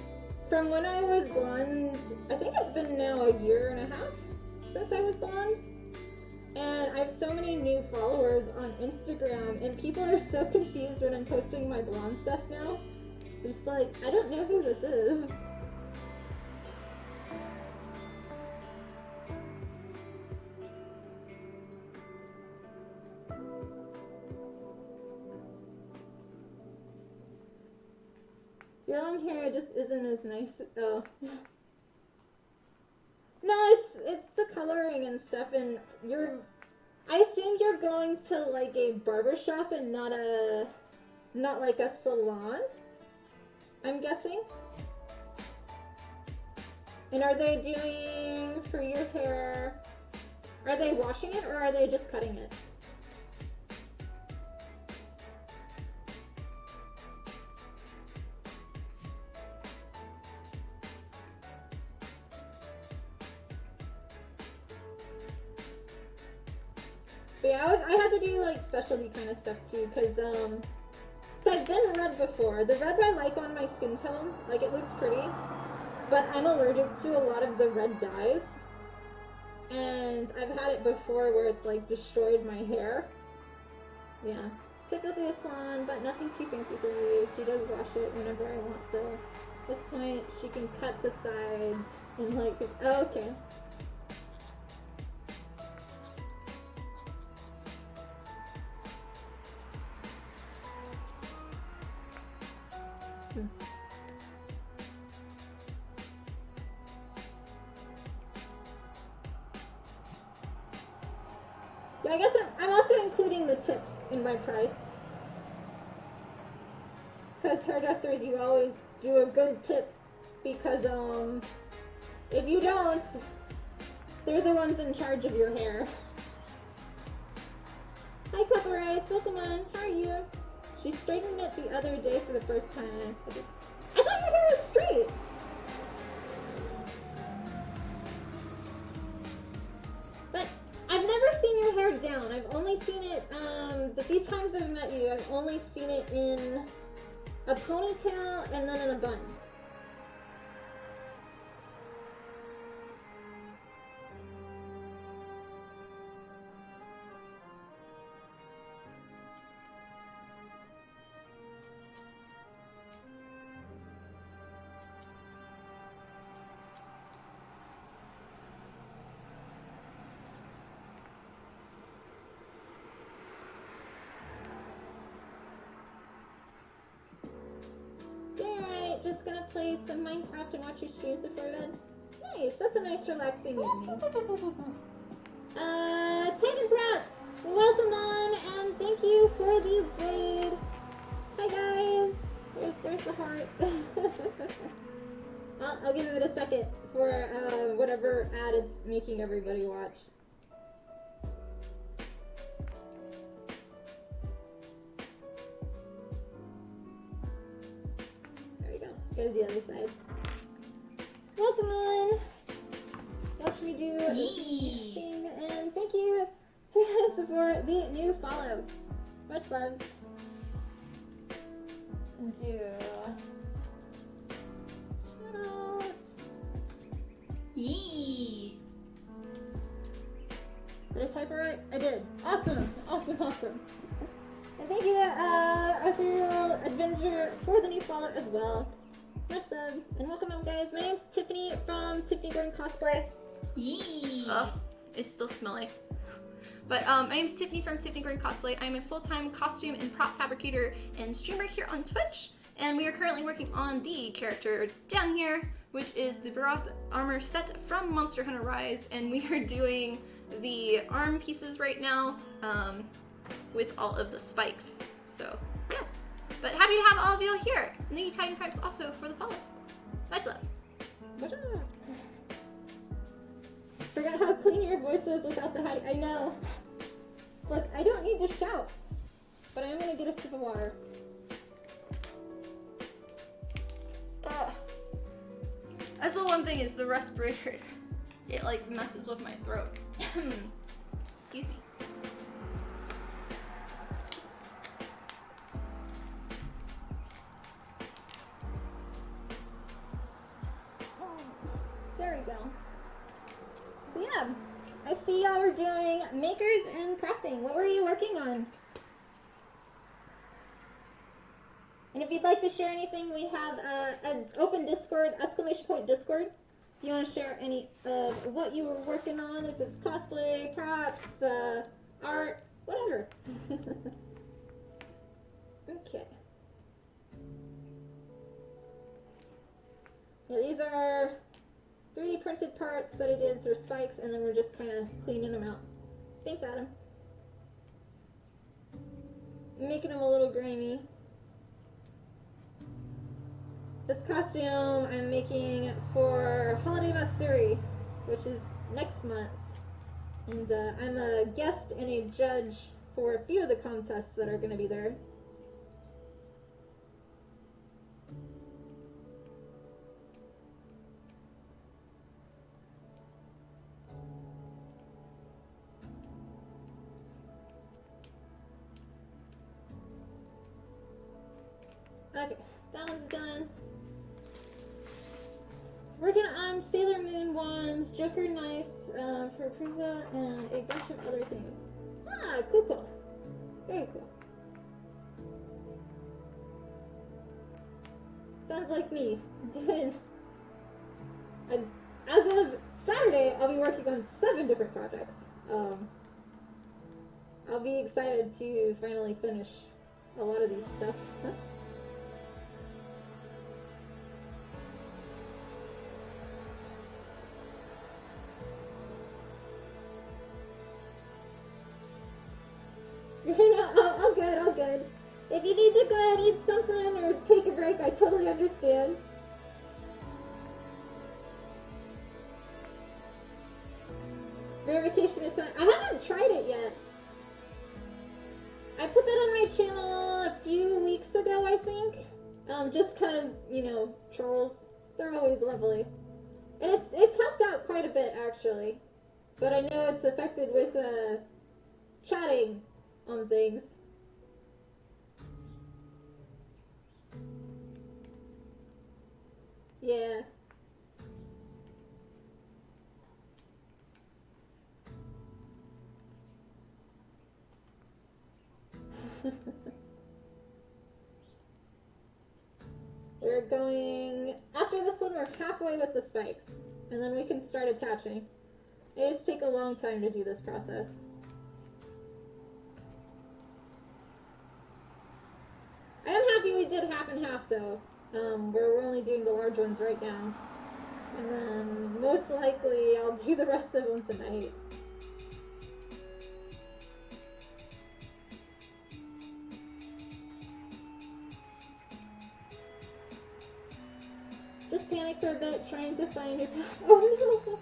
from when I was blonde, I think it's been now a year and a half since I was blonde. And I have so many new followers on Instagram, and people are so confused when I'm posting my blonde stuff now. They're just like, I don't know who this is. Your long hair just isn't as nice. Oh. No, it's the coloring and stuff, and I assume you're going to like a barber shop and not like a salon, I'm guessing. And are they doing for your hair, are they washing it or are they just cutting it? But yeah, I had to do like specialty kind of stuff too, because so I've been red before. The red I like on my skin tone, like it looks pretty. but I'm allergic to a lot of the red dyes. And I've had it before where it's like destroyed my hair. Yeah. Typically a salon, but nothing too fancy for me. She does wash it whenever I want though. At this point, she can cut the sides and like, oh, okay. Yeah, I guess I'm also including the tip in my price. Because hairdressers, you always do a good tip. Because, if you don't, they're the ones in charge of your hair. Hi, Cup of Rice. Welcome on. How are you? She straightened it the other day for the first time. I thought your hair was straight. But I've never seen your hair down. I've only seen it, the few times I've met you, I've only seen it in a ponytail and then in a bun. Alright, just gonna play some Minecraft and watch your streams before bed. Nice, that's a nice relaxing evening. Titan Props, welcome on, and thank you for the raid. Hi guys, there's the heart. Well, I'll give it a second for whatever ad it's making everybody watch. Gotta do the other side. Welcome on! Watch me do this thing, and thank you for the new follow. Much love. And do shout out. Yee! Did I type it right? I did. Awesome! Awesome, awesome. And thank you, Ethereal Adventure, for the new follow as well. Much love, and welcome on guys. My name's Tiffany from Tiffany Gordon Cosplay. Yee! It's still smelly. But my name's Tiffany from Tiffany Gordon Cosplay. I'm a full-time costume and prop fabricator and streamer here on Twitch. And we are currently working on the character down here, which is the Barioth armor set from Monster Hunter Rise. And we are doing the arm pieces right now with all of the spikes. So, yes. But happy to have all of you here. And thank you, Titan Primes, also for the follow. Much love. Forgot how clean your voice is without the high. I know. It's like, I don't need to shout. But I'm gonna get a sip of water. That's the one thing is the respirator. It like messes with my throat. Excuse me. There we go. But yeah, I see y'all are doing makers and crafting. What were you working on? And if you'd like to share anything, we have an open Discord, !Discord. If you want to share any of what you were working on, if it's cosplay, props, art, whatever. Okay. Yeah, these are 3D printed parts that I did, sort of spikes, and then we're just kind of cleaning them out. Thanks, Adam. Making them a little grimy. This costume I'm making for Holiday Matsuri, which is next month. And I'm a guest and a judge for a few of the contests that are going to be there. Okay, that one's done. Working on Sailor Moon wands, Joker knives for Prusa, and a bunch of other things. Ah, cool, cool. Very cool. Sounds like me doing. And as of Saturday, I'll be working on 7 different projects. I'll be excited to finally finish a lot of these stuff. All good, all good. If you need to go and eat something or take a break, I totally understand. Verification is fine. I haven't tried it yet. I put that on my channel a few weeks ago, I think. Just cause, you know, trolls, they're always lovely. And it's helped out quite a bit, actually. But I know it's affected with, chatting on things. Yeah. We're going, after this one, we're halfway with the spikes, and then we can start attaching. It just take a long time to do this process. I am happy we did half and half, though. We're only doing the large ones right now. And then, most likely, I'll do the rest of them tonight. Just panic for a bit, trying to find your path. Oh no!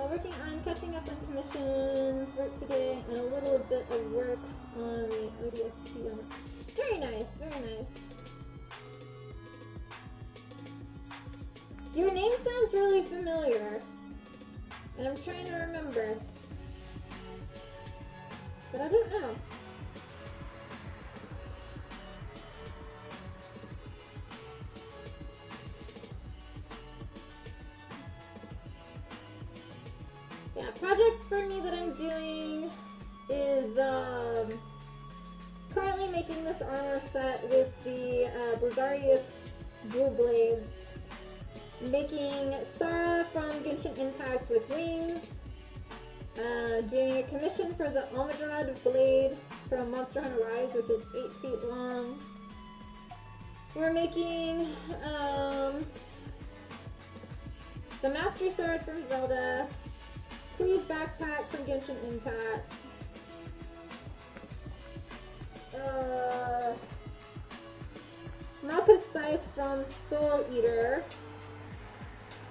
Working on catching up on commissions, work today, and a little bit of work on the ODST. Very nice, very nice. Your name sounds really familiar, and I'm trying to remember, but I don't know. Yeah, projects for me that I'm doing is currently making this armor set with the Blizzarioth dual blades, making Sara from Genshin Impact with wings, doing a commission for the Almadrad blade from Monster Hunter Rise, which is 8 feet long. We're making the Master Sword from Zelda, Please backpack from Genshin Impact. Malka's Scythe from Soul Eater.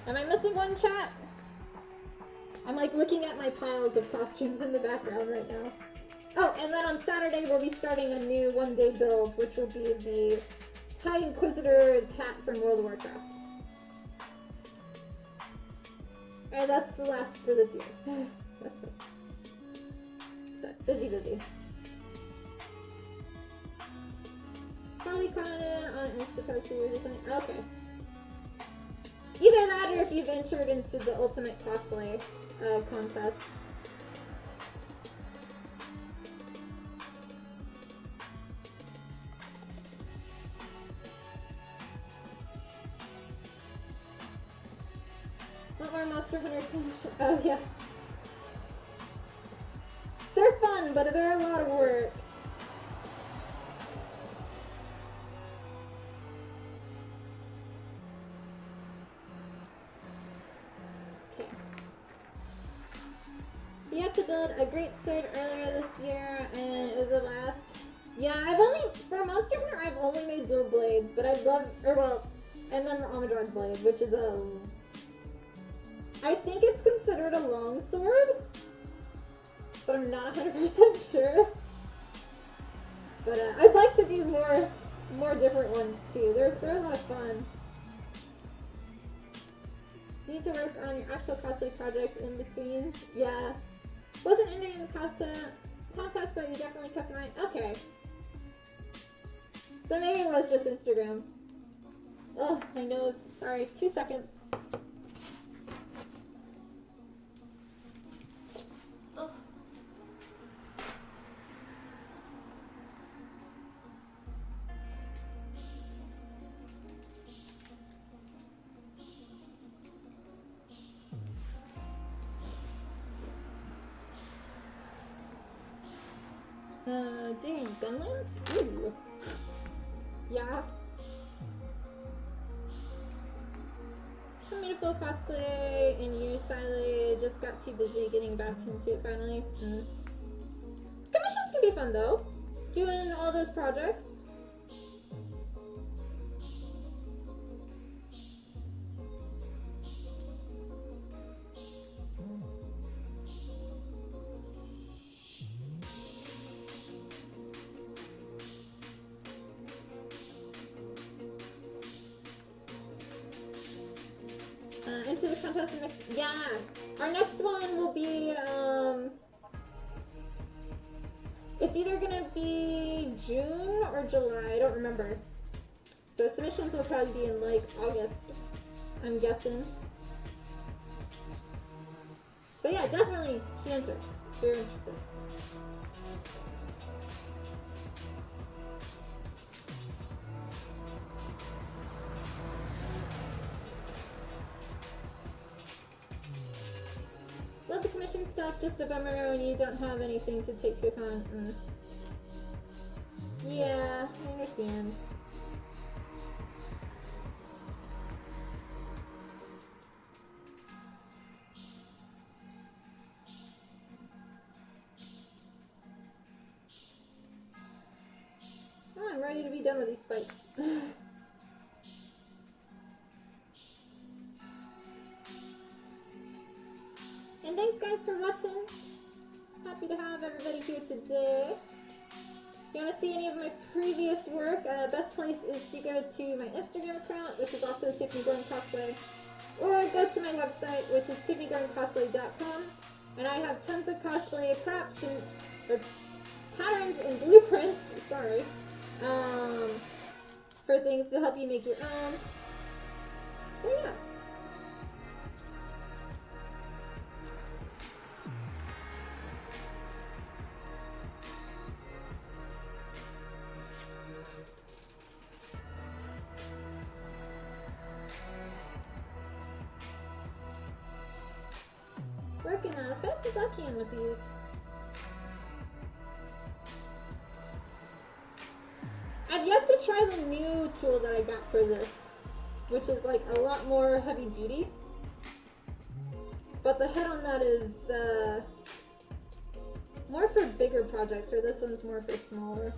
Am I missing one, chat? I'm like looking at my piles of costumes in the background right now. Oh, and then on Saturday we'll be starting a new one-day build, which will be the High Inquisitor's hat from World of Warcraft. And that's the last for this year. But busy. Probably commented on Instapost series or something. Okay. Either that or if you've entered into the Ultimate Cosplay contest. Not more Monster Hunter Convention. Oh, yeah. They're fun, but they're a lot of work. Okay. You had to build a great sword earlier this year, and it was a blast. Yeah, for Monster Hunter, I've only made dual blades, but I'd love, and then the Almadrad blade, which is I think it's considered a long sword, but I'm not 100% sure. But I'd like to do more different ones too. They're a lot of fun. You need to work on your actual cosplay project in between. Yeah. Wasn't entered in the contest, but you definitely kept in mind. Okay. Then maybe it was just Instagram. Ugh, my nose. Sorry, 2 seconds. Doing Gunlands? Ooh. Yeah. I made a full cosplay and you silently just got too busy getting back into it finally. Commissions can be fun though. Doing all those projects. Into the contest next. Yeah, our next one will be. It's either gonna be June or July. I don't remember. So submissions will probably be in like August, I'm guessing. But yeah, definitely should enter. Very interested. Love the commission stuff, just a bummer when you don't have anything to take to account. Yeah, I understand. Oh, I'm ready to be done with these fights. And thanks guys for watching. Happy to have everybody here today. If you want to see any of my previous work, best place is to go to my Instagram account, which is also Tiffany Cosplay, or go to my website, which is tiffanycosplay.com. And I have tons of cosplay props and or patterns and blueprints. Sorry, for things to help you make your own. So yeah. Working as fast as I can with these. I've yet to try the new tool that I got for this, which is like a lot more heavy duty. But the head on that is more for bigger projects, or this one's more for smaller.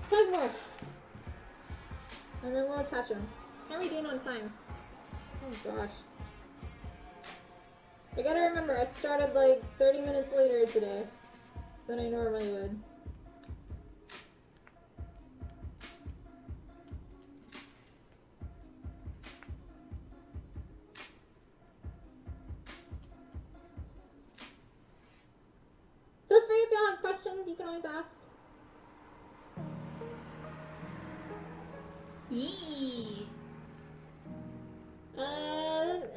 Five more. And then we'll attach them. How are we doing on time? Oh gosh. I gotta remember, I started like 30 minutes later today than I normally would. Feel free if y'all have questions, you can always ask. Yee!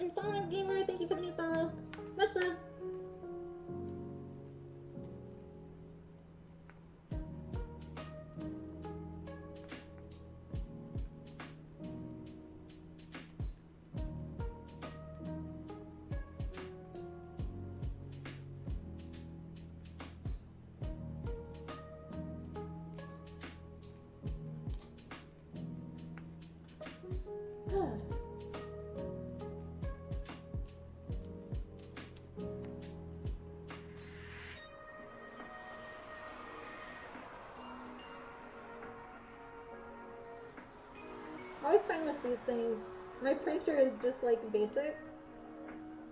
Insomniac Gamer, thank you for the new follow. Much love. I always find with these things, my printer is just like basic.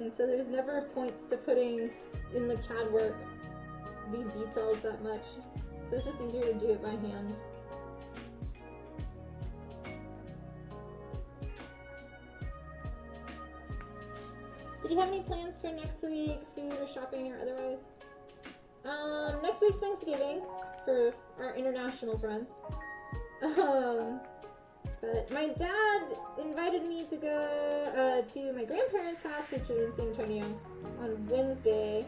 And so there's never points to putting in the CAD work the details that much. So it's just easier to do it by hand. Did you have any plans for next week, food or shopping or otherwise? Next week's Thanksgiving for our international friends. But my dad invited me to go to my grandparents' house, which is in San Antonio, on Wednesday.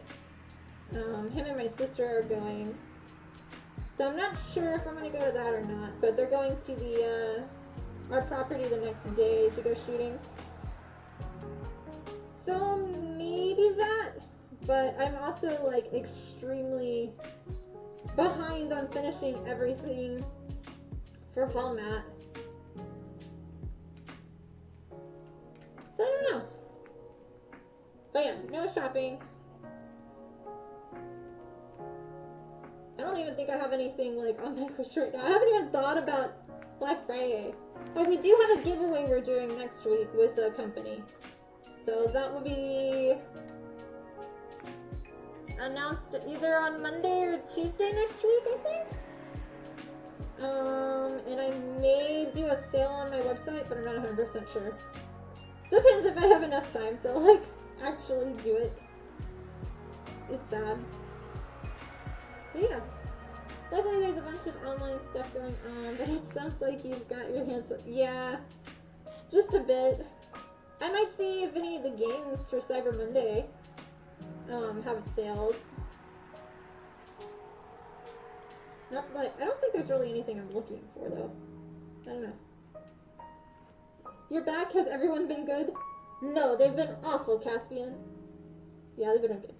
Him and my sister are going. So I'm not sure if I'm going to go to that or not, but they're going to the our property the next day to go shooting. So maybe that, but I'm also like extremely behind on finishing everything for Hallmat. So I don't know. But yeah, no shopping. I don't even think I have anything like on my wish right now. I haven't even thought about Black Friday. But we do have a giveaway we're doing next week with a company. So that will be announced either on Monday or Tuesday next week, I think. And I may do a sale on my website, but I'm not 100% sure. Depends if I have enough time to like actually do it. It's sad. But yeah. Luckily there's a bunch of online stuff going on, but it sounds like you've got your hands... Yeah, just a bit. I might see if any of the games for Cyber Monday have sales. Not like, I don't think there's really anything I'm looking for though. I don't know. Your back, has everyone been good? No, they've been awful, Caspian. Yeah, they've been good.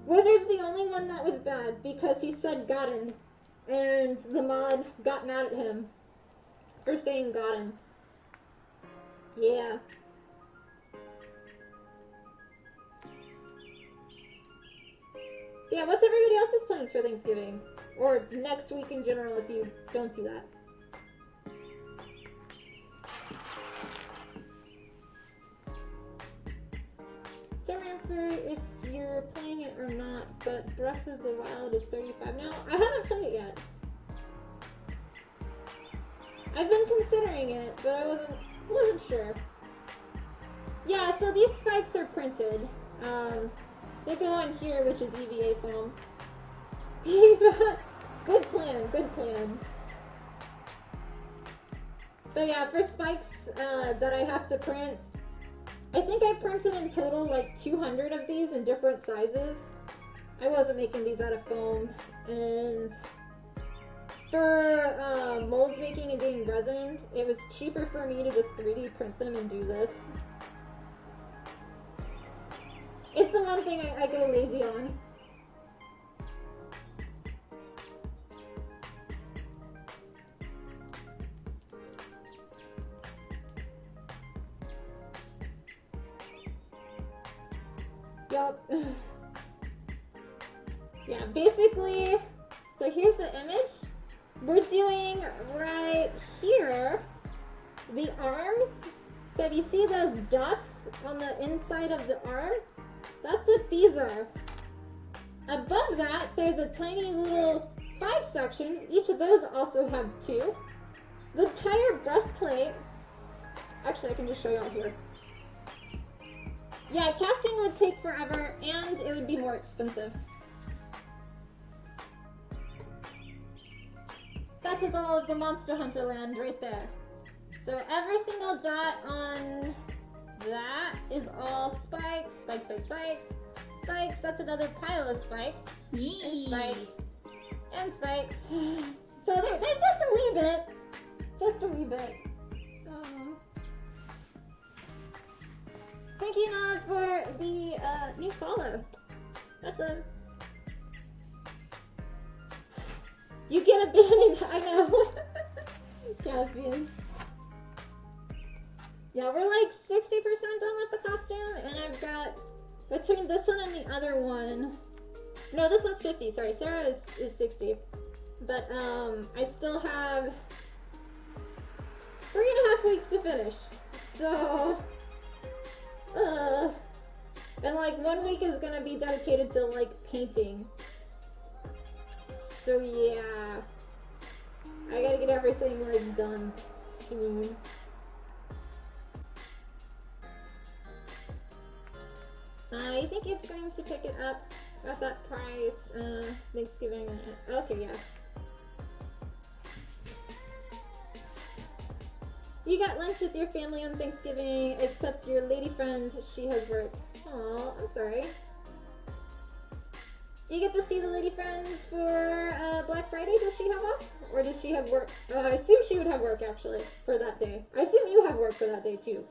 Wizard's the only one that was bad because he said gotten, and the mod got mad at him for saying gotten. Yeah. Yeah, what's everybody else's plans for Thanksgiving? Or next week in general if you don't do that. Don't remember if you're playing it or not, but Breath of the Wild is 35 now. I haven't played it yet. I've been considering it, but I wasn't sure. Yeah, so these spikes are printed. They go on here, which is EVA foam. Good plan, good plan. But yeah, for spikes that I have to print, I think I printed in total like 200 of these in different sizes. I wasn't making these out of foam. And for molds making and doing resin, it was cheaper for me to just 3D print them and do this. It's the one thing I go lazy on. Yup. Yeah, basically, so here's the image. We're doing right here the arms. So if you see those dots on the inside of the arm, that's what these are. Above that, there's a tiny little 5 sections. Each of those also have 2. The entire breastplate, actually I can just show you all here. Yeah, casting would take forever and it would be more expensive. That is all of the Monster Hunter land right there. So every single dot on that is all spikes, spikes, spikes, spikes, spikes. That's another pile of spikes. Yee. And spikes. And spikes. So they're just a wee bit. Just a wee bit. Thank you, Nod, for the new follow. Awesome. You get a bandage, I know. Caspian. Yeah, we're like 60% done with the costume, and I've got, between this one and the other one, no, this one's 50, sorry, Sarah is 60. But, I still have 3.5 weeks to finish. So, And like 1 week is gonna be dedicated to like painting. So yeah. I gotta get everything like done soon. I think it's going to pick it up at that price, Thanksgiving. Okay, yeah. You got lunch with your family on Thanksgiving, except your lady friend, she has work. Aw, I'm sorry. Do you get to see the lady friends for Black Friday? Does she have off? Or does she have work? I assume she would have work, actually, for that day. I assume you have work for that day, too.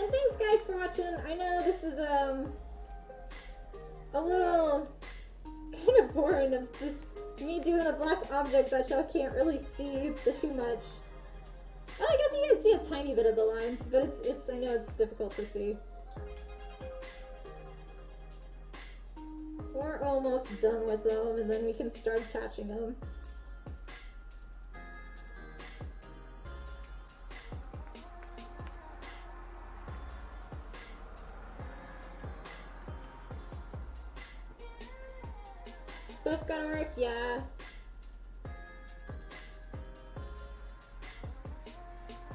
And thanks guys for watching. I know this is a little kind of boring of just me doing a black object that y'all can't really see too much. Well, I guess you can see a tiny bit of the lines, but it's I know it's difficult to see. We're almost done with them, and then we can start attaching them. Both gonna work, yeah.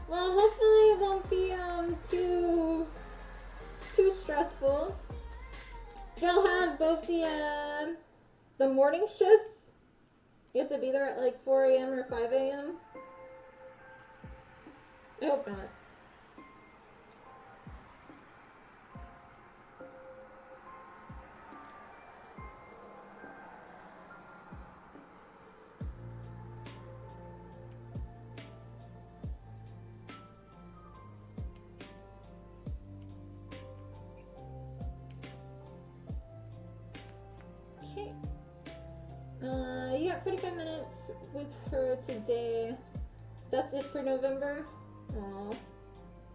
Well, hopefully it won't be too stressful. Y'all have both the morning shifts. You have to be there at like 4 a.m. or 5 a.m. I hope not. Okay. You got 45 minutes with her today. That's it for November? Aw.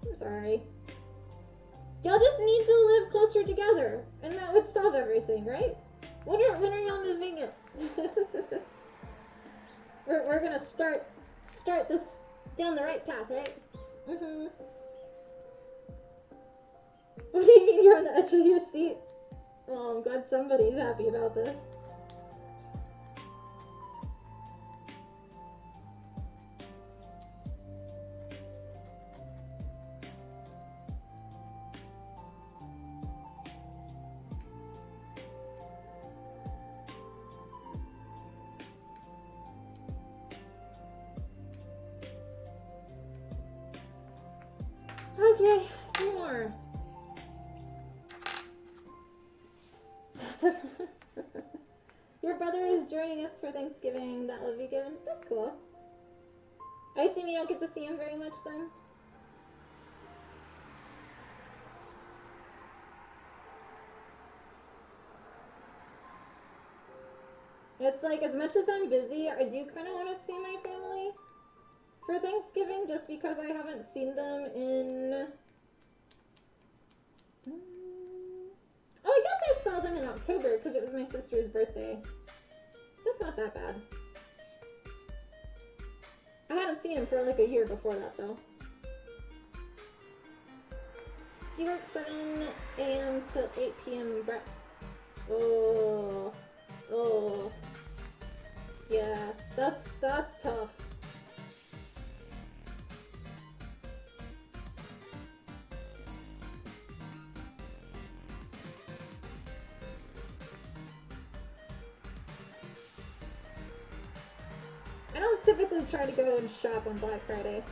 I'm sorry. Y'all just need to live closer together, and that would solve everything, right? When are y'all moving in? we're gonna start this down the right path, right? Mm-hmm. What do you mean you're on the edge of your seat? Well, I'm glad somebody's happy about this. Okay, 3 more. Your brother is joining us for Thanksgiving. That would be good. That's cool. I assume you don't get to see him very much then? It's like, as much as I'm busy, I do kind of want to see my family for Thanksgiving, just because I haven't seen them in... Oh, I guess I saw them in October because it was my sister's birthday. That's not that bad. I hadn't seen him for like a year before that, though. He works 7 a.m. till 8 p.m. Oh. Oh. Yeah, that's tough. I don't typically try to go and shop on Black Friday.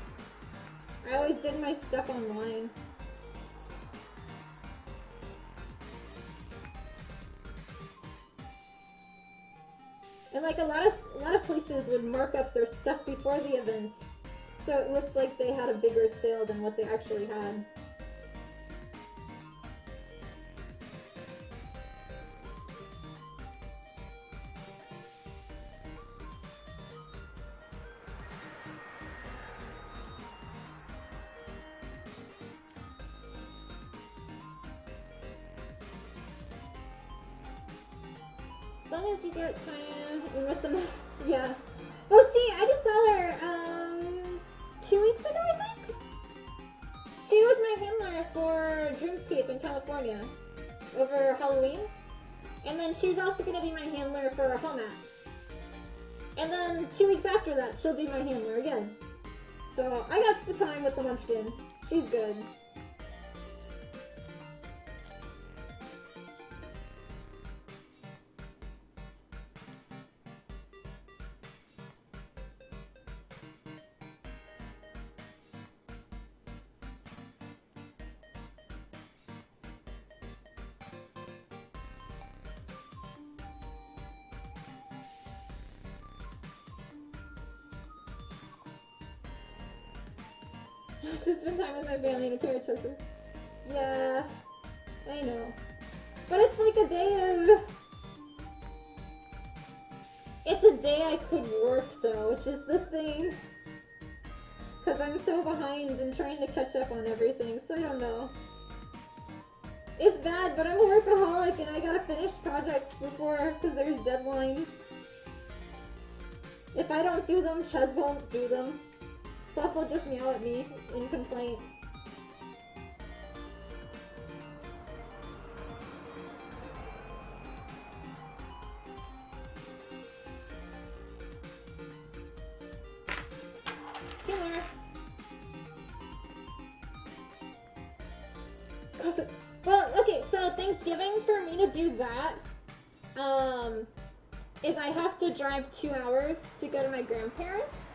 I always did my stuff online. And like a lot of places would mark up their stuff before the event, so it looked like they had a bigger sale than what they actually had. As long as you get time and with them, yeah. Well, I just saw her, 2 weeks ago, I think? She was my handler for Dreamscape in California over Halloween. And then she's also gonna be my handler for Home At. And then 2 weeks after that, she'll be my handler again. So, I got the time with the Munchkin. She's good. I should spend time with my family and a pair of toasters. Yeah, I know. But it's like a day of... It's a day I could work though, which is the thing. Because I'm so behind and trying to catch up on everything, so I don't know. It's bad, but I'm a workaholic and I gotta finish projects before, because there's deadlines. If I don't do them, Ches won't do them. Fluff will just meow at me in complaint. Two more. Well, okay, so Thanksgiving for me to do that, is I have to drive 2 hours to go to my grandparents.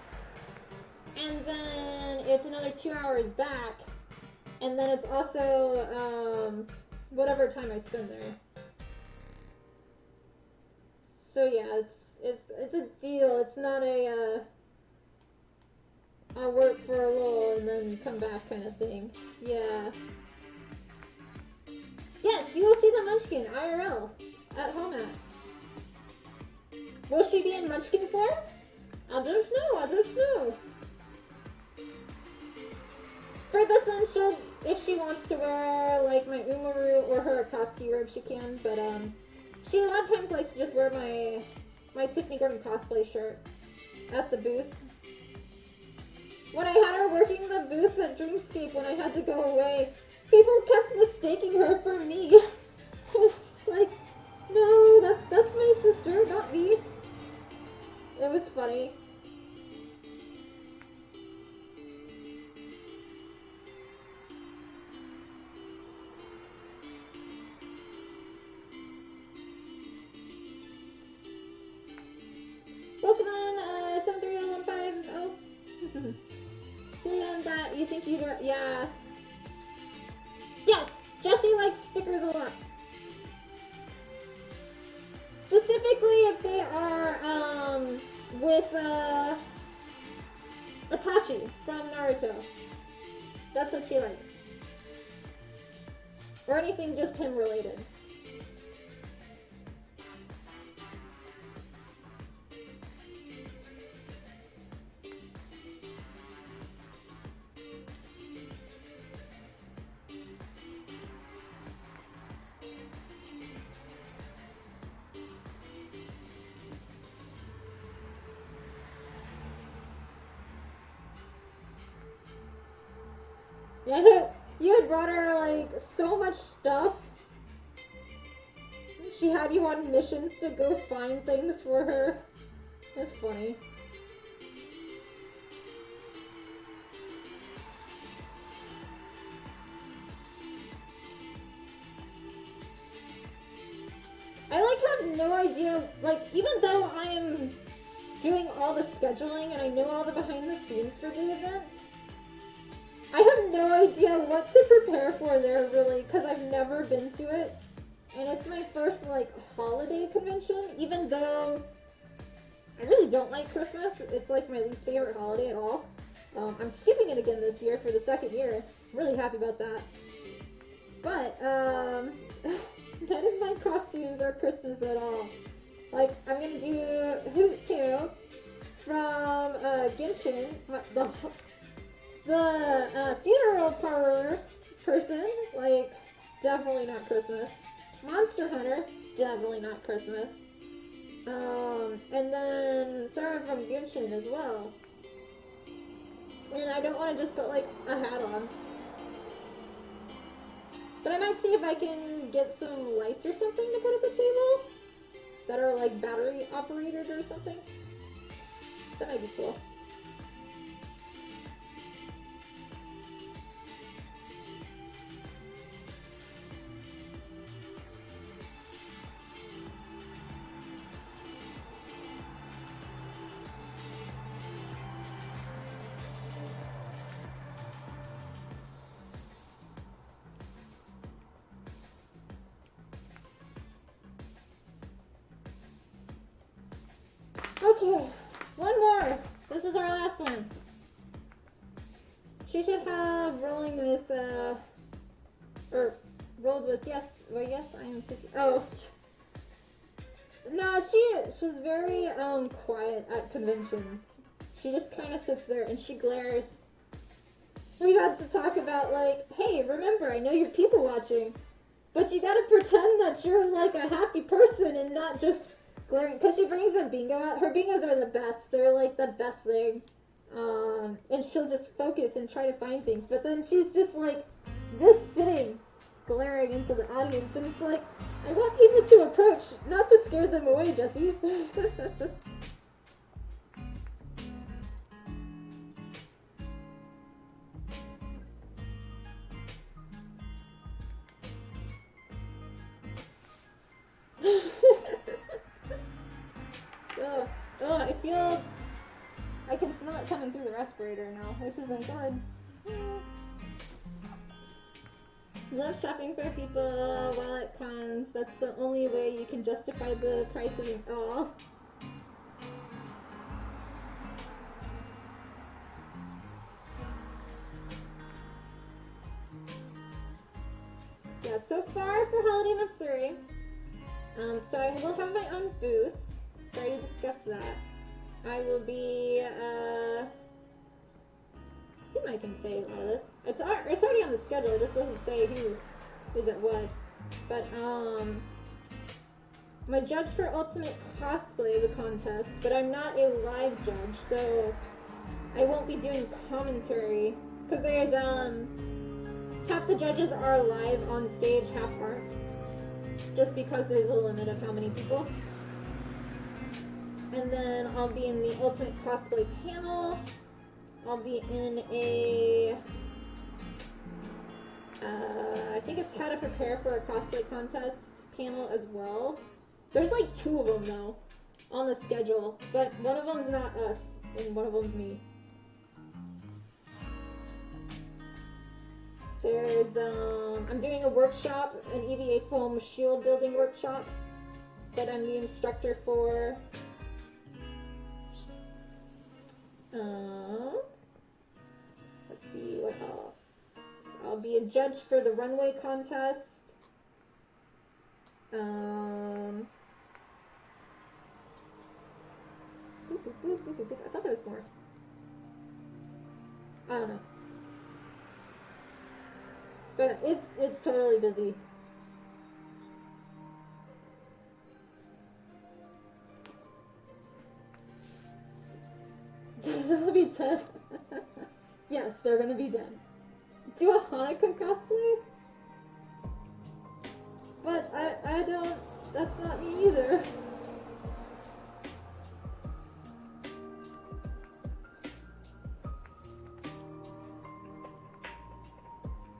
And then it's another 2 hours back. And then it's also, whatever time I spend there. So yeah, it's a deal. It's not a, I'll work for a little and then come back kind of thing. Yeah. Yes, you will see the Munchkin, IRL, at Home At. Will she be in Munchkin form? I don't know. For this one, she'll, if she wants to wear, like, my Umaru or her Akatsuki robe, she can, but, she a lot of times likes to just wear my Tiffany Gordon cosplay shirt at the booth. When I had her working the booth at Dreamscape when I had to go away, people kept mistaking her for me. It's like, no, that's my sister, not me. It was funny. Pokemon 730150. Beyond that, you think you'd... Yeah. Yes! Jesse likes stickers a lot. Specifically if they are, with, Itachi from Naruto. That's what she likes. Or anything just him related. Yeah, you had brought her, like, so much stuff. She had you on missions to go find things for her. That's funny. I, like, have no idea, like, even though I am doing all the scheduling and I know all the behind the scenes for the event, I have no idea what to prepare for there, really, because I've never been to it. And it's my first, like, holiday convention, even though I really don't like Christmas. It's, like, my least favorite holiday at all. I'm skipping it again this year for the second year. I'm really happy about that. But, none of my costumes are Christmas at all. Like, I'm gonna do Hoot 2 from, Genshin, the funeral parlor person, like, definitely not Christmas. Monster Hunter, definitely not Christmas. And then Sarah from Genshin as well. And I don't want to just put like a hat on. But I might see if I can get some lights or something to put at the table that are like battery operated or something. That might be cool. Okay, one more. This is our last one. She should have rolling with, or rolled with, yes, well, yes, I am Tiffany. Oh. No, she's very, quiet at conventions. She just kind of sits there and she glares. We got to talk about, like, hey, remember, I know you're people watching, but you gotta pretend that you're, like, a happy person and not just glaring, because she brings them bingo out. Her bingos are the best. They're, like, the best thing. And she'll just focus and try to find things, but then she's just, like, this sitting, glaring into the audience, and it's like, I want people to approach, not to scare them away, Jessie. Oh, I can smell it coming through the respirator now, which isn't good. Love shopping for people while it comes. That's the only way you can justify the price of it all. Yeah, so far for Holiday Matsuri, so I will have my own booth. Sorry to discuss that. I will be, I assume I can say a lot of this. It's already on the schedule, it just doesn't say who is at what. But, I'm a judge for Ultimate Cosplay, the contest, but I'm not a live judge, so I won't be doing commentary. Because there is, half the judges are live on stage, half aren't. Just because there's a limit of how many people. And then I'll be in the Ultimate Cosplay panel. I'll be in a, I think it's how to prepare for a cosplay contest panel as well. There's like 2 of them though, on the schedule, but one of them's not us, and one of them's me. There's, I'm doing a workshop, an EVA foam shield building workshop that I'm the instructor for. Let's see, what else? I'll be a judge for the runway contest. I thought there was more. I don't know. But it's totally busy. There's gonna be 10. Yes, they're gonna be dead. Do a Hanukkah cosplay? But I don't, that's not me either.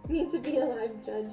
Need to be a live judge.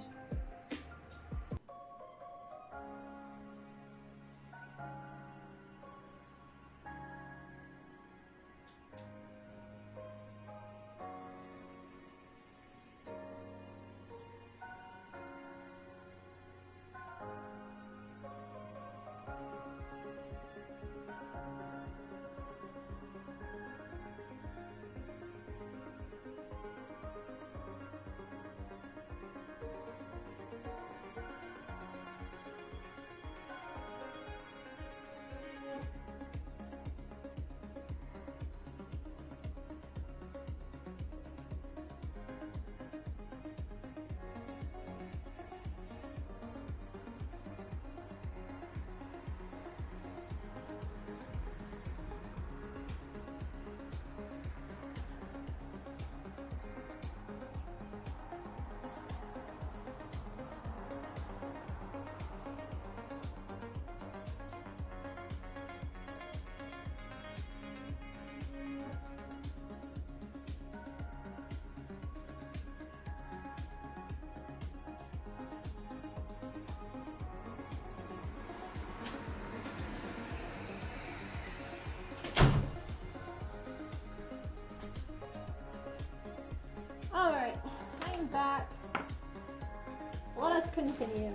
continue.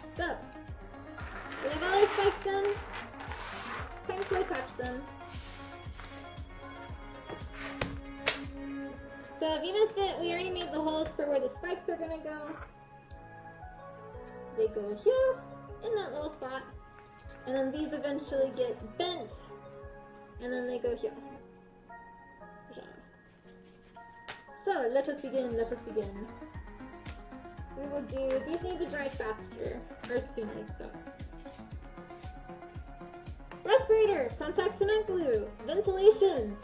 So, we have all our spikes done. Time to attach them. So if you missed it, we already made the holes for where the spikes are gonna go. They go here, in that little spot. And then these eventually get bent, and then they go here. So, let us begin, let us begin. We will do, these need to dry faster, or sooner, so. Respirator, contact cement glue, ventilation,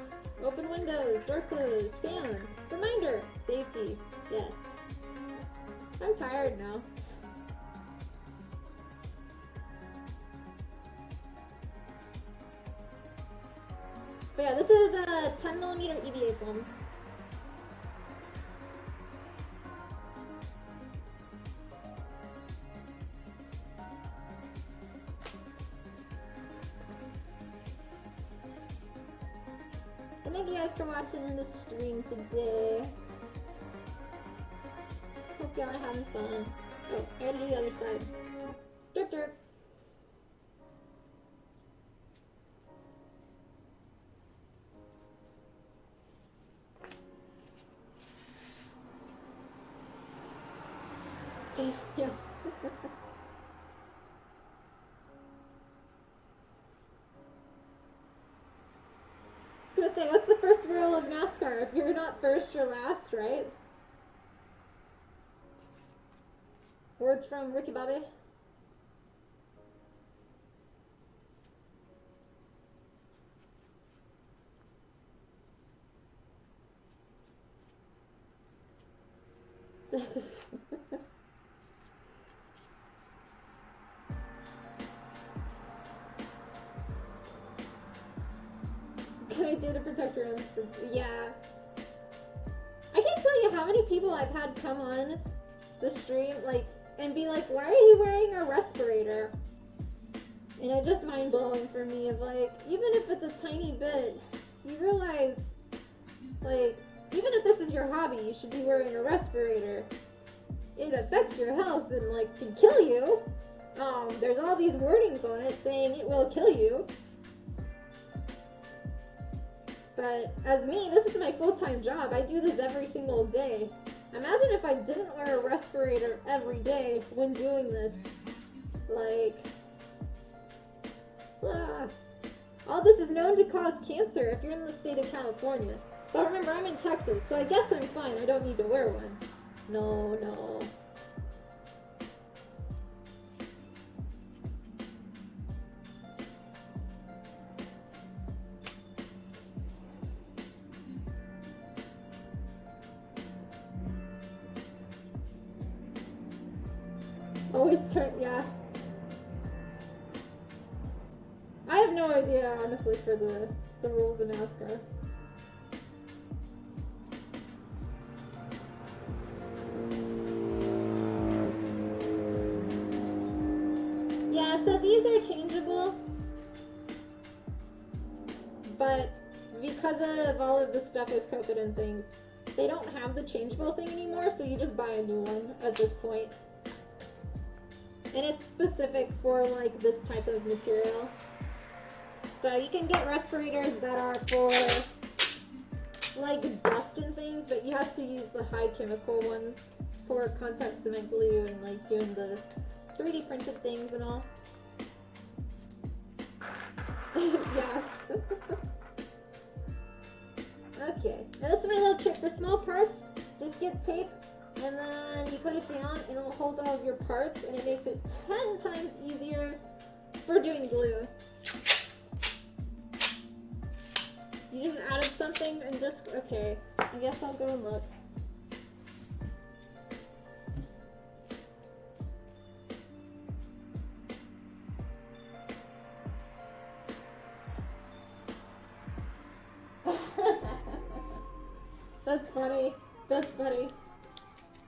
open windows, door close, fan, reminder, safety, yes. I'm tired now. But yeah, this is a 10mm EVA foam. And thank you guys for watching the stream today. Hope y'all are having fun. Oh, I gotta do the other side. Derp derp. See, yeah. I was gonna say, what's the first rule of NASCAR? If you're not first, you're last, right? Words from Ricky Bobby. This is... Good idea to protect your own skin. Yeah. I can't tell you how many people I've had come on the stream, like, and be like, why are you wearing a respirator? And it's just mind-blowing for me of like, even if it's a tiny bit, you realize, like, even if this is your hobby, you should be wearing a respirator. It affects your health and, like, can kill you. There's all these wordings on it saying it will kill you. But as me, this is my full-time job. I do this every single day. Imagine if I didn't wear a respirator every day when doing this. Like, all this is known to cause cancer if you're in the state of California. But remember, I'm in Texas, so I guess I'm fine. I don't need to wear one. No, no. Always turn, yeah. I have no idea, honestly, for the rules in NASCAR. Yeah, so these are changeable, but because of all of the stuff with Coconut and things, they don't have the changeable thing anymore, so you just buy a new one at this point. And it's specific for, like, this type of material. So you can get respirators that are for, like, dust and things, but you have to use the high chemical ones for contact cement glue and, like, doing the 3D printed things and all. Yeah. Okay. Now this is my little trick for small parts. Just get tape, and then you put it down, and it'll hold all of your parts, and it makes it 10 times easier for doing glue. You just added something and just, okay, I guess I'll go and look. That's funny. That's funny.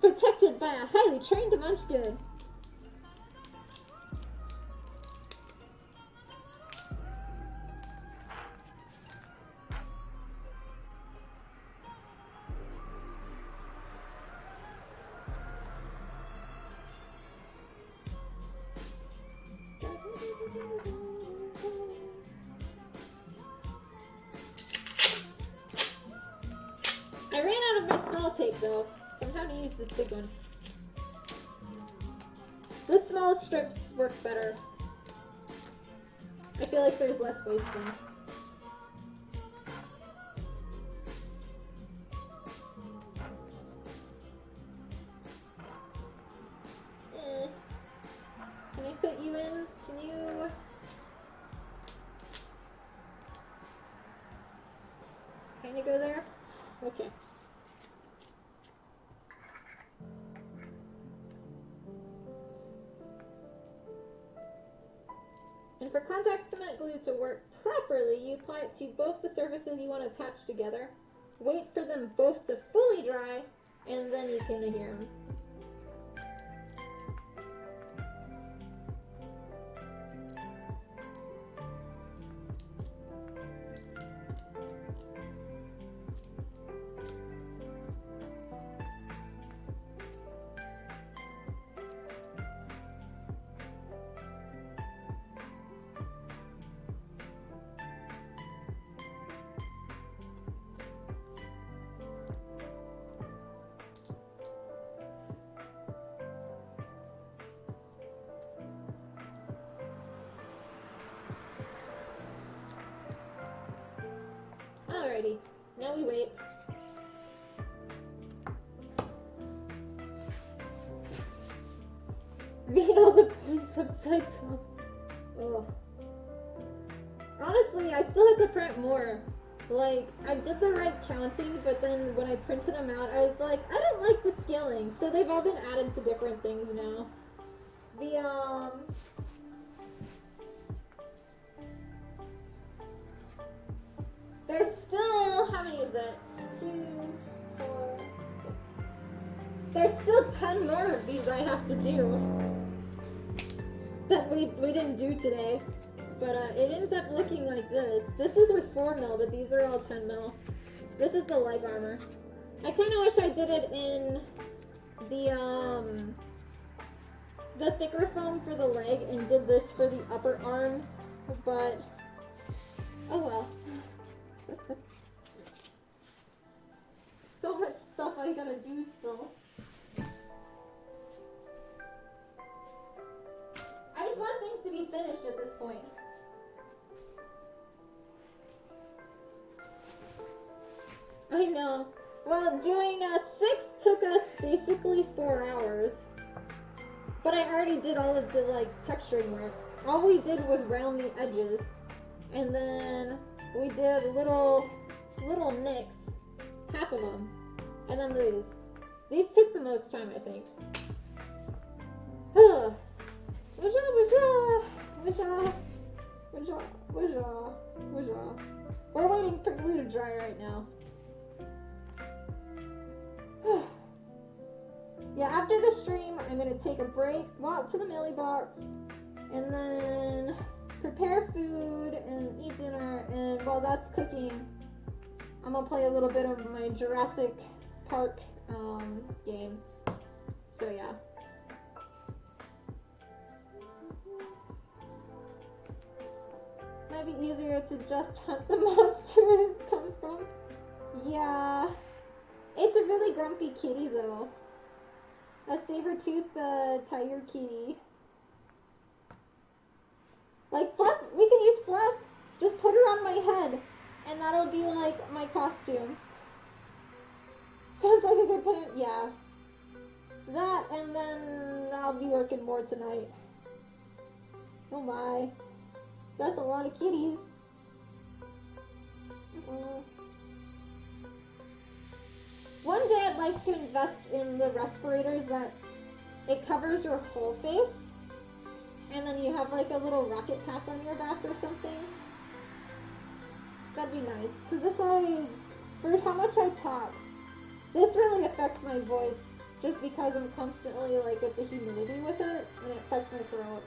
Protected by a highly trained munchkin. I ran out of my small tape though, so I'm having to use this big one. The small strips work better. I feel like there's less waste then. Can I put you in? Can you... Kinda go there? Okay. And for contact cement glue to work properly, you apply it to both the surfaces you want to attach together. Wait for them both to fully dry, and then you can adhere them. Alrighty, now we wait. Read all the points upside down. Ugh. Honestly, I still have to print more. Like, I did the right counting, but then when I printed them out, I was like, I don't like the scaling. So they've all been added to different things now. There's still, how many is it? 2, 4, 6. There's still 10 more of these I have to do that we didn't do today. But it ends up looking like this. This is with 4 mil, but these are all 10 mil. This is the leg armor. I kind of wish I did it in the thicker foam for the leg and did this for the upper arms, but oh well. So much stuff I gotta do still. I just want things to be finished at this point. I know. Well, doing 6 took us basically 4 hours. But I already did all of the, like, texturing work. All we did was round the edges. And then we did little nicks. Half of them. And then these. These took the most time, I think. We're waiting for glue to dry right now. Yeah, after the stream, I'm going to take a break, walk to the Millie box, and then prepare food and eat dinner, and while that's cooking, I'm going to play a little bit of my Jurassic Park game. So yeah. Might be easier to just hunt the monster it comes from. Yeah. It's a really grumpy kitty though. A saber-toothed tiger kitty. Like Fluff, we can use Fluff. Just put her on my head, and that'll be like my costume. Sounds like a good plan. Yeah. That, and then I'll be working more tonight. Oh my. That's a lot of kitties. One day I'd like to invest in the respirators that it covers your whole face, and then you have like a little rocket pack on your back or something. That'd be nice, because this always, for how much I talk, this really affects my voice, just because I'm constantly like with the humidity with it, and it affects my throat.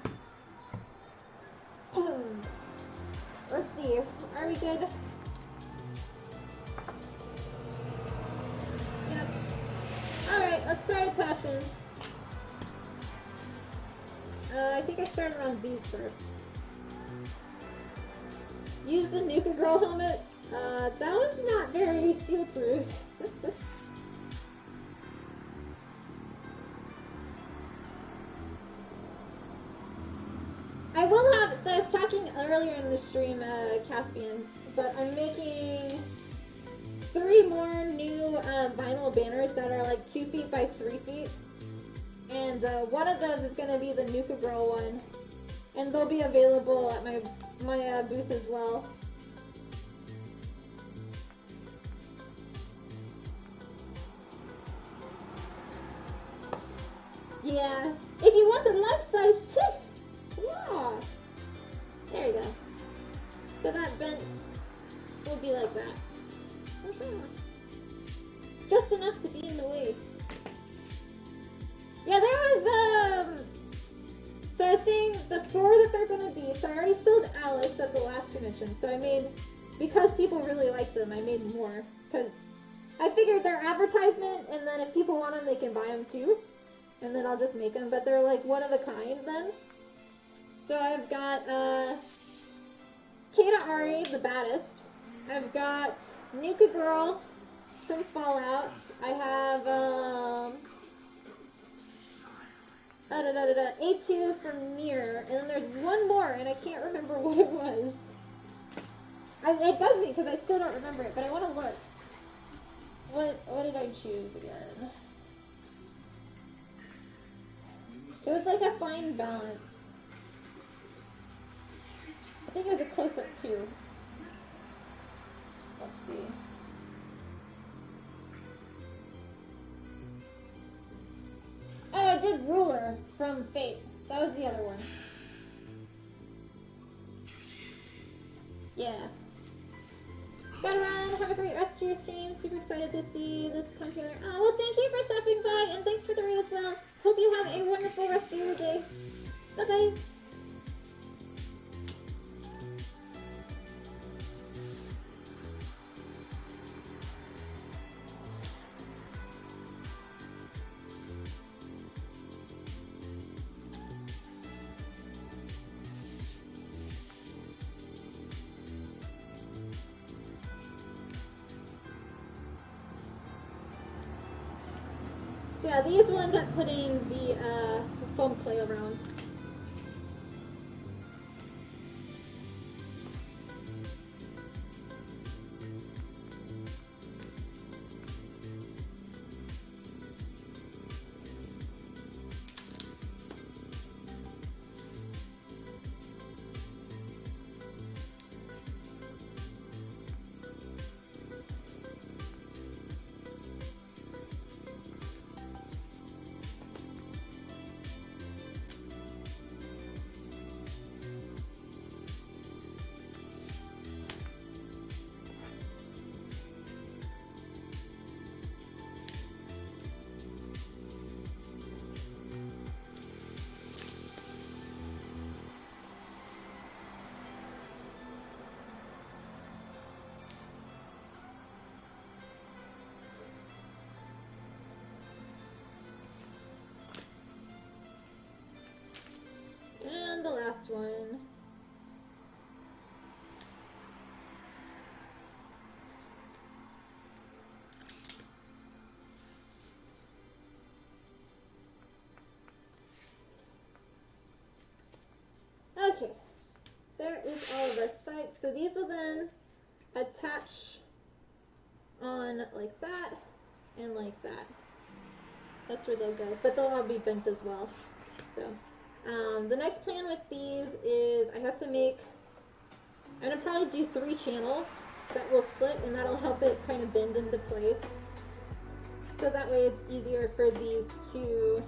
Let's see, are we good? Yep. Alright, let's start attaching. I think I started on these first. Use the Nuka Girl helmet. That one's not very seal-proof. I will have, so I was talking earlier in the stream, Caspian, but I'm making 3 more new vinyl banners that are like 2 feet by 3 feet. And one of those is going to be the Nuka Girl one. And they'll be available at my booth as well. Yeah. If you want a life-size Tiff! Yeah. There you go. So that vent will be like that. Just enough to be in the way. Yeah, there was, so I was saying the 4 that they're gonna be, so I already sold Alice at the last convention, so I made, because people really liked them, I made more, because I figured they're advertisement, and then if people want them, they can buy them too, and then I'll just make them, but they're like one of a kind then. So I've got, Kata Ari, the baddest. I've got Nuka Girl from Fallout. I have, A2 from Nier, and then there's one more, and I can't remember what it was. It bugs me because I still don't remember it, but I want to look. What did I choose again? It was like a fine balance. I think it was a close-up too. Let's see. Oh, I did Ruler from Fate. That was the other one. Yeah. Gotta run. Have a great rest of your stream. Super excited to see this come together. Oh, well, thank you for stopping by, and thanks for the raid as well. Hope you have a wonderful rest of your day. Bye-bye. So yeah, these ones I'm putting the foam clay around. And the last one. Okay, there is all of our spikes. So these will then attach on like that and like that. That's where they'll go, but they'll all be bent as well. So the next plan with these is I'm gonna probably do 3 channels that will slit, and that'll help it kind of bend into place. So that way it's easier for these to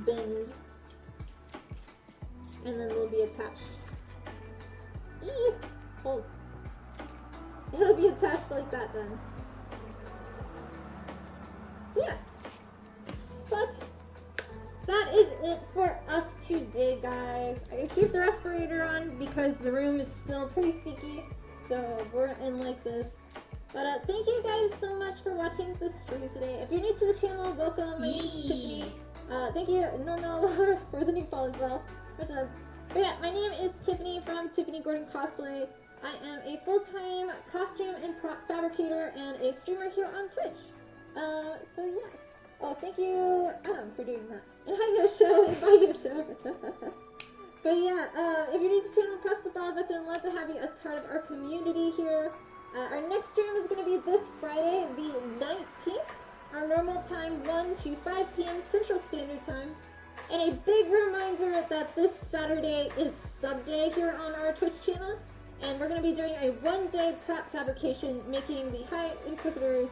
bend, and then they'll be attached. Eee! Hold. It'll be attached like that then. So yeah. But that is it for us today, guys. I keep the respirator on because the room is still pretty sticky, so we're in like this. But thank you guys so much for watching this stream today. If you're new to the channel, welcome. My name's Tiffany. Thank you, Normal, for the new follow as well. Much love. But yeah, my name is Tiffany from Tiffany Gordon Cosplay. I am a full-time costume and prop fabricator and a streamer here on Twitch. So yes. Oh, thank you, Adam, for doing that. And hi, Yosho, and bye, Yosho. But yeah, if you're new to the channel, press the follow button. Love to have you as part of our community here. Our next stream is going to be this Friday, the 19th. Our normal time, 1 to 5 p.m. Central Standard Time. And a big reminder that this Saturday is sub day here on our Twitch channel. And we're going to be doing a one-day prop fabrication, making the High Inquisitor's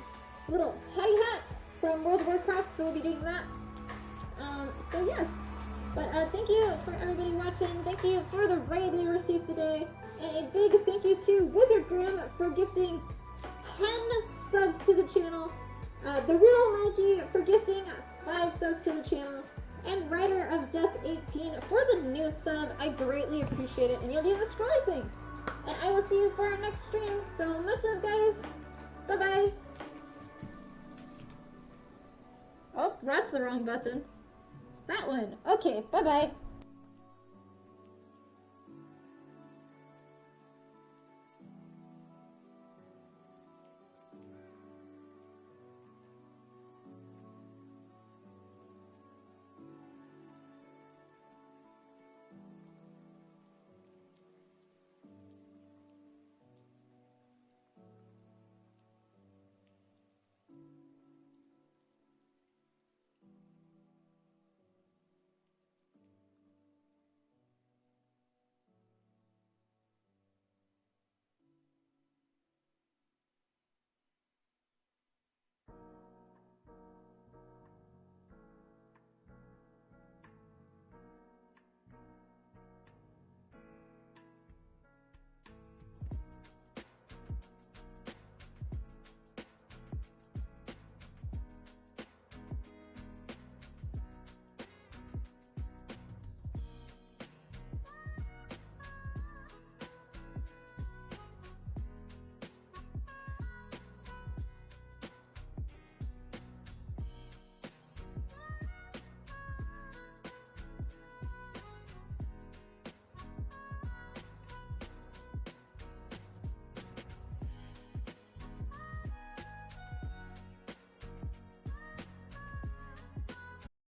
little hattie hat from World of Warcraft, so we'll be doing that. So yes. But thank you for everybody watching. Thank you for the raid we received today. And a big thank you to Wizard Graham for gifting 10 subs to the channel. The Real Mikey for gifting 5 subs to the channel. And Rider of Death 18 for the new sub. I greatly appreciate it. And you'll do the scrolly thing. And I will see you for our next stream. So much love, guys. Bye-bye. Oh, that's the wrong button. That one. Okay, bye-bye.